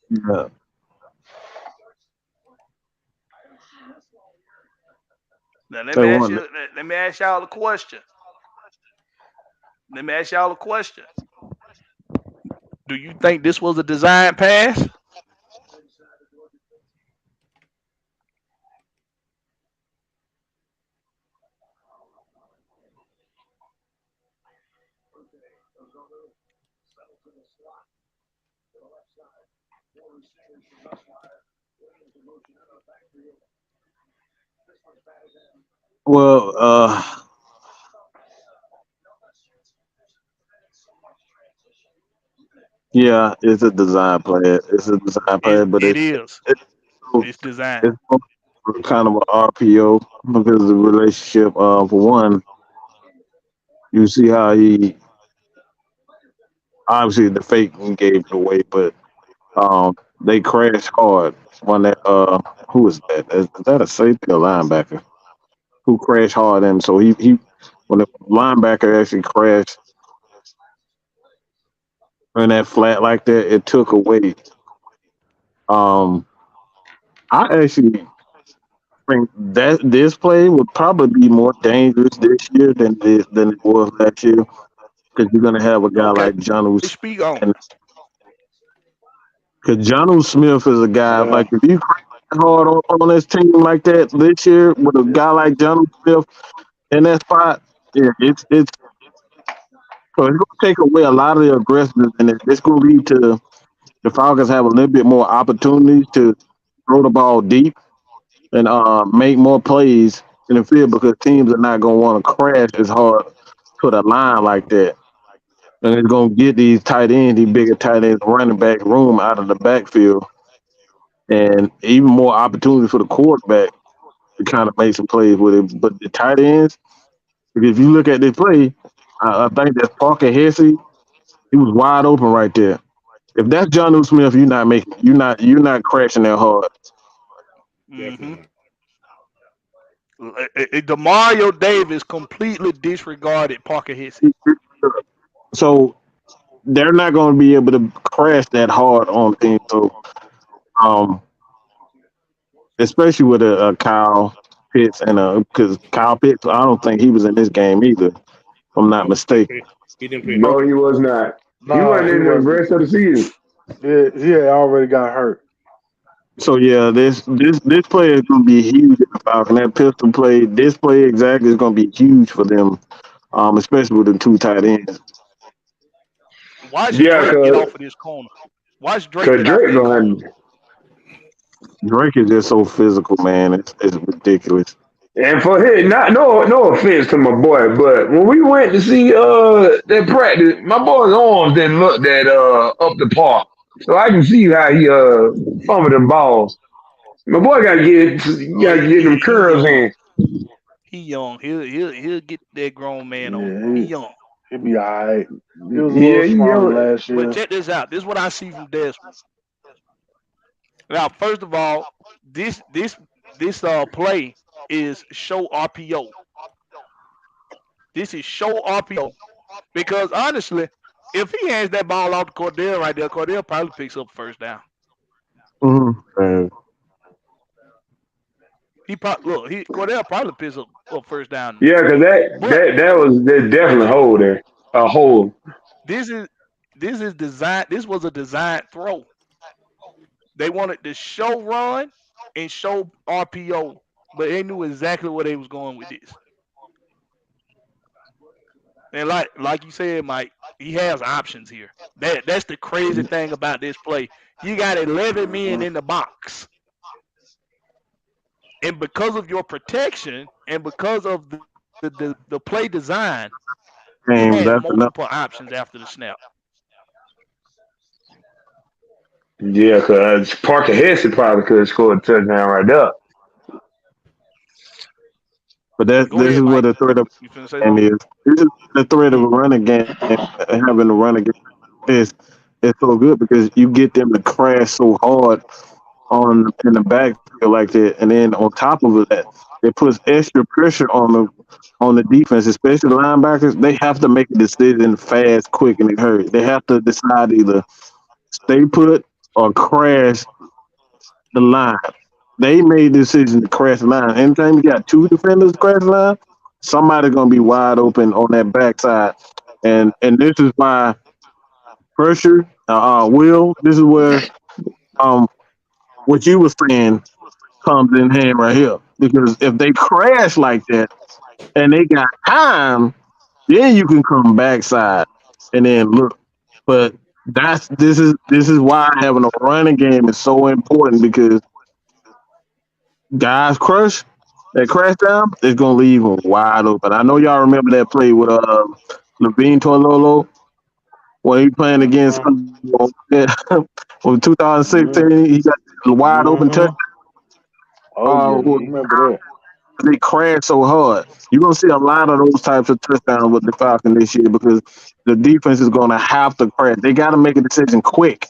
Yeah. Now let me ask y'all a question. Do you think this was a design pass? Well, yeah, it's a design play. It's a design play, but it's designed. It's kind of an RPO because of the relationship. For one, you see how he obviously the fake gave it away, but they crashed hard when that who is that? Is that a safety or linebacker? Who crashed hard and so he when the linebacker actually crashed in that flat like that, it took away. I actually think that this play would probably be more dangerous this year than it was last year because you're gonna have a guy like John Speak on. Because John Smith is a guy like if you crash hard on this team like that this year with a guy like John Smith in that spot, yeah, it's so it's gonna take away a lot of the aggressiveness and it's gonna lead to the Falcons have a little bit more opportunities to throw the ball deep and make more plays in the field because teams are not gonna want to crash as hard to the line like that. And it's gonna get these tight ends, these bigger tight ends, running back room out of the backfield, and even more opportunity for the quarterback to kind of make some plays with it. But the tight ends, if you look at this play, I think that's Parker Hesse. He was wide open right there. If that's John Smith, you're not crashing that hard. Mm-hmm. Demario Davis completely disregarded Parker Hesse. So they're not going to be able to crash that hard on things. So, especially with a Kyle Pitts and because Kyle Pitts, I don't think he was in this game either. If I'm not mistaken. No, he was not. He wasn't in the rest of the season. Yeah, he had already got hurt. So yeah, this play is going to be huge. That pistol play, this play exactly is going to be huge for them, especially with the two tight ends. Why should Drake get off of this corner? Why is Drake get off of this corner? Drake is just so physical, man. It's ridiculous. And for him, no offense to my boy, but when we went to see that practice, my boy's arms didn't look that up the par. So I can see how he fumbled them balls. My boy gotta get them curls in. He young. He'll get that grown man on. He Yeah, young. he'll be all right. He was a Yeah, little smaller last But year. check this out. This is what I see from Desmond. Now, first of all, this play is show RPO. This is show RPO because honestly, if he hands that ball off to Cordell right there, Cordell probably picks up first down. Mm-hmm. Cordell probably picks up first down. yeah, because But that definitely hold there a hole. this is this is design. This was a design throw. They wanted to show run and show RPO, but they knew exactly where they was going with this. And like you said, Mike, he has options here. That's the crazy thing about this play. You got 11 men in the box, and because of your protection and because of the play design, you Games had after nothing. multiple options after the snap. Yeah, because Parker Hesse probably could have scored a touchdown right there. But Go this ahead, is what Mike. the threat of You finna say the game something? is. This is the threat of a running game. Having a running game is so good because you get them to crash so hard on in the backfield like that, and then on top of that, it puts extra pressure on the defense, especially the linebackers. They have to make a decision fast, quick, and in a hurry. They have to decide either stay put or crash the line. They made the decision to crash the line. Anytime you got two defenders crash the line, somebody's gonna be wide open on that backside. And this is why pressure, will. This is where um what you were saying comes in hand right here. Because if they crash like that and they got time, then you can come backside and then look. But this is why having a running game is so important because guys that crash down is gonna leave them wide open. I know y'all remember that play with Levine Tololo when he playing against Uh-huh. from Mm-hmm. 2016. He got a wide open touch. Mm-hmm. Oh yeah, Well, remember that. they crash so hard. You're gonna see a lot of those types of touchdowns with the Falcons this year because the defense is gonna have to crash. They got to make a decision quick.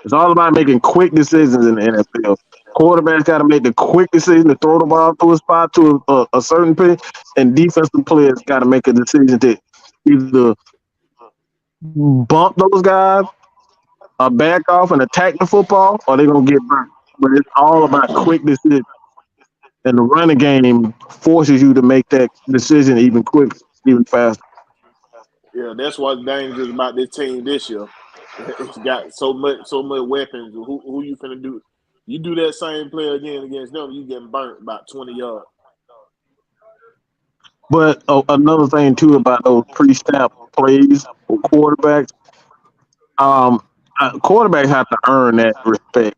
It's all about making quick decisions in the NFL. Quarterbacks got to make the quick decision to throw the ball to a spot to a certain pitch, and defensive players got to make a decision to either bump those guys or back off and attack the football, or they're gonna get burnt. But it's all about quick decisions. And the running game forces you to make that decision even quicker, even faster. Yeah, that's what's dangerous about this team this year. It's got so much weapons. Who you finna do? You do that same play again against them, you getting burnt about 20 yards. But another thing too about those pre-snap plays for quarterbacks, um, quarterbacks have to earn that respect.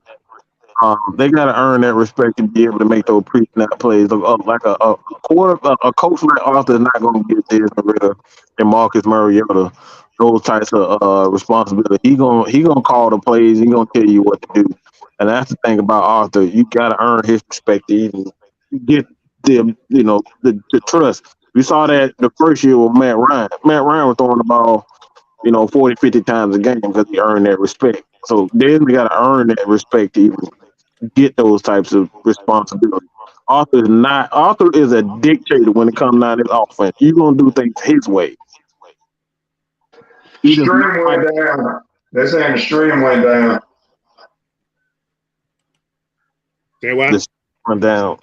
They got to earn that respect to be able to make those pre-snap plays. Like a coach like Arthur is not going to get this and Marcus Mariota those types of responsibility. He gonna call the plays. He gonna tell you what to do. And that's the thing about Arthur. You got to earn his respect to even get the trust. We saw that the first year with Matt Ryan. Matt Ryan was throwing the ball 40, 50 times a game because he earned that respect. So then we got to earn that respect to even get those types of responsibilities. Arthur is a dictator when it comes down to his offense. You're gonna do things his way. He does not Stream like went down. They're saying the stream went down. Say what? this one down.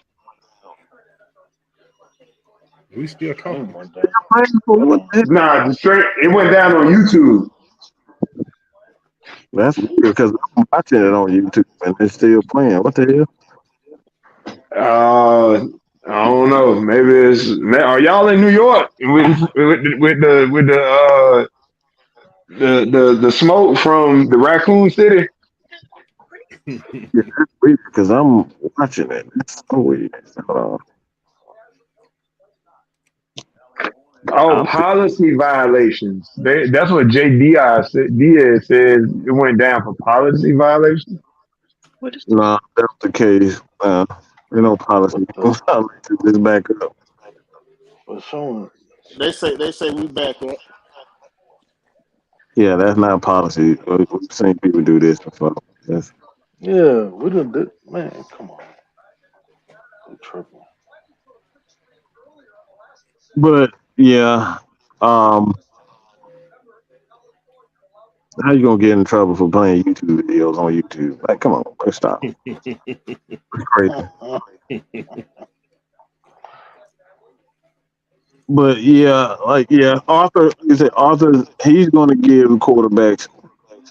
We still I talking. ain't went down. Nah, the stream it went down on YouTube. That's weird because I'm watching it on YouTube and it's still playing. What the I don't know. Maybe are y'all in New York with the smoke from the Raccoon City? hell? Yeah, that's weird because I'm watching it. It's so weird. Oh, policy violations. That's what Diaz says. It went down for policy violations. No, that's the case. No policy. Just back up. They say we back up. Yeah, that's not policy. We've seen people do this before. Yeah, we done did. Man, come on. We're tripping. But yeah, how you gonna get in trouble for playing YouTube videos on YouTube? Like, come on, let's stop. It's crazy. But Arthur. You said Arthur. He's gonna give quarterbacks.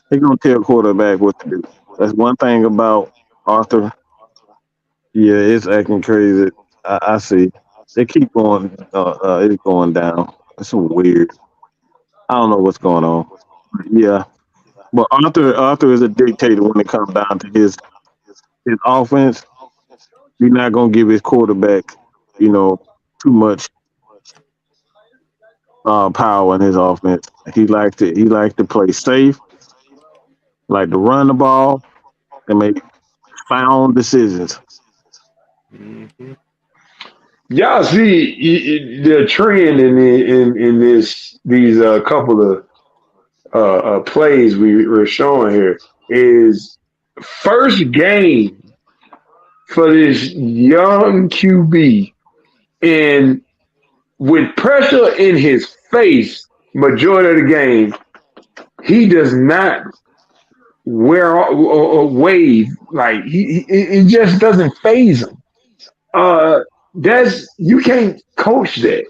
He's gonna tell quarterback what to do. That's one thing about Arthur. Yeah, it's acting crazy. I see. They keep going. It's going down. It's so weird. I don't know what's going on. Yeah, but Arthur is a dictator when it comes down to his offense. He's not gonna give his quarterback, too much power in his offense. He likes to play safe, like to run the ball and make sound decisions. Mm-hmm. Y'all see the trend in these couple of plays we're showing here is first game for this young QB, and with pressure in his face majority of the game, he does not wear or wave, like it just doesn't phase him. You can't coach that.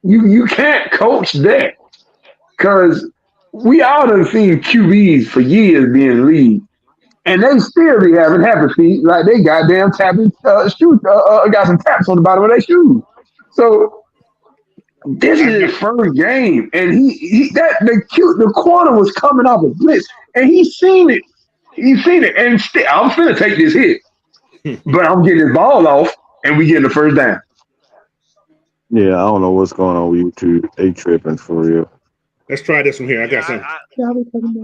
You can't coach that, because we all done seen QBs for years being in the league, and they still be having happy feet like they goddamn tapping shoes. Got some taps on the bottom of their shoes. So this is his first game, and the corner was coming off a blitz, and he seen it, and still I'm finna take this hit, but I'm getting this ball off, and we getting the first down. Yeah, I don't know what's going on with YouTube. They tripping for real. Let's try this one here. I got something.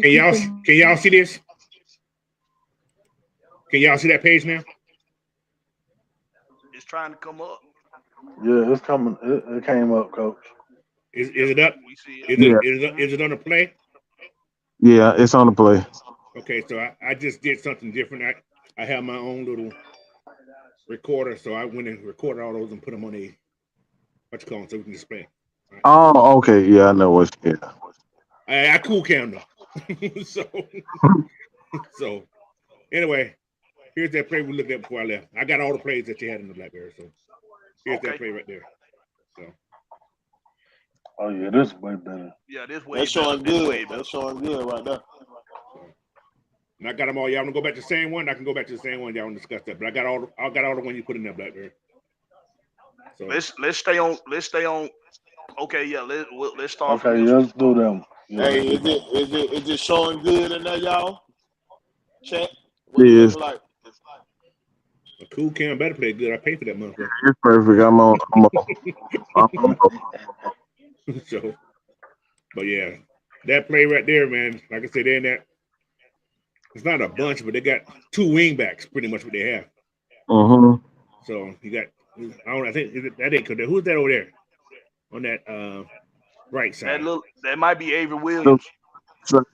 Can y'all see this? Can y'all see that page now? It's trying to come up. Yeah, it's coming. It came up, Coach. Is it up? We see it. Is it on the play? Yeah, it's on the play. Okay, so I just did something different. I have my own little recorder, so I went and recorded all those and put them on so we can display. Right. Oh, okay. Yeah, I know what's here. I cool cam though. so anyway, here's that play we looked at before I left. I got all the plays that you had in the BlackBerry, so here's that play right there. So. Oh yeah, this is way better. Yeah, this way. That's showing good. That's showing good right there. And I got them all. Y'all want to go back to the same one? I can go back to the same one. Y'all want to discuss that. But I got all the one you put in that BlackBerry. So let's stay on. Okay, yeah. Let's start. Okay, let's do them. Yeah. Hey, is it showing good in there, y'all? Chat. Yes. Like? A cool cam better play good. I pay for that motherfucker. It's perfect. I'm on. So, but yeah, that play right there, man. Like I said, they're in that. It's not a bunch, but they got two wing backs, pretty much what they have. So you got. I think that ain't good. Who's that over there on that right side? That might be Avery Williams. No.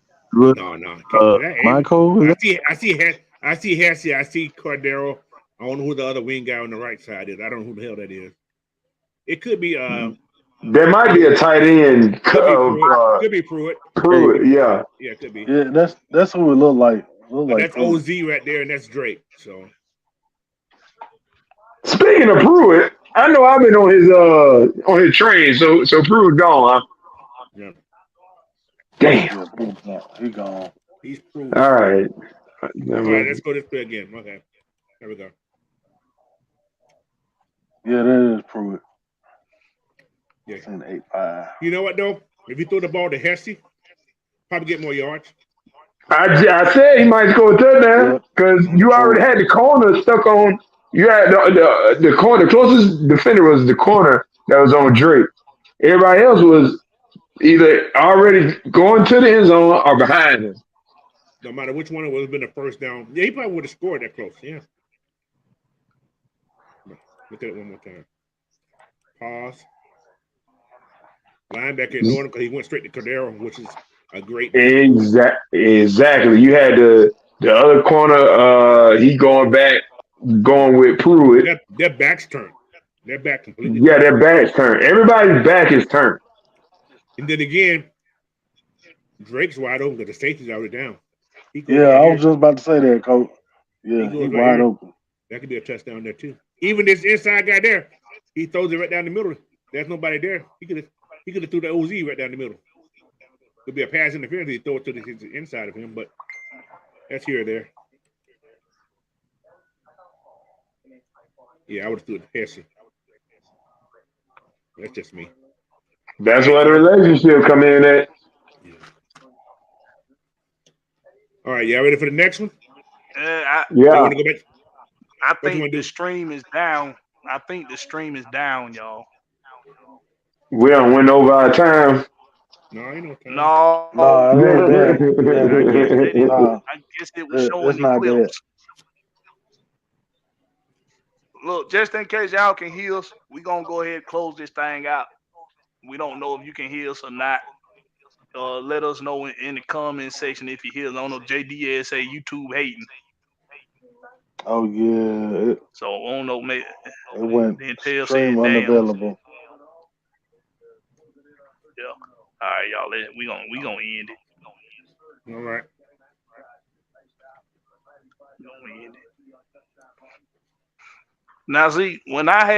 Michael. I see Hesse. I see Cordero. I don't know who the other wing guy on the right side is. I don't know who the hell that is. It could be. There might be a tight end. Could be Pruitt. Yeah. Yeah, it could be. Yeah, that's what it look like. That's OZ right there, and that's Drake. So. Speaking of Pruitt, I know I've been on his train, so Pruitt gone, huh? Yeah. Damn. He gone. He's Pruitt. All right. All right, let's go this way again. Okay. There we go. Yeah, that is Pruitt. Yeah. It's in 8-5. You know what though? If you throw the ball to Hesse, probably get more yards. I said he might score a touchdown because you already had the corner stuck on. You had the corner. The closest defender was the corner that was on Drake. Everybody else was either already going to the end zone or behind him. No matter which one, it would have been a first down. Yeah, he probably would have scored that close. Yeah. Look at it one more time. Pause. Linebacker ignored him because he went straight to Cordero, which is a great. Exactly. You had the other corner. He going with Pruitt. Their back's turned. Their back completely. Yeah, their back's turned. Everybody's back is turned. And then again, Drake's wide open because the safety's already down. Yeah, I was just about to say that, Coach. Yeah, he's wide open. That could be a touchdown there too. Even this inside guy there, he throws it right down the middle. There's nobody there. He could have threw the OZ right down the middle. Could be a pass interference. He throw it to the inside of him, but that's here or there. Yeah, I would have threw it to Hesse. That's just me. That's where the relationship come in at. Yeah. All right, y'all ready for the next one? Yeah. Want to go back? I think the stream is down. I think the stream is down, y'all. We don't win over our time. No, ain't no time. No. I guess it was showing the clips. Look, just in case y'all can hear us, we're going to go ahead and close this thing out. We don't know if you can hear us or not. Let us know in the comment section if you hear us. I don't know, JDS say YouTube hating. Oh, yeah. So, I don't know, maybe. It went stream unavailable. Yeah. All right, y'all. We gonna end it. All right. Now, see, when I had